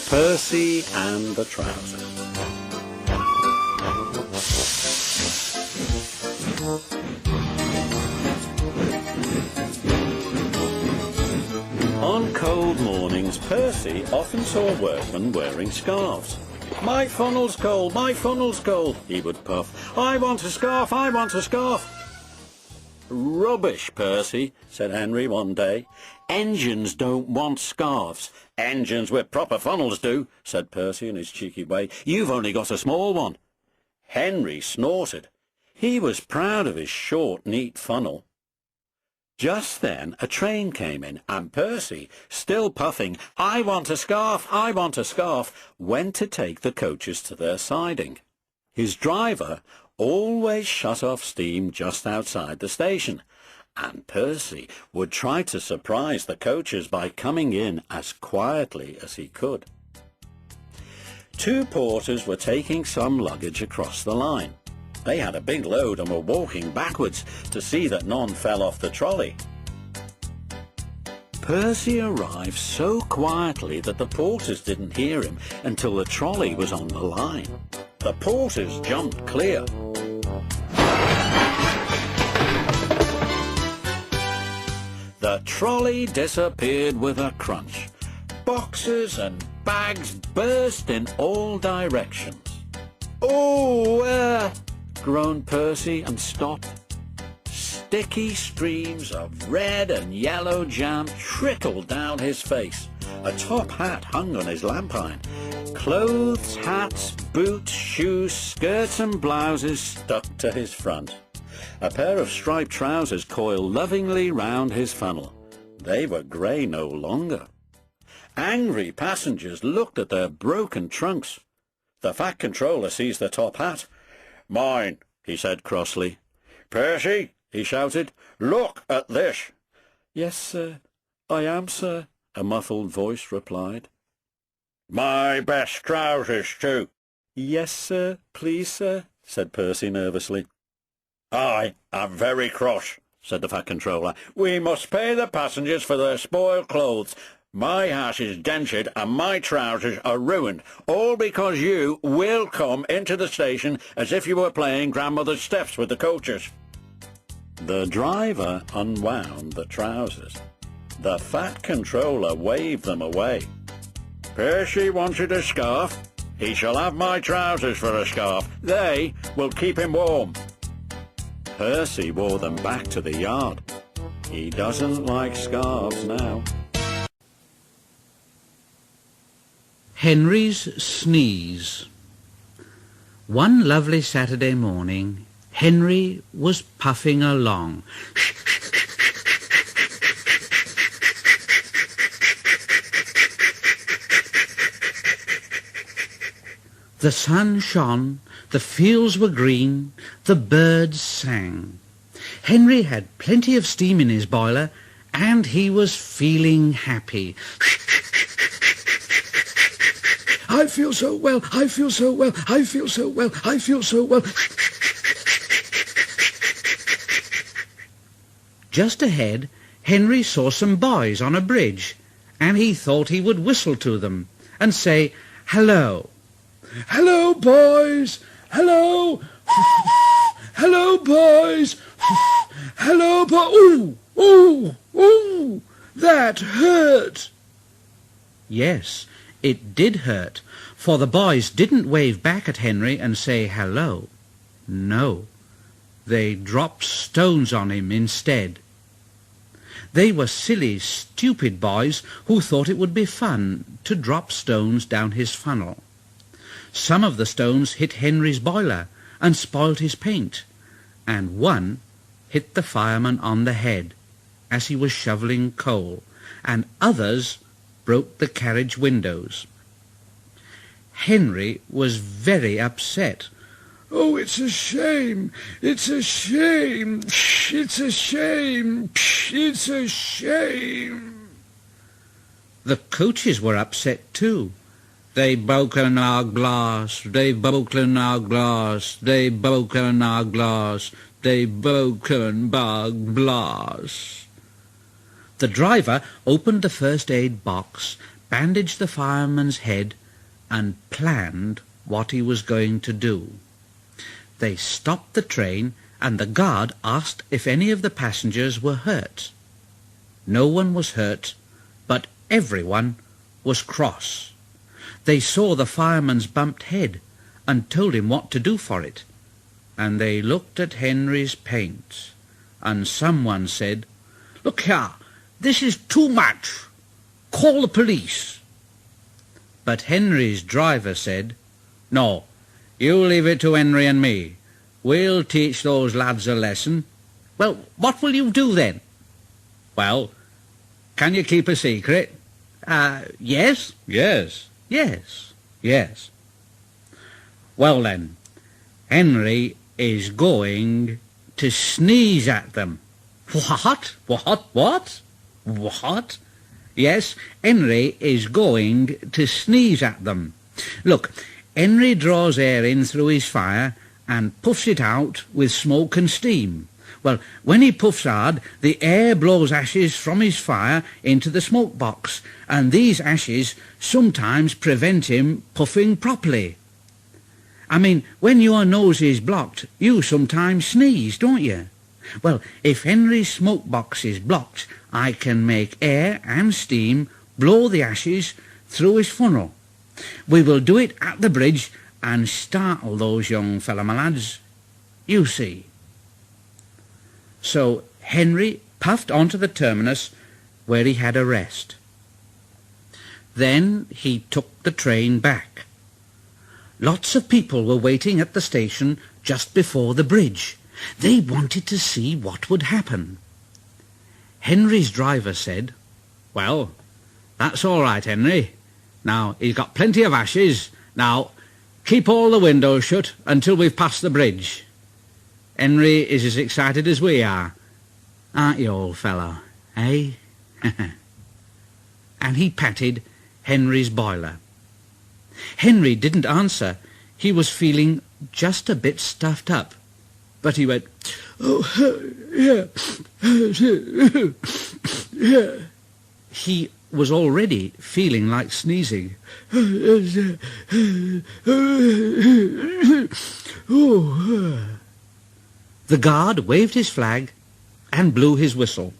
Percy and the Trousers. On cold mornings, Percy often saw workmen wearing scarves. "My funnel's cold, my funnel's cold," he would puff. "I want a scarf, I want a scarf." "Rubbish, Percy," said Henry one day. "Engines don't want scarves." "Engines with proper funnels do," said Percy in his cheeky way. "You've only got a small one." Henry snorted. He was proud of his short, neat funnel. Just then a train came in, and Percy, still puffing, "I want a scarf, I want a scarf," went to take the coaches to their siding. His driver always shut off steam just outside the station, and Percy would try to surprise the coaches by coming in as quietly as he could. 2 porters were taking some luggage across the line. They had a big load and were walking backwards to see that none fell off the trolley. Percy arrived so quietly that the porters didn't hear him until the trolley was on the line. The porters jumped clear. The trolley disappeared with a crunch. Boxes and bags burst in all directions. "Oh, groaned Percy and stopped. Sticky streams of red and yellow jam trickled down his face. A top hat hung on his lamp iron. Clothes, hats, boots, shoes, skirts and blouses stuck to his front. A pair of striped trousers coiled lovingly round his funnel. They were grey no longer. Angry passengers looked at their broken trunks. The fat controller seized the top hat. "Mine," he said crossly. "Percy," he shouted, "look at this." "Yes, sir, I am, sir," a muffled voice replied. "My best trousers, too." "Yes, sir, please, sir," said Percy nervously. "I am very cross," said the fat controller. "We must pay the passengers for their spoiled clothes. My house is dented and my trousers are ruined, all because you will come into the station as if you were playing grandmother's steps with the coaches. The driver unwound the trousers. The fat controller waved them away. Percy wanted a scarf. He shall have my trousers for a scarf. They will keep him warm. Percy wore them back to the yard. He doesn't like scarves now. Henry's sneeze. One lovely Saturday morning, Henry was puffing along. The sun shone, the fields were green, the birds sang. Henry had plenty of steam in his boiler, and he was feeling happy. I feel so well, I feel so well, I feel so well, I feel so well. Just ahead, Henry saw some boys on a bridge, and he thought he would whistle to them and say, "Hello." Hello, boys! Hello! Hello, boys! Hello, Ooh! Ooh! Ooh! That hurt! Yes, it did hurt, for the boys didn't wave back at Henry and say hello. No, they dropped stones on him instead. They were silly, stupid boys who thought it would be fun to drop stones down his funnel. Some of the stones hit Henry's boiler and spoiled his paint, and one hit the fireman on the head as he was shoveling coal, and others broke the carriage windows. Henry was very upset. Oh, it's a shame! It's a shame! It's a shame! It's a shame! The coaches were upset too. They've broken our glass, they've broken our glass, they've broken our glass, they've broken our glass. The driver opened the first aid box, bandaged the fireman's head, and planned what he was going to do. They stopped the train, and the guard asked if any of the passengers were hurt. No one was hurt, but everyone was cross. They saw the fireman's bumped head and told him what to do for it. And they looked at Henry's paint, and someone said, "Look here, this is too much. Call the police." But Henry's driver said, "No, you leave it to Henry and me. We'll teach those lads a lesson." "Well, what will you do then?" "Well, can you keep a secret?" Yes. Yes. Yes. Yes. Well then, Henry is going to sneeze at them. What? What? What? What? Yes, Henry is going to sneeze at them. Look, Henry draws air in through his fire and puffs it out with smoke and steam. Well, when he puffs hard, the air blows ashes from his fire into the smoke box, and these ashes sometimes prevent him puffing properly. I mean, when your nose is blocked, you sometimes sneeze, don't you? Well, if Henry's smoke box is blocked, I can make air and steam blow the ashes through his funnel. We will do it at the bridge and startle those young fellow-my-lads. You see. So Henry puffed onto the terminus where he had a rest. Then he took the train back. Lots of people were waiting at the station just before the bridge. They wanted to see what would happen. Henry's driver said, "Well, that's all right, Henry. Now, he's got plenty of ashes. Now, keep all the windows shut until we've passed the bridge. Henry is as excited as we are. Aren't you, old fellow, eh?" And he patted Henry's boiler. Henry didn't answer. He was feeling just a bit stuffed up. But he went, "Oh, yeah, yeah." He was already feeling like sneezing. The guard waved his flag and blew his whistle.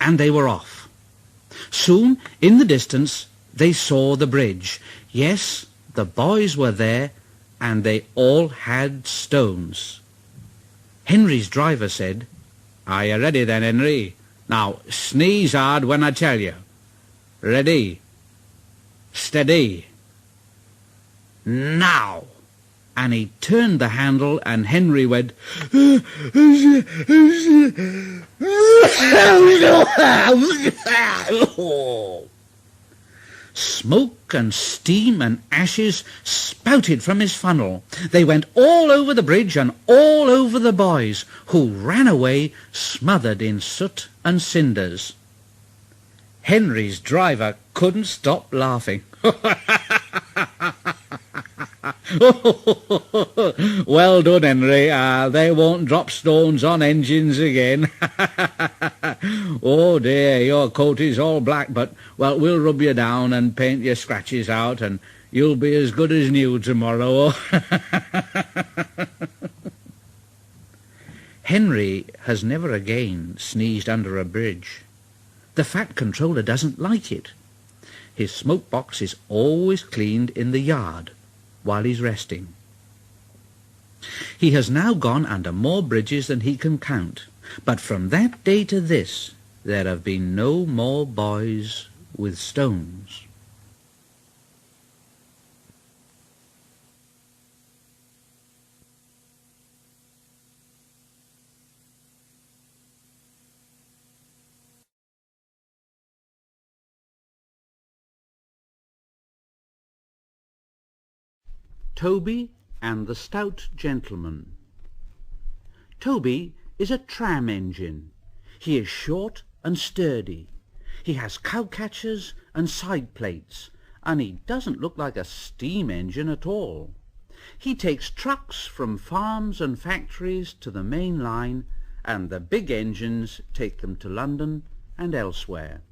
And they were off. Soon, in the distance, they saw the bridge. Yes, the boys were there, and they all had stones. Henry's driver said, "Are you ready then, Henry? Now, sneeze hard when I tell you. Ready? Steady. Now!" And he turned the handle, and Henry went, Smoke and steam and ashes spouted from his funnel. They went all over the bridge and all over the boys, who ran away smothered in soot and cinders. Henry's driver couldn't stop laughing. Well done, Henry. They won't drop stones on engines again. Oh dear, your coat is all black, but, well, we'll rub you down and paint your scratches out, and you'll be as good as new tomorrow. Henry has never again sneezed under a bridge. The Fat Controller doesn't like it. His smoke box is always cleaned in the yard while he's resting. He has now gone under more bridges than he can count, but from that day to this, there have been no more boys with stones. Toby and the Stout Gentleman. Toby is a tram engine. He is short and sturdy. He has cowcatchers and side plates, and he doesn't look like a steam engine at all. He takes trucks from farms and factories to the main line, and the big engines take them to London and elsewhere.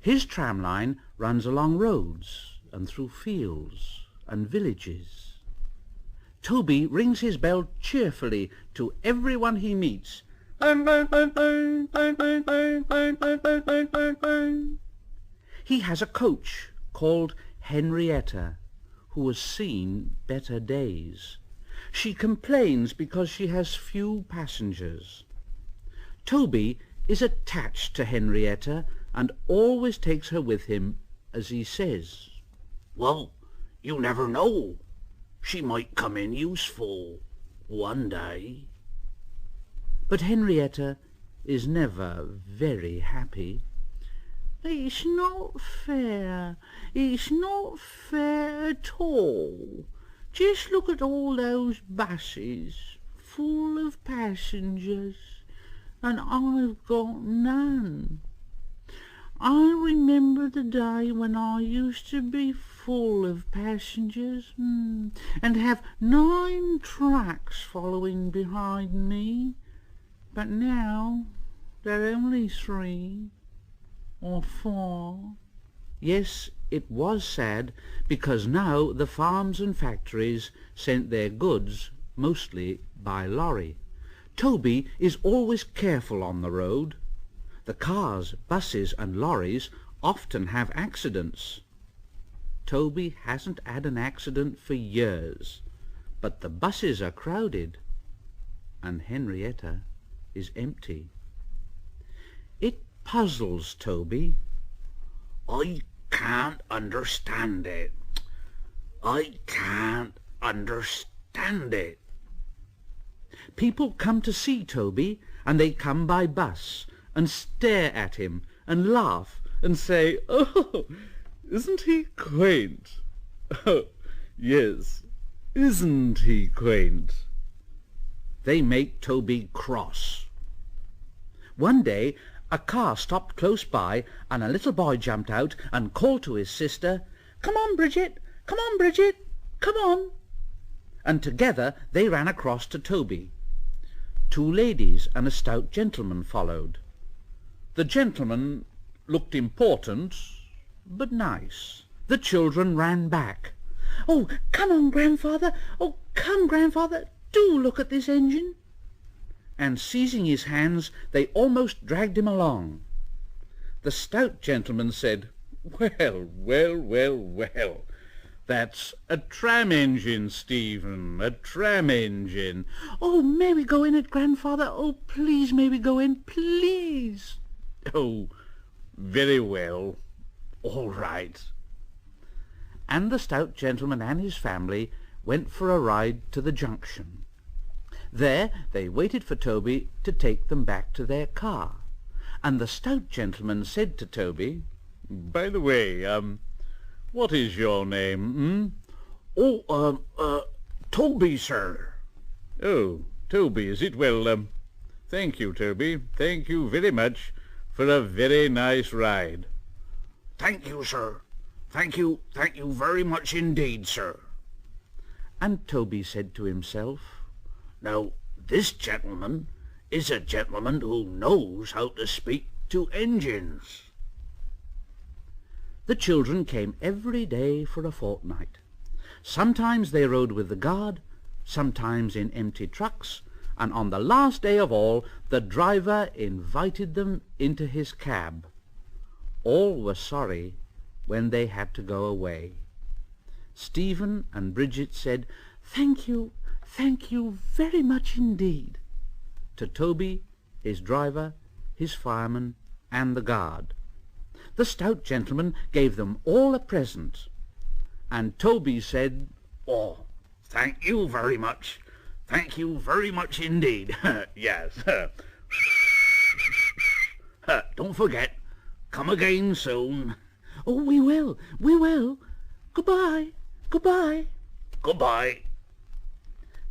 His tram line runs along roads and through fields and villages. Toby rings his bell cheerfully to everyone he meets. He has a coach called Henrietta, who has seen better days. She complains because she has few passengers. Toby is attached to Henrietta and always takes her with him, as he says, "Well, you never know. She might come in useful one day." But Henrietta is never very happy. "It's not fair. It's not fair at all. Just look at all those buses full of passengers, and I've got none. I remember the day when I used to be full of passengers, and have 9 trucks following behind me, but now there are only 3 or 4. Yes, it was sad, because now the farms and factories sent their goods mostly by lorry. Toby is always careful on the road. The cars, buses and lorries often have accidents. Toby hasn't had an accident for years, but the buses are crowded, and Henrietta is empty. It puzzles Toby. "I can't understand it. I can't understand it." People come to see Toby, and they come by bus, and stare at him, and laugh, and say, "Oh, isn't he quaint? Oh, yes, isn't he quaint?" They make Toby cross. One day a car stopped close by, and a little boy jumped out and called to his sister, "Come on, Bridget! Come on, Bridget! Come on!" And together they ran across to Toby. 2 ladies and a stout gentleman followed. The gentleman looked important, but nice. The children ran back. "Oh, come on, grandfather! Oh, come, grandfather! Do look at this engine!" And seizing his hands, they almost dragged him along. The stout gentleman said, "Well, well, well, well, that's a tram engine, Stephen, a tram engine." "Oh, may we go in it, grandfather? Oh, please, may we go in, please?" "Oh, very well, all right." And the stout gentleman and his family went for a ride to the junction. There they waited for Toby to take them back to their car, and the stout gentleman said to Toby, "By the way, what is your name, "Oh, Toby, sir." "Oh, Toby, is it? Well, thank you, Toby. Thank you very much for a very nice ride." "Thank you, sir. Thank you very much indeed, sir." And Toby said to himself, "Now, this gentleman is a gentleman who knows how to speak to engines." The children came every day for a fortnight. Sometimes they rode with the guard, sometimes in empty trucks, and on the last day of all, the driver invited them into his cab. All were sorry when they had to go away. Stephen and Bridget said, thank you very much indeed," to Toby, his driver, his fireman, and the guard. The stout gentleman gave them all a present, and Toby said, "Oh, thank you very much. Thank you very much indeed. Yes. Don't forget, come again soon." "Oh, we will, we will. Goodbye, goodbye." "Goodbye."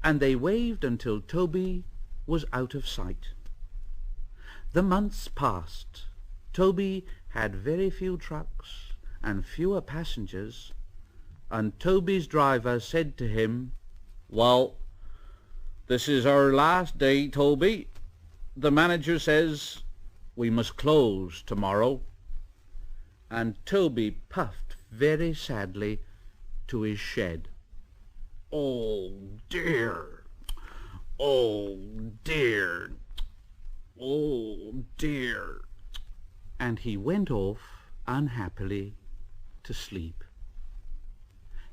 And they waved until Toby was out of sight. The months passed. Toby had very few trucks and fewer passengers, and Toby's driver said to him, "Well, this is our last day, Toby. The manager says we must close tomorrow." And Toby puffed very sadly to his shed. "Oh, dear. Oh, dear. Oh, dear." And he went off unhappily to sleep.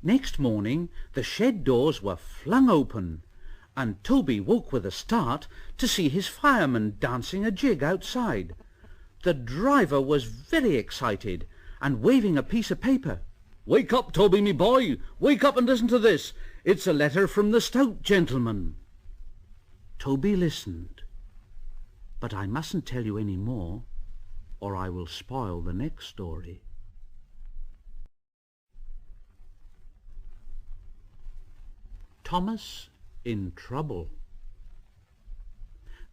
Next morning the shed doors were flung open, and Toby woke with a start to see his fireman dancing a jig outside. The driver was very excited and waving a piece of paper. "Wake up, Toby, me boy! Wake up and listen to this. It's a letter from the stout gentleman." Toby listened, but I mustn't tell you any more, or I will spoil the next story. Thomas in Trouble.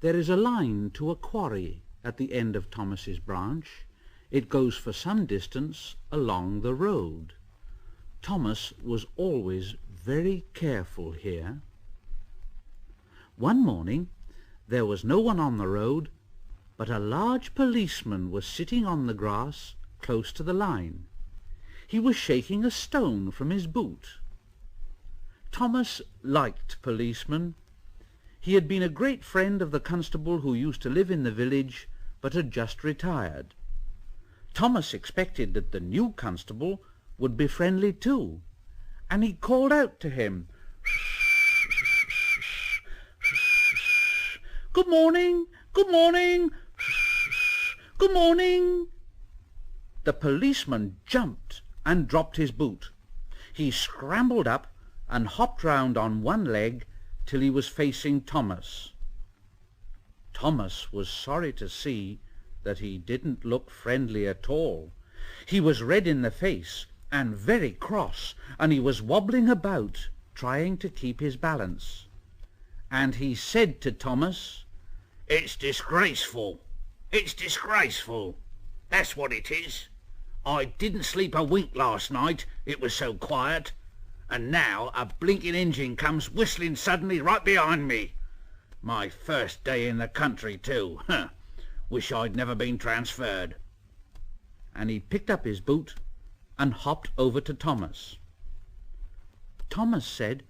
There is a line to a quarry at the end of Thomas's branch. It goes for some distance along the road. Thomas was always very careful here. One morning there was no one on the road, but a large policeman was sitting on the grass close to the line. He was shaking a stone from his boot. Thomas liked policemen. He had been a great friend of the constable who used to live in the village, but had just retired. Thomas expected that the new constable would be friendly too, and he called out to him, "Good morning, good morning, good morning." The policeman jumped and dropped his boot. He scrambled up and hopped round on one leg till he was facing Thomas. Thomas was sorry to see that he didn't look friendly at all. He was red in the face and very cross, and he was wobbling about, trying to keep his balance. And he said to Thomas, "It's disgraceful. It's disgraceful. That's what it is. I didn't sleep a wink last night, it was so quiet, and now a blinking engine comes whistling suddenly right behind me. My first day in the country too. Wish I'd never been transferred." And he picked up his boot and hopped over to Thomas. Thomas said,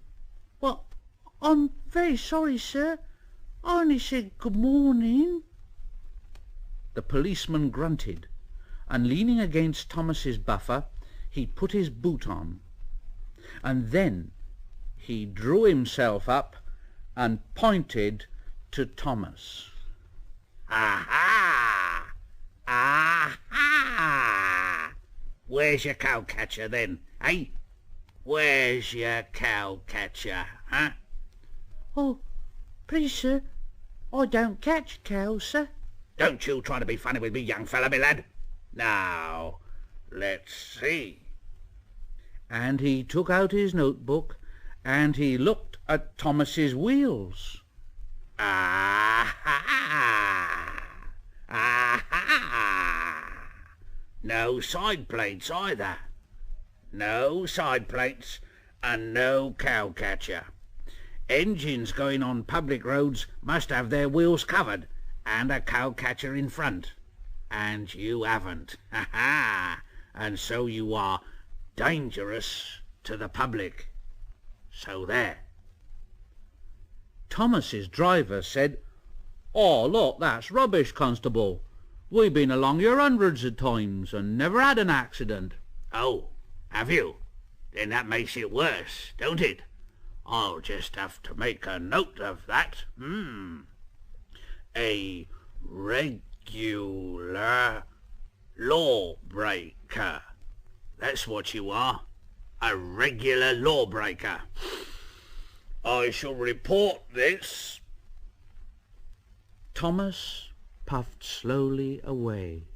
"Well, I'm very sorry, sir. I only said good morning." The policeman grunted, and leaning against Thomas's buffer, he put his boot on. And then he drew himself up and pointed to Thomas. "Aha! Aha! Where's your cow-catcher then, eh? Where's your cow-catcher, huh?" "Oh, please, sir, I don't catch cows, sir." "Don't you try to be funny with me, young fella, me lad. Now, let's see." And he took out his notebook, and he looked at Thomas's wheels. "Aha! Aha! No side plates either. No side plates and no cow-catcher. Engines going on public roads must have their wheels covered and a cow-catcher in front. And you haven't. Ha ha! And so you are dangerous to the public. So there." Thomas's driver said, "Oh, look, that's rubbish, Constable. We've been along here hundreds of times and never had an accident." "Oh, have you? Then that makes it worse, don't it? I'll just have to make a note of that. A regular lawbreaker. That's what you are. A regular lawbreaker. I shall report this." Thomas puffed slowly away.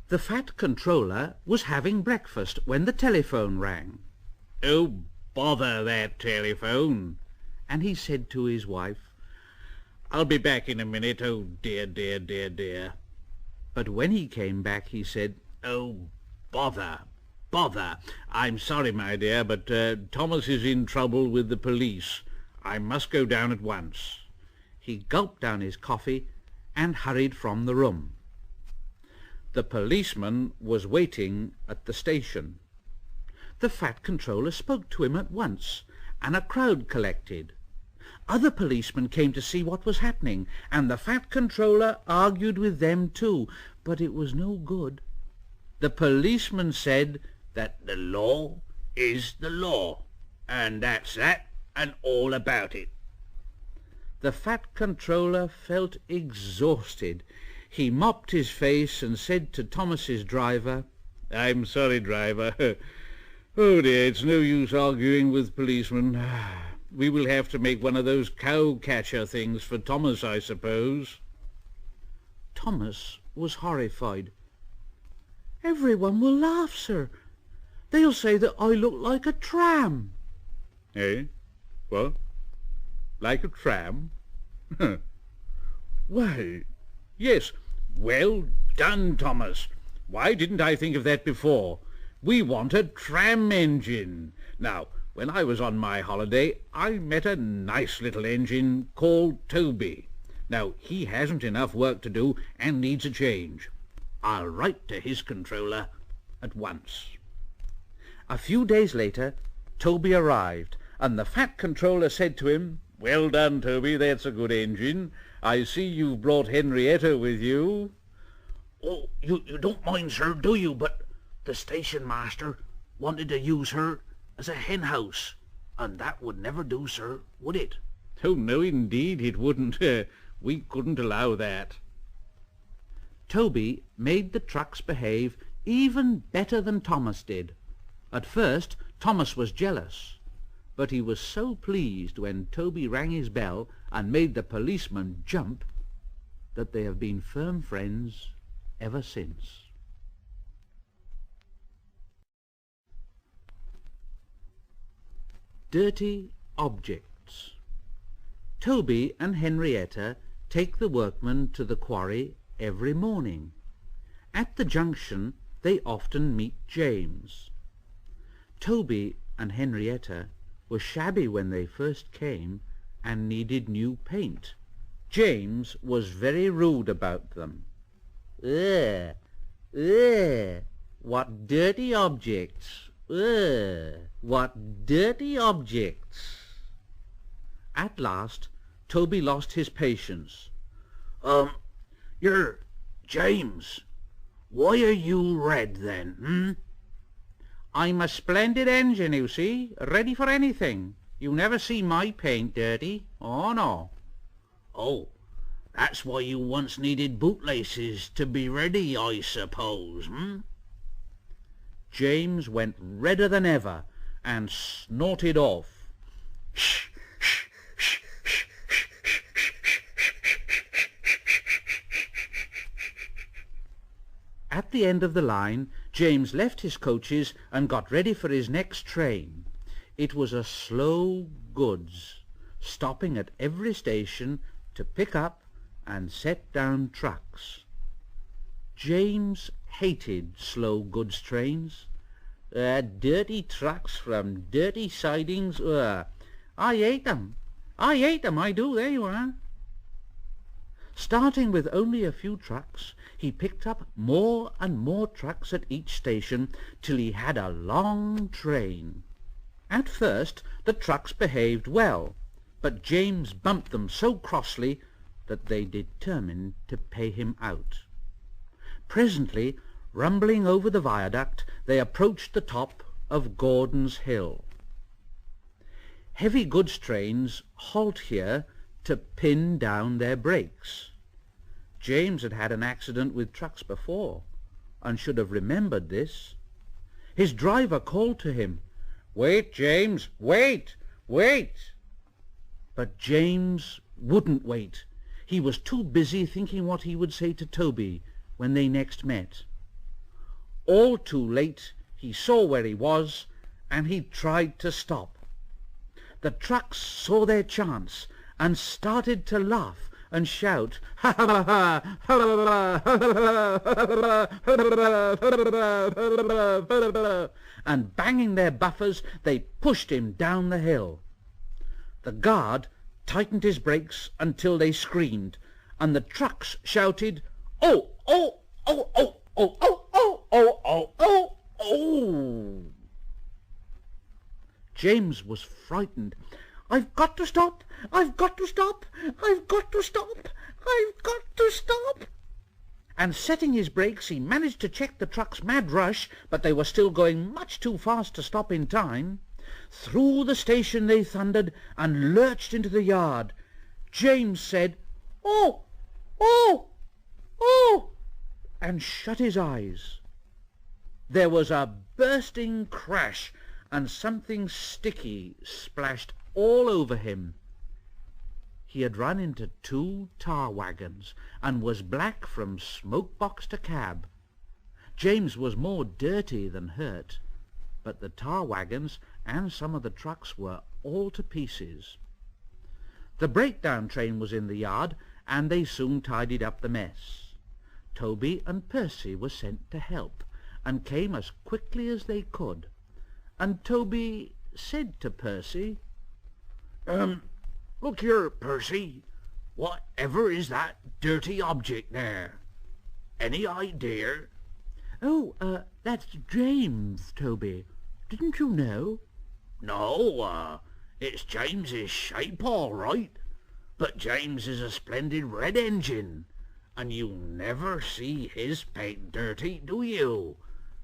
The fat controller was having breakfast when the telephone rang. "Oh, bother that telephone," And he said to his wife, "I'll be back in a minute. Oh, dear, dear, dear, dear." But when he came back he said, "Oh, bother, bother. I'm sorry, my dear, but Thomas is in trouble with the police. I must go down at once." He gulped down his coffee and hurried from the room. The policeman was waiting at the station. The fat controller spoke to him at once, and a crowd collected. Other policemen came to see what was happening, and the fat controller argued with them too, but it was no good. The policeman said that the law is the law, and that's that and all about it. The fat controller felt exhausted. He mopped his face and said to Thomas's driver, "I'm sorry, driver. Oh dear, it's no use arguing with policemen. We will have to make one of those cow-catcher things for Thomas, I suppose." Thomas was horrified. "Everyone will laugh, sir. They'll say that I look like a tram." "Eh? What? Like a tram? Why, yes. Well done, Thomas. Why didn't I think of that before? We want a tram engine. Now, when I was on my holiday, I met a nice little engine called Toby. Now, he hasn't enough work to do and needs a change. I'll write to his controller at once." A few days later, Toby arrived, and the fat controller said to him, "Well done, Toby. That's a good engine. I see you've brought Henrietta with you." "Oh, you don't mind, sir, do you? But the station master wanted to use her as a hen house, and that would never do, sir, would it?" "Oh, no, indeed it wouldn't. We couldn't allow that." Toby made the trucks behave even better than Thomas did. At first Thomas was jealous, but he was so pleased when Toby rang his bell and made the policeman jump that they have been firm friends ever since. Dirty objects. Toby and Henrietta take the workmen to the quarry every morning. At the junction they often meet James. Toby and Henrietta were shabby when they first came and needed new paint. James was very rude about them. Ugh, ugh, what dirty objects! Ugh, what dirty objects! At last, Toby lost his patience. You're James. Why are you red then, I'm a splendid engine, you see, ready for anything. You never see my paint dirty. Oh, no. Oh, that's why you once needed bootlaces to be ready, I suppose, James went redder than ever and snorted off. Shh, shh, shh, shh, shh, shh, shh, At the end of the line, James left his coaches and got ready for his next train. It was a slow goods, stopping at every station to pick up and set down trucks. James hated slow goods trains. Dirty trucks from dirty sidings. I hate them. I hate them, I do, there you are. Starting with only a few trucks, he picked up more and more trucks at each station till he had a long train. At first the trucks behaved well, but James bumped them so crossly that they determined to pay him out. Presently, rumbling over the viaduct, they approached the top of Gordon's Hill. Heavy goods trains halt here to pin down their brakes. James had had an accident with trucks before, and should have remembered this. His driver called to him, "Wait, James, wait, wait!" But James wouldn't wait. He was too busy thinking what he would say to Toby when they next met. All too late, he saw where he was, and he tried to stop. The trucks saw their chance and started to laugh and shout, "Ha ha ha ha, ha ha ha," and banging their buffers, they pushed him down the hill. The guard tightened his brakes until they screamed, and the trucks shouted, "Oh, oh, oh, oh, oh, oh, oh, oh, oh, oh, oh!" James was frightened. "I've got to stop! I've got to stop! I've got to stop! I've got to stop!" And setting his brakes, he managed to check the truck's mad rush, but they were still going much too fast to stop in time. Through the station they thundered and lurched into the yard. James said, "Oh, oh, oh," and shut his eyes. There was a bursting crash, and something sticky splashed all over him. He had run into 2 tar wagons and was black from smoke box to cab. James was more dirty than hurt, but the tar wagons and some of the trucks were all to pieces. The breakdown train was in the yard, and they soon tidied up the mess. Toby and Percy were sent to help, and came as quickly as they could. And Toby said to Percy, Look here, Percy. Whatever is that dirty object there? Any idea? "Oh, that's James, Toby. Didn't you know?" No, it's James's shape, all right. But James is a splendid red engine, and you never see his paint dirty, do you?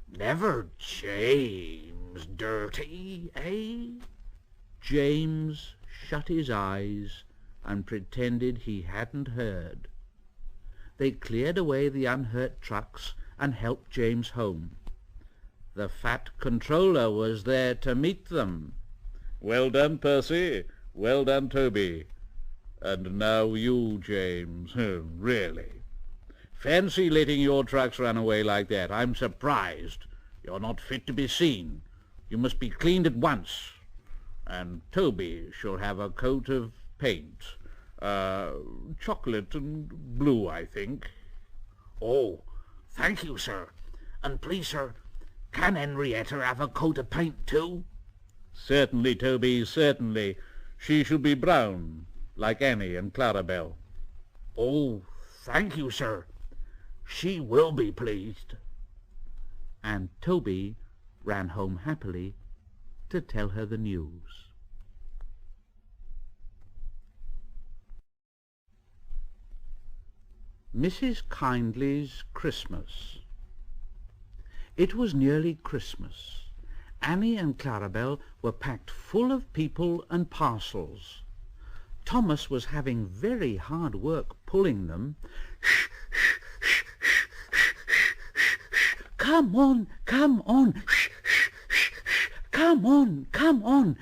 Never James dirty, eh?" James shut his eyes and pretended he hadn't heard. They cleared away the unhurt trucks and helped James home. The fat controller was there to meet them. "Well done, Percy. Well done, Toby. And now you, James. Really. Fancy letting your trucks run away like that. I'm surprised. You're not fit to be seen. You must be cleaned at once. And Toby shall have a coat of paint. Chocolate and blue, I think." "Oh, thank you, sir. And please, sir, Can Henrietta have a coat of paint too? Certainly, Toby, certainly. She shall be brown, like Annie and Clarabel. Oh, thank you, sir. She will be pleased. And Toby ran home happily to tell her the news. Mrs. Kyndley's Christmas. It was nearly Christmas. Annie and Clarabel were packed full of people and parcels. Thomas was having very hard work pulling them. Come on, come on. Come on, come on.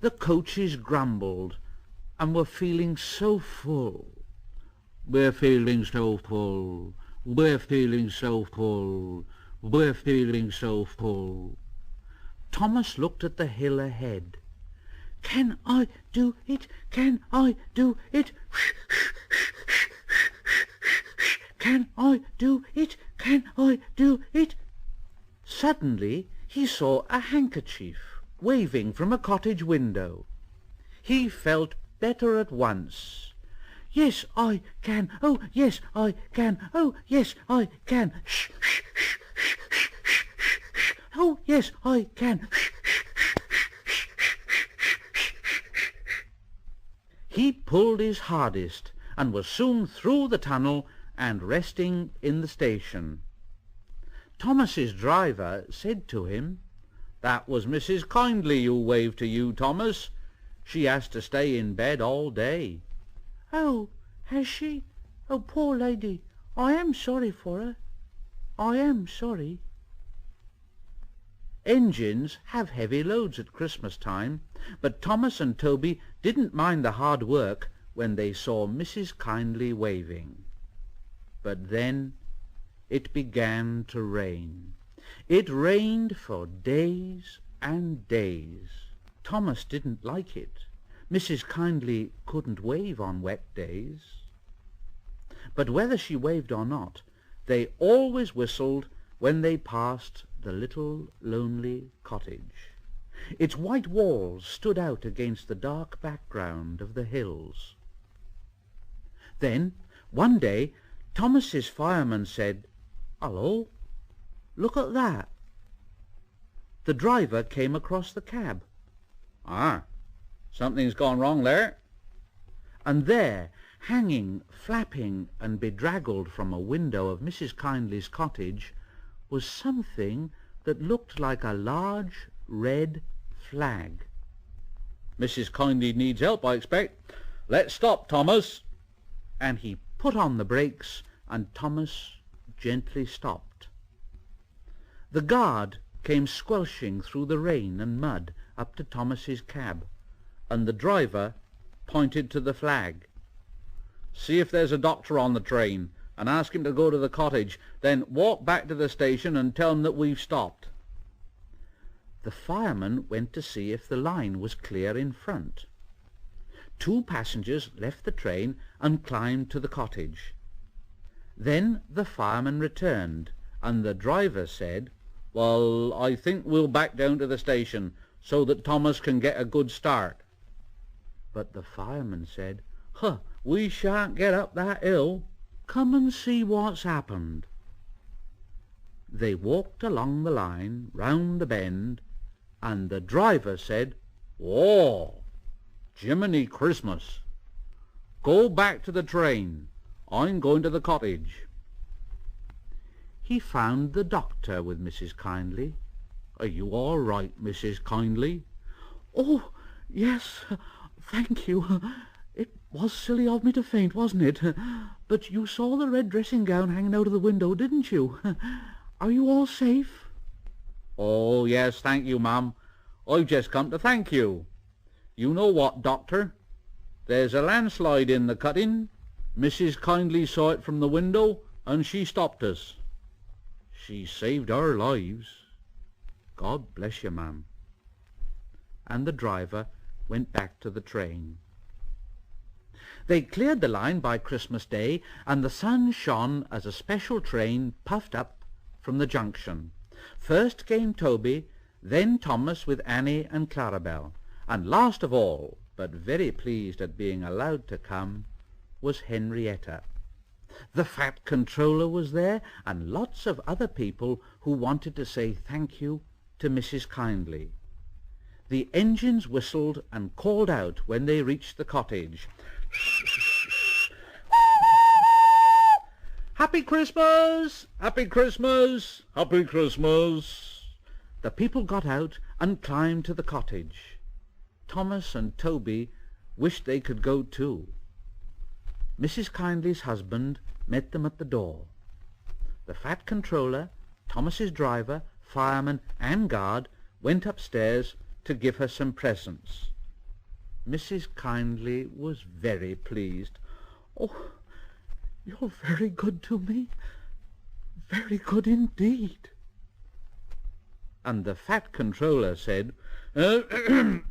The coaches grumbled and were feeling so full. We're feeling so full. We're feeling so full. We're feeling so full. Thomas looked at the hill ahead. Can I do it? Can I do it? Can I do it? Can I do it? Suddenly he saw a handkerchief waving from a cottage window. He felt better at once. Yes, I can. Oh, yes, I can. Oh, yes, I can. Shh, shh, shh, shh, shh, shh, shh. Oh, yes, I can. He pulled his hardest and was soon through the tunnel and resting in the station. Thomas's driver said to him, "That was Mrs. Kyndley who waved to you, Thomas. She has to stay in bed all day." "Oh, has she? Oh, poor lady, I am sorry for her. I am sorry." Engines have heavy loads at Christmas time, but Thomas and Toby didn't mind the hard work when they saw Mrs. Kyndley waving. But then it began to rain. It rained for days and days. Thomas didn't like it. Mrs. Kyndley couldn't wave on wet days. But whether she waved or not, they always whistled when they passed the little lonely cottage. Its white walls stood out against the dark background of the hills. Then, one day, Thomas's fireman said, "Hullo, look at that." The driver came across the cab. "Ah, something's gone wrong there." And there, hanging, flapping, and bedraggled from a window of Mrs. Kyndley's cottage, was something that looked like a large red flag. "Mrs. Kyndley needs help, I expect. Let's stop, Thomas." And he put on the brakes, and Thomas gently stopped. The guard came squelching through the rain and mud up to Thomas's cab, and the driver pointed to the flag. "See if there's a doctor on the train, and ask him to go to the cottage. Then walk back to the station and tell him that we've stopped." The fireman went to see if the line was clear in front. 2 passengers left the train and climbed to the cottage. Then the fireman returned, and the driver said, "Well, I think we'll back down to the station, so that Thomas can get a good start." But the fireman said, "Huh, we shan't get up that hill. Come and see what's happened." They walked along the line, round the bend, and the driver said, "Whoa, Jiminy Christmas! Go back to the train. I'm going to the cottage." He found the doctor with Mrs. Kyndley. "Are you all right, Mrs. Kyndley?" "Oh, yes, thank you. It was silly of me to faint, wasn't it? But you saw the red dressing-gown hanging out of the window, didn't you? Are you all safe?" "Oh, yes, thank you, ma'am. I've just come to thank you. You know what, doctor? There's a landslide in the cutting. Mrs. Kyndley saw it from the window, and she stopped us. She saved our lives." "God bless you, ma'am." And the driver went back to the train. They cleared the line by Christmas Day, and the sun shone as a special train puffed up from the junction. First came Toby, then Thomas with Annie and Clarabel, and last of all, but very pleased at being allowed to come, was Henrietta. The fat controller was there, and lots of other people who wanted to say thank you to Mrs. Kyndley. The engines whistled and called out when they reached the cottage. Happy Christmas! Happy Christmas! Happy Christmas! The people got out and climbed to the cottage. Thomas and Toby wished they could go too. Mrs. Kyndley's husband met them at the door. The fat controller, Thomas's driver, fireman and guard went upstairs to give her some presents. Mrs. Kyndley was very pleased. "Oh, you're very good to me, very good indeed." And the fat controller said, "The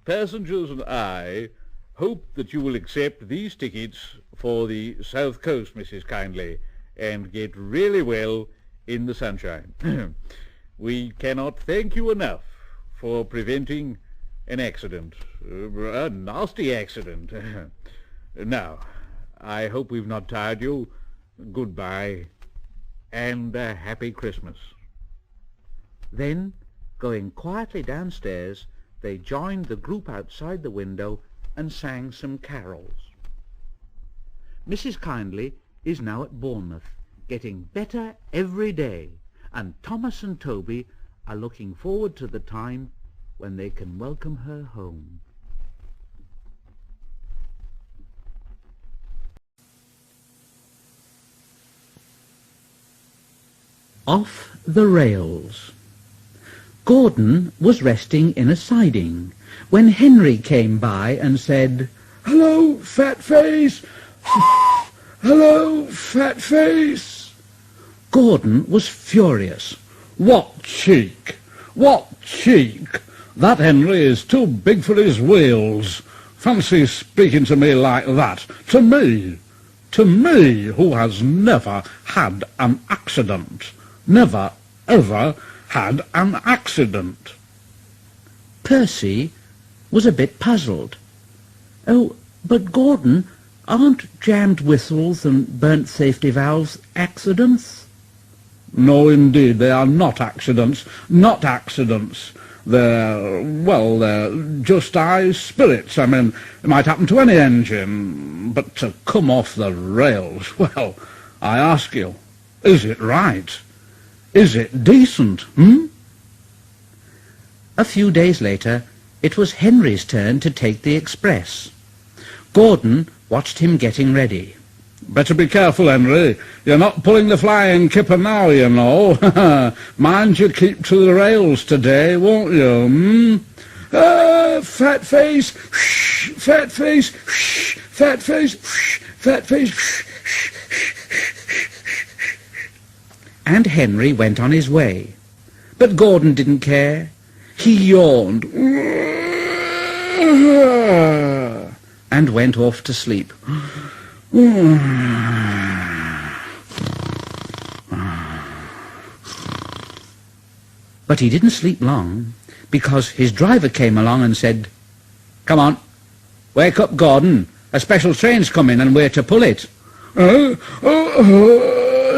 passengers and I hope that you will accept these tickets for the South Coast, Mrs. Kyndley, and get really well in the sunshine. We cannot thank you enough for preventing an accident, a nasty accident. Now, I hope we've not tired you. Goodbye, and a happy Christmas." Then, going quietly downstairs, they joined the group outside the window and sang some carols. Mrs. Kyndley is now at Bournemouth, getting better every day, and Thomas and Toby are looking forward to the time when they can welcome her home. Off the rails. Gordon was resting in a siding when Henry came by and said, "Hello, fat face! Hello, fat face!" Gordon was furious. What cheek! What cheek! That Henry is too big for his wheels. Fancy speaking to me like that. To me, who has never had an accident. Never, ever had an accident. Percy was a bit puzzled. "Oh, but Gordon, aren't jammed whistles and burnt safety valves accidents?" No, indeed, they are not accidents. Not accidents. They're just high spirits. I mean, it might happen to any engine. But to come off the rails, well, I ask you, is it right? Is it decent, A few days later, it was Henry's turn to take the express. Gordon watched him getting ready. Better be careful, Henry. You're not pulling the Flying Kipper now, you know. Mind you keep to the rails today, won't you, Fat face! Fat face! Fat face! Fat face! And Henry went on his way. But Gordon didn't care. He yawned and went off to sleep. But he didn't sleep long, because his driver came along and said, "Come on, wake up, Gordon. A special train's coming and we're to pull it."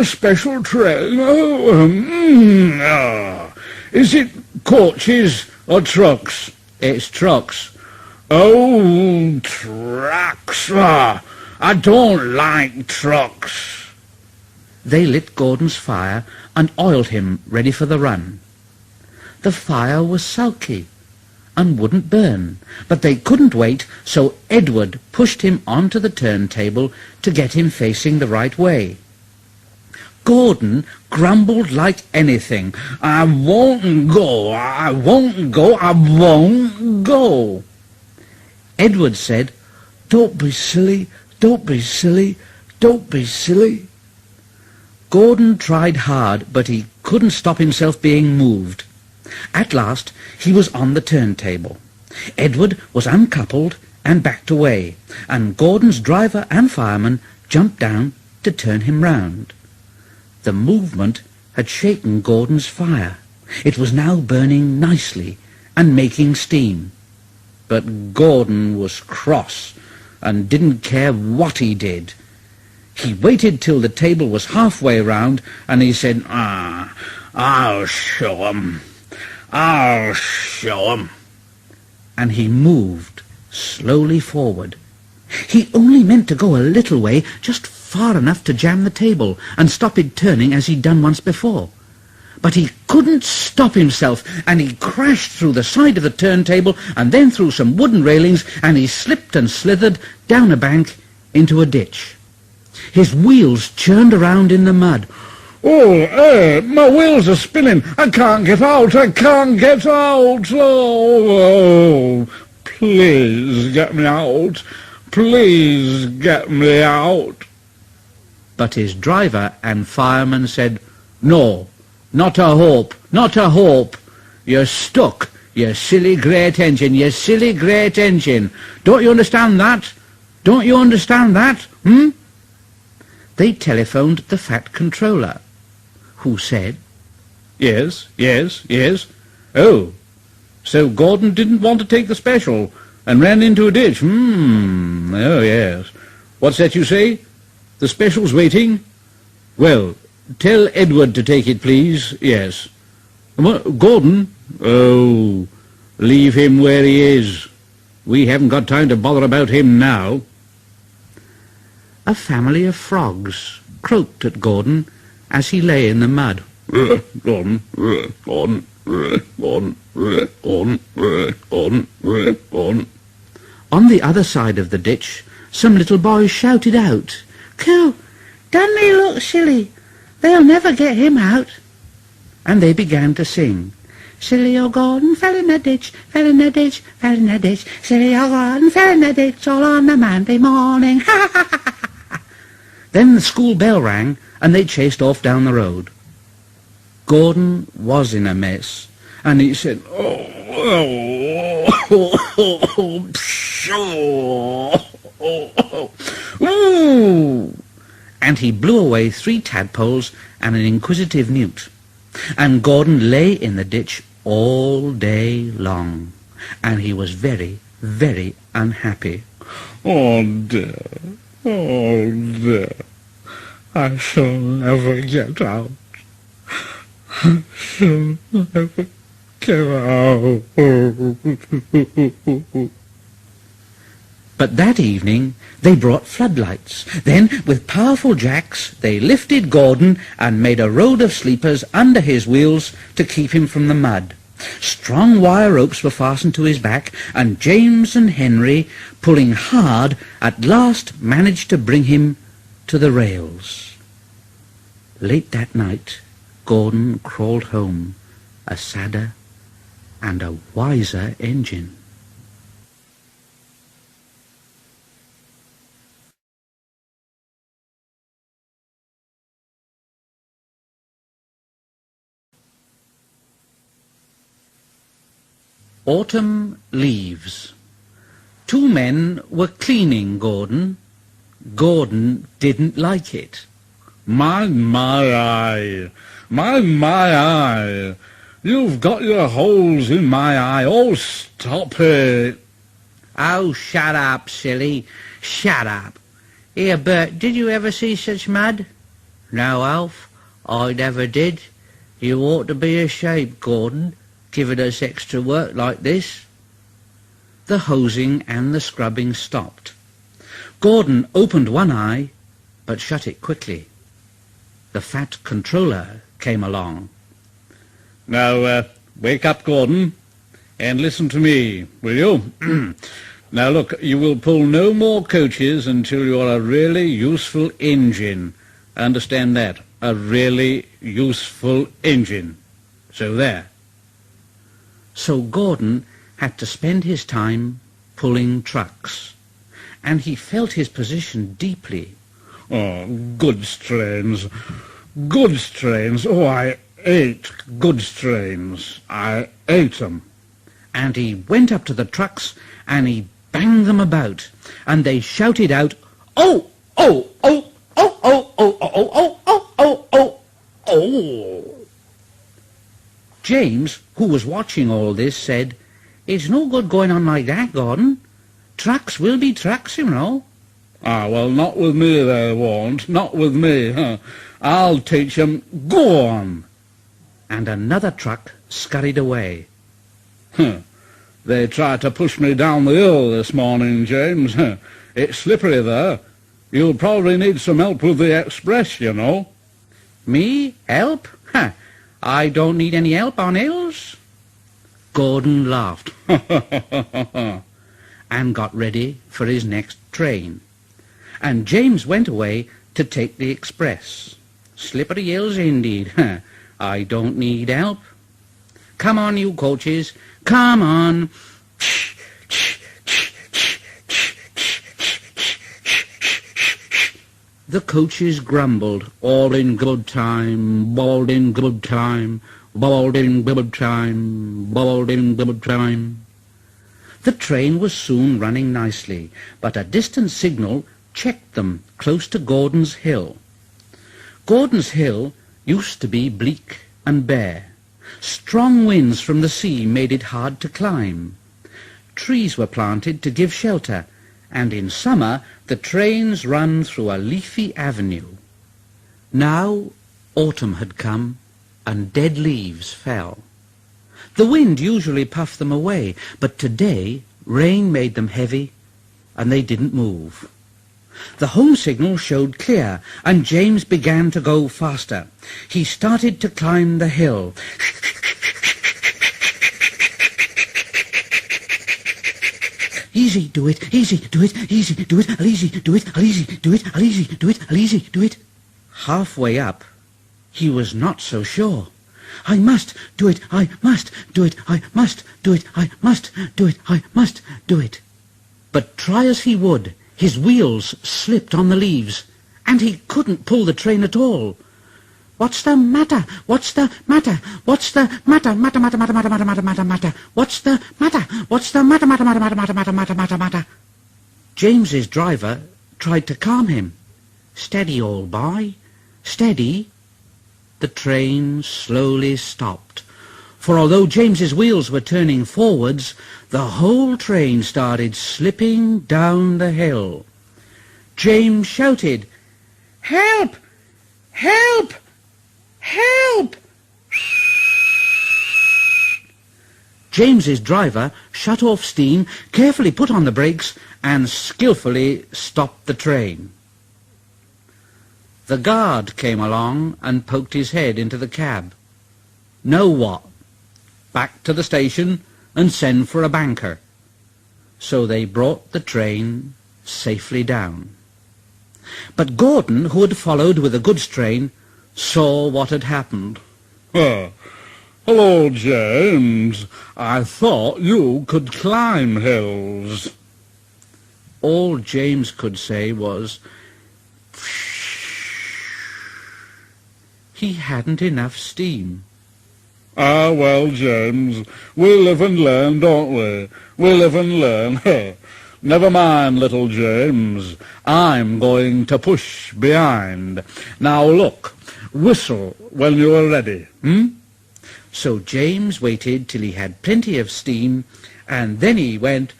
Special train? Is it coaches or trucks? It's trucks. Oh, trucks. I don't like trucks. They lit Gordon's fire and oiled him ready for the run. The fire was sulky and wouldn't burn, but they couldn't wait, so Edward pushed him onto the turntable to get him facing the right way. Gordon grumbled like anything. "I won't go, I won't go, I won't go." Edward said, "Don't be silly, don't be silly, don't be silly." Gordon tried hard, but he couldn't stop himself being moved. At last he was on the turntable. Edward was uncoupled and backed away, and Gordon's driver and fireman jumped down to turn him round. The movement had shaken Gordon's fire. It was now burning nicely and making steam. But Gordon was cross and didn't care what he did. He waited till the table was halfway round, and he said, I'll show 'em. I'll show 'em. And he moved slowly forward. He only meant to go a little way, just far enough to jam the table and stop it turning as he'd done once before. But he couldn't stop himself, and he crashed through the side of the turntable and then through some wooden railings, and he slipped and slithered down a bank into a ditch. His wheels churned around in the mud. My wheels are spinning. I can't get out. I can't get out. Oh, please get me out. Please get me out. But his driver and fireman said, No, not a hope, not a hope. You're stuck, you silly great engine, you silly great engine. Don't you understand that? Don't you understand that, They telephoned the Fat Controller, who said, Yes, yes, yes. Oh, so Gordon didn't want to take the special and ran into a ditch. Oh, yes. What's that you say? The special's waiting? Well, tell Edward to take it, please. Yes. Gordon? Oh, leave him where he is. We haven't got time to bother about him now. A family of frogs croaked at Gordon as he lay in the mud. Gordon, Gordon, Gordon, Gordon, Gordon, Gordon. On the other side of the ditch, some little boys shouted out, "Cool, doesn't he look silly? They'll never get him out." And they began to sing, "Silly old Gordon fell in a ditch, fell in a ditch, fell in a ditch. Silly old Gordon fell in a ditch all on a Monday morning. Ha ha ha ha." Then the school bell rang, and they chased off down the road. Gordon was in a mess, and he said, "Ooh!" And he blew away 3 tadpoles and an inquisitive newt. And Gordon lay in the ditch all day long, and he was very, very unhappy. Oh dear, oh dear, I shall never get out. I shall never get out. But that evening they brought floodlights. Then, with powerful jacks, they lifted Gordon and made a road of sleepers under his wheels to keep him from the mud. Strong wire ropes were fastened to his back, and James and Henry, pulling hard, at last managed to bring him to the rails. Late that night, Gordon crawled home, a sadder and a wiser engine. Autumn leaves. 2 men were cleaning Gordon. Gordon didn't like it. Mind my eye, mind my eye. You've got your holes in my eye. Oh, stop it. Oh, shut up, silly. Shut up. Here, Bert, did you ever see such mud? No, Alf, I never did. You ought to be ashamed, Gordon, giving us extra work like this. The hosing and the scrubbing stopped. Gordon opened one eye, but shut it quickly. The Fat Controller came along. Now, wake up, Gordon, and listen to me, will you? Now, look, you will pull no more coaches until you're a really useful engine. Understand that? A really useful engine. So there. So Gordon had to spend his time pulling trucks, and he felt his position deeply. Oh, goods trains. Goods trains. Oh, I ate goods trains. I ate them. And he went up to the trucks, and he banged them about, and they shouted out, "Oh, oh, oh, oh, oh, oh, oh, oh, oh, oh, oh, oh." Oh! James, who was watching all this, said, "It's no good going on like that, Gordon. Trucks will be trucks, you know." Ah, well, not with me they won't. Not with me. Huh? I'll teach 'em. Go on. And another truck scurried away. Huh. They tried to push me down the hill this morning, James. Huh. It's slippery there. You'll probably need some help with the express, you know. Me? Help? Ha! I don't need any help on hills. Gordon laughed and got ready for his next train. And James went away to take the express. Slippery hills indeed. I don't need help. Come on, you coaches. Come on. The coaches grumbled, all in good time, bawled in good time, bawled in good time, bawled in good time. The train was soon running nicely, but a distant signal checked them close to Gordon's Hill. Gordon's Hill used to be bleak and bare. Strong winds from the sea made it hard to climb. Trees were planted to give shelter, and in summer the trains run through a leafy avenue. Now autumn had come, and dead leaves fell. The wind usually puffed them away, but today rain made them heavy, and they didn't move. The home signal showed clear, and James began to go faster. He started to climb the hill. Easy, do it, easy, do it, easy, do it, easy, do it, easy, do it, easy, do it, easy, do it. Halfway up, he was not so sure. I must do it, I must do it, I must do it, I must do it, I must do it. But try as he would, his wheels slipped on the leaves, and he couldn't pull the train at all. What's the matter? What's the matter? What's the matter? Matter, matter, matter, matter, matter, matter, matter, matter. What's the matter? What's the matter, matter, matter, matter, matter, matter, matter, matter, matter? James's driver tried to calm him. Steady, old boy, steady. The train slowly stopped, for although James's wheels were turning forwards, the whole train started slipping down the hill. James shouted, "Help! Help! Help!" James's driver shut off steam, carefully put on the brakes, and skillfully stopped the train. The guard came along and poked his head into the cab. "Know what? Back to the station and send for a banker." So they brought the train safely down. But Gordon, who had followed with a goods train, saw what had happened. Hello, James. I thought you could climb hills. All James could say was, he hadn't enough steam. Ah, well, James, we live and learn, don't we? We live and learn. Never mind, little James. I'm going to push behind. Now look, whistle when you are ready, So James waited till he had plenty of steam, and then he went,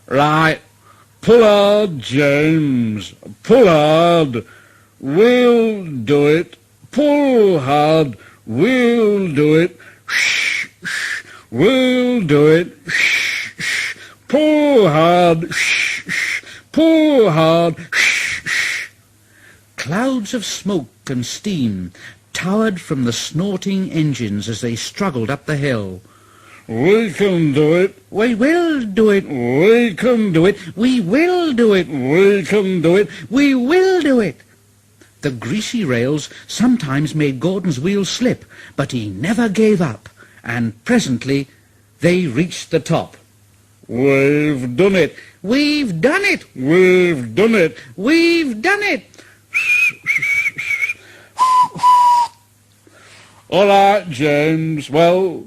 Right, pull hard, James, pull hard. We'll do it. Pull hard. We'll do it. We'll do it. Pull hard. Pull hard. Clouds of smoke and steam towered from the snorting engines as they struggled up the hill. We can do it. We will do it. We can do it. We will do it. We can do it. We will do it. The greasy rails sometimes made Gordon's wheels slip, but he never gave up, and presently they reached the top. We've done it. We've done it. We've done it. We've done it. All right, James. Well,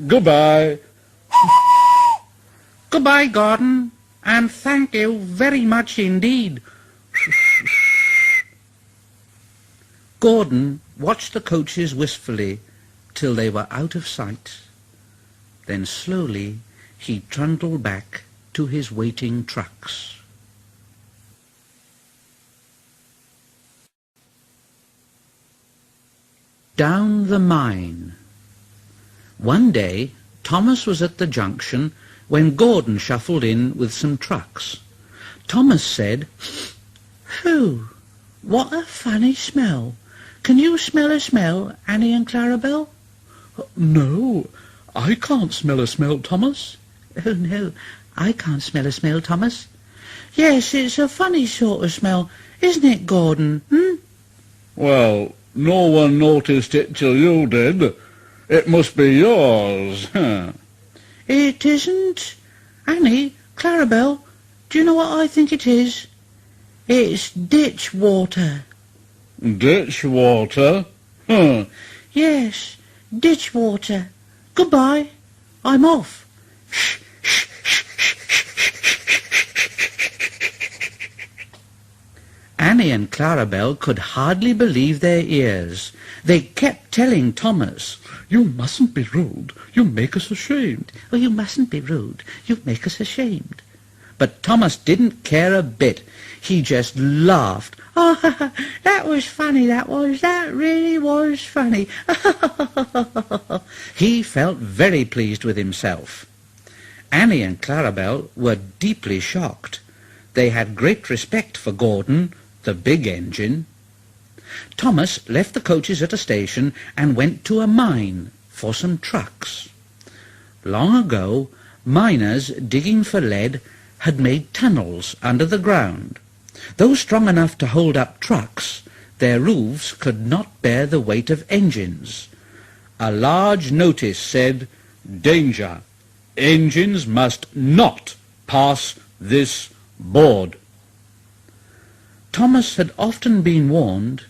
goodbye. Goodbye, Gordon, and thank you very much indeed. Gordon watched the coaches wistfully till they were out of sight. Then slowly he trundled back to his waiting trucks. Down the mine. One day Thomas was at the junction when Gordon shuffled in with some trucks. Thomas said, "Phew, what a funny smell. Can you smell a smell, Annie and Clarabel?" No, I can't smell a smell, Thomas. Oh, no, I can't smell a smell, Thomas. Yes, it's a funny sort of smell, isn't it, Gordon? Well, no one noticed it till you did. It must be yours. It isn't. Annie, Clarabel, do you know what I think it is? It's ditch water. Ditch water? Yes, ditch water. Goodbye. I'm off. Shh, shh, shh, shh, shh, shh. Annie and Clarabel could hardly believe their ears. They kept telling Thomas, "You mustn't be rude. You make us ashamed." "Oh, you mustn't be rude. You make us ashamed." But Thomas didn't care a bit. He just laughed. "Oh, that was funny, that was. That really was funny." He felt very pleased with himself. Annie and Clarabel were deeply shocked. They had great respect for Gordon, the big engine. Thomas left the coaches at a station and went to a mine for some trucks. Long ago, miners digging for lead had made tunnels under the ground. Though strong enough to hold up trucks, their roofs could not bear the weight of engines. A large notice said, "Danger! Engines must not pass this board." Thomas had often been warned,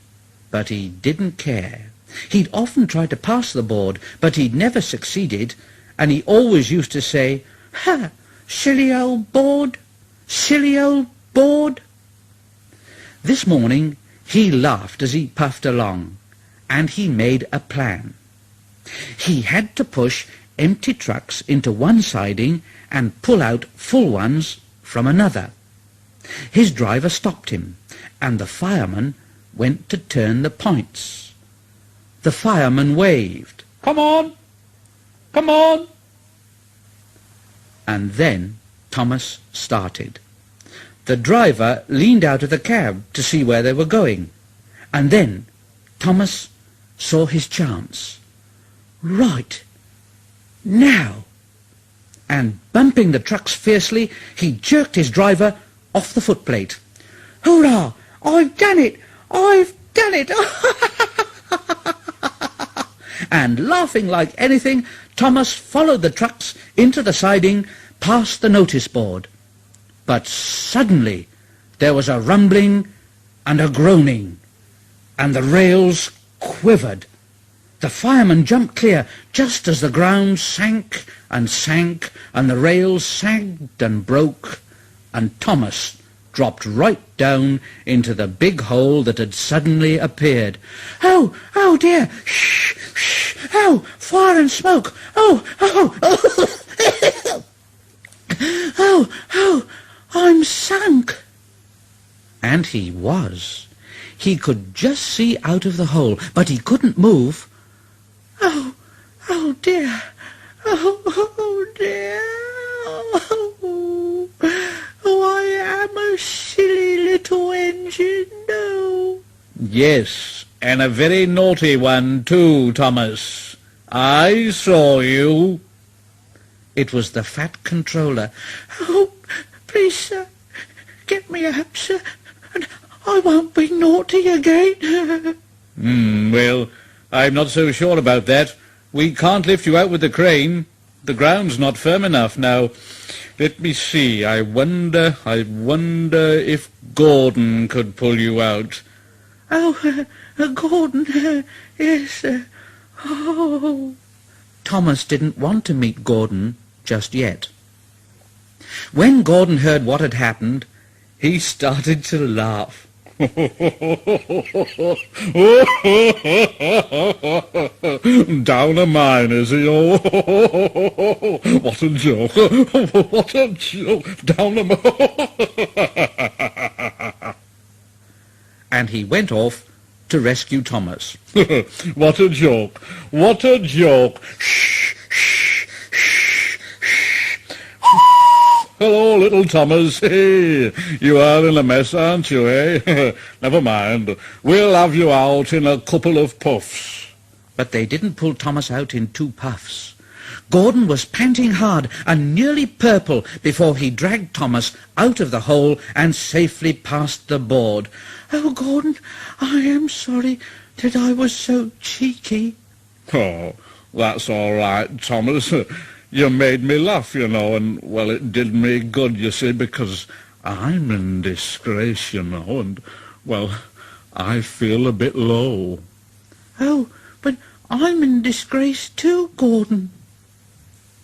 but he didn't care. He'd often tried to pass the board, but he'd never succeeded, and he always used to say, "Ha! Silly old board! Silly old board!" This morning he laughed as he puffed along, and he made a plan. He had to push empty trucks into one siding and pull out full ones from another. His driver stopped him, and the fireman went to turn the points. The fireman waved, Come on! Come on! And then Thomas started. The driver leaned out of the cab to see where they were going, and then Thomas saw his chance. Right now! And bumping the trucks fiercely, he jerked his driver off the footplate. "Hurrah! I've done it! I've done it!" And laughing like anything, Thomas followed the trucks into the siding, past the notice board. But suddenly there was a rumbling and a groaning, and the rails quivered. The fireman jumped clear just as the ground sank, and the rails sagged and broke, and Thomas dropped right down into the big hole that had suddenly appeared. "Oh, oh dear! Shh, shh! Oh, fire and smoke! Oh, oh, oh! Oh, oh! I'm sunk!" And he was. He could just see out of the hole, but he couldn't move. "Oh, oh dear! Oh, oh dear! Oh, oh, I am a silly little engine, no." Yes, and a very naughty one too, Thomas. I saw you. It was the fat controller. "Oh, please, sir, get me up, sir, and I won't be naughty again." Well, I'm not so sure about that. We can't lift you out with the crane. The ground's not firm enough now. Let me see. I wonder if Gordon could pull you out. "Oh, Gordon, yes, sir. Oh." Thomas didn't want to meet Gordon just yet. When Gordon heard what had happened, he started to laugh. Down a mine, is he? Oh, what a joke. What a joke. Down a mine. And he went off to rescue Thomas. What a joke. What a joke. Shh, shh, shh, shh. Hello, little Thomas. Hey, you are in a mess, aren't you, eh? Never mind. We'll have you out in a couple of puffs. But they didn't pull Thomas out in 2 puffs. Gordon was panting hard and nearly purple before he dragged Thomas out of the hole and safely past the board. "Oh, Gordon, I am sorry that I was so cheeky." Oh, that's all right, Thomas. You made me laugh, you know, and, well, it did me good, you see, because I'm in disgrace, you know, and, well, I feel a bit low. "Oh, but I'm in disgrace too, Gordon."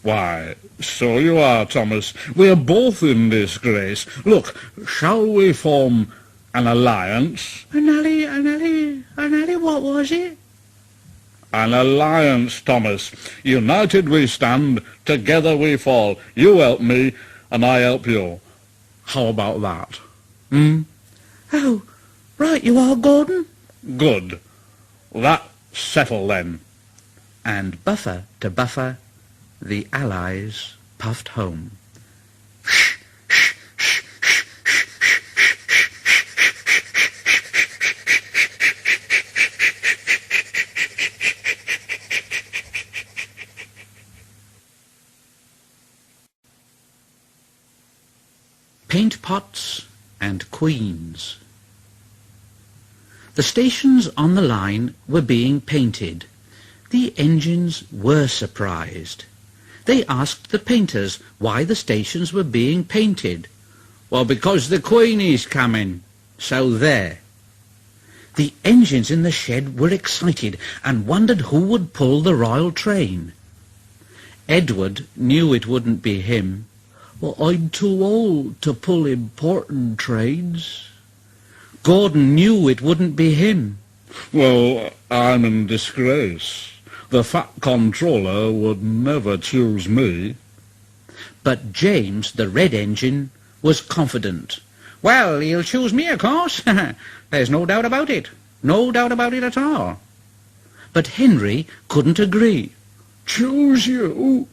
Why, so you are, Thomas. We're both in disgrace. Look, shall we form an alliance? An ally, what was it? An alliance, Thomas. United we stand, together we fall. You help me, and I help you. How about that? Oh, right you are, Gordon. Good. That's settled, then. And buffer to buffer, the Allies puffed home. Paint pots and queens. The stations on the line were being painted. The engines were surprised. They asked the painters why the stations were being painted. "Well, because the Queenie's coming, so there." The engines in the shed were excited and wondered who would pull the royal train. Edward knew it wouldn't be him. "Well, I'm too old to pull important trains." Gordon knew it wouldn't be him. Well, I'm in disgrace. The fat controller would never choose me. But James, the red engine, was confident. "Well, he'll choose me, of course. There's no doubt about it. No doubt about it at all." But Henry couldn't agree. "Choose you?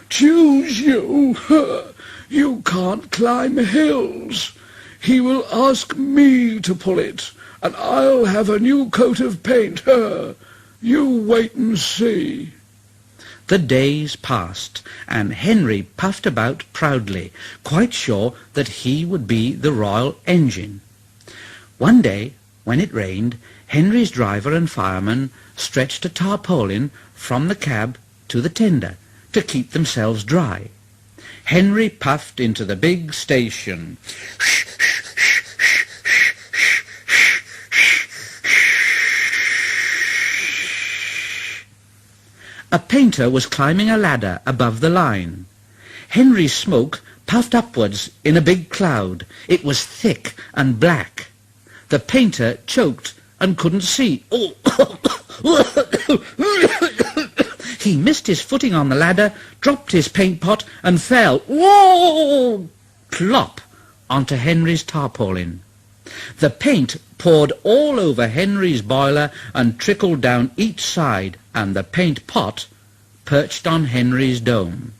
Choose you? You can't climb hills. He will ask me to pull it, and I'll have a new coat of paint. You wait and see." The days passed, and Henry puffed about proudly, quite sure that he would be the royal engine. One day, when it rained, Henry's driver and fireman stretched a tarpaulin from the cab to the tender to keep themselves dry. Henry puffed into the big station. A painter was climbing a ladder above the line. Henry's smoke puffed upwards in a big cloud. It was thick and black. The painter choked and couldn't see. Oh! He missed his footing on the ladder, dropped his paint pot, and fell, whoa, plop, onto Henry's tarpaulin. The paint poured all over Henry's boiler and trickled down each side, and the paint pot perched on Henry's dome.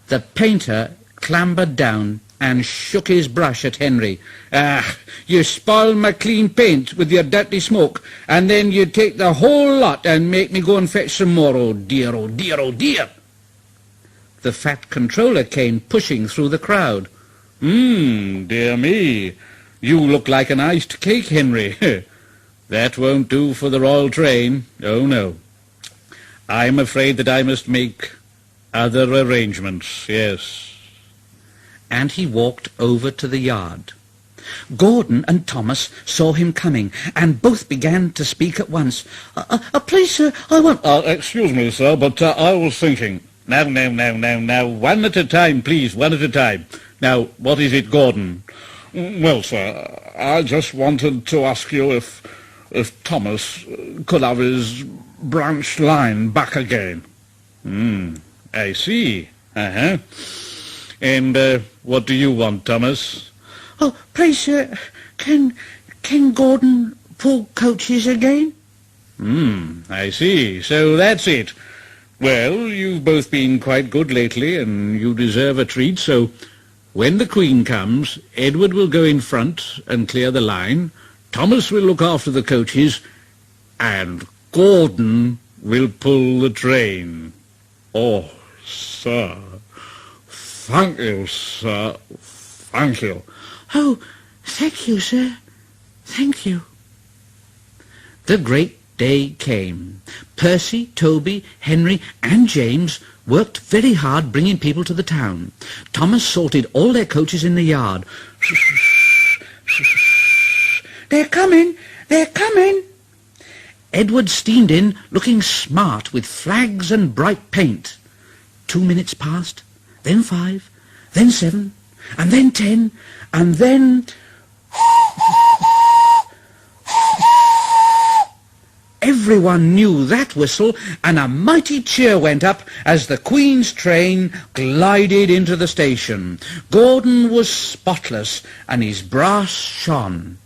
The painter clambered down and shook his brush at Henry. "Ah, you spoil my clean paint with your dirty smoke, and then you take the whole lot and make me go and fetch some more. Oh dear, oh dear, oh dear." The fat controller came pushing through the crowd. Dear me, you look like an iced cake, Henry. That won't do for the royal train. Oh, no. I'm afraid that I must make other arrangements, yes." And he walked over to the yard. Gordon and Thomas saw him coming, and both began to speak at once. Please, sir, I want—" Excuse me, sir, but I was thinking. Now, one at a time, please, one at a time. Now, what is it, Gordon? Well, sir, I just wanted to ask you if Thomas could have his branch line back again. I see. Uh-huh. And what do you want, Thomas? Oh, please, sir, can Gordon pull coaches again? I see. So that's it. Well, you've both been quite good lately, and you deserve a treat, so when the Queen comes, Edward will go in front and clear the line, Thomas will look after the coaches, and Gordon will pull the train. Oh, sir. Thank you, sir. Thank you. Oh, thank you, sir. Thank you. The great day came. Percy, Toby, Henry and James worked very hard bringing people to the town. Thomas sorted all their coaches in the yard. They're coming! They're coming! Edward steamed in, looking smart with flags and bright paint. 2 minutes passed, then 5, then 7, and then 10, and then... Everyone knew that whistle, and a mighty cheer went up as the Queen's train glided into the station. Gordon was spotless, and his brass shone.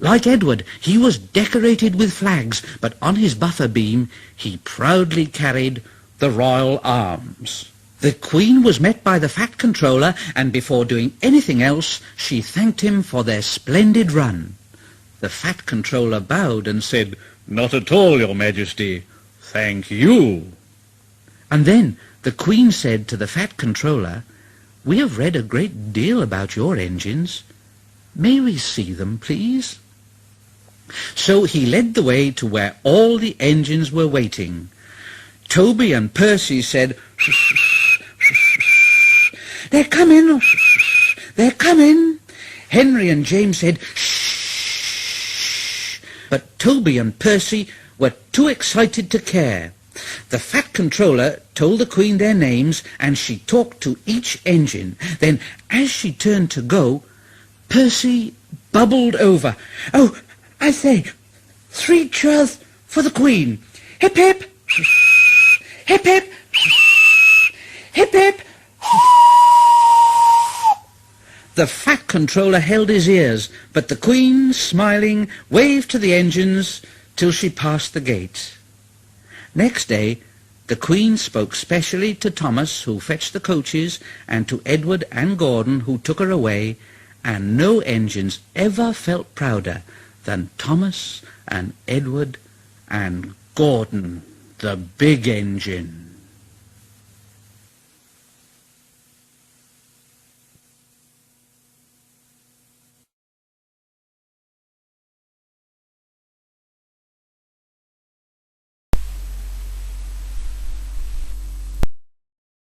Like Edward, he was decorated with flags, but on his buffer beam he proudly carried the royal arms. The Queen was met by the Fat Controller, and before doing anything else, she thanked him for their splendid run. The Fat Controller bowed and said, "Not at all, Your Majesty. Thank you." And then the Queen said to the Fat Controller, "We have read a great deal about your engines. May we see them, please?" So he led the way to where all the engines were waiting. Toby and Percy said, "They're coming! They're coming!" Henry and James said, "Shh!" But Toby and Percy were too excited to care. The Fat Controller told the Queen their names, and she talked to each engine. Then, as she turned to go, Percy bubbled over. "Oh, I say, 3 cheers for the Queen. Hip, hip! Hip, hip! Hip, hip!" The Fat Controller held his ears, but the Queen, smiling, waved to the engines till she passed the gate. Next day, the Queen spoke specially to Thomas, who fetched the coaches, and to Edward and Gordon, who took her away, and no engines ever felt prouder than Thomas and Edward and Gordon, the big engine.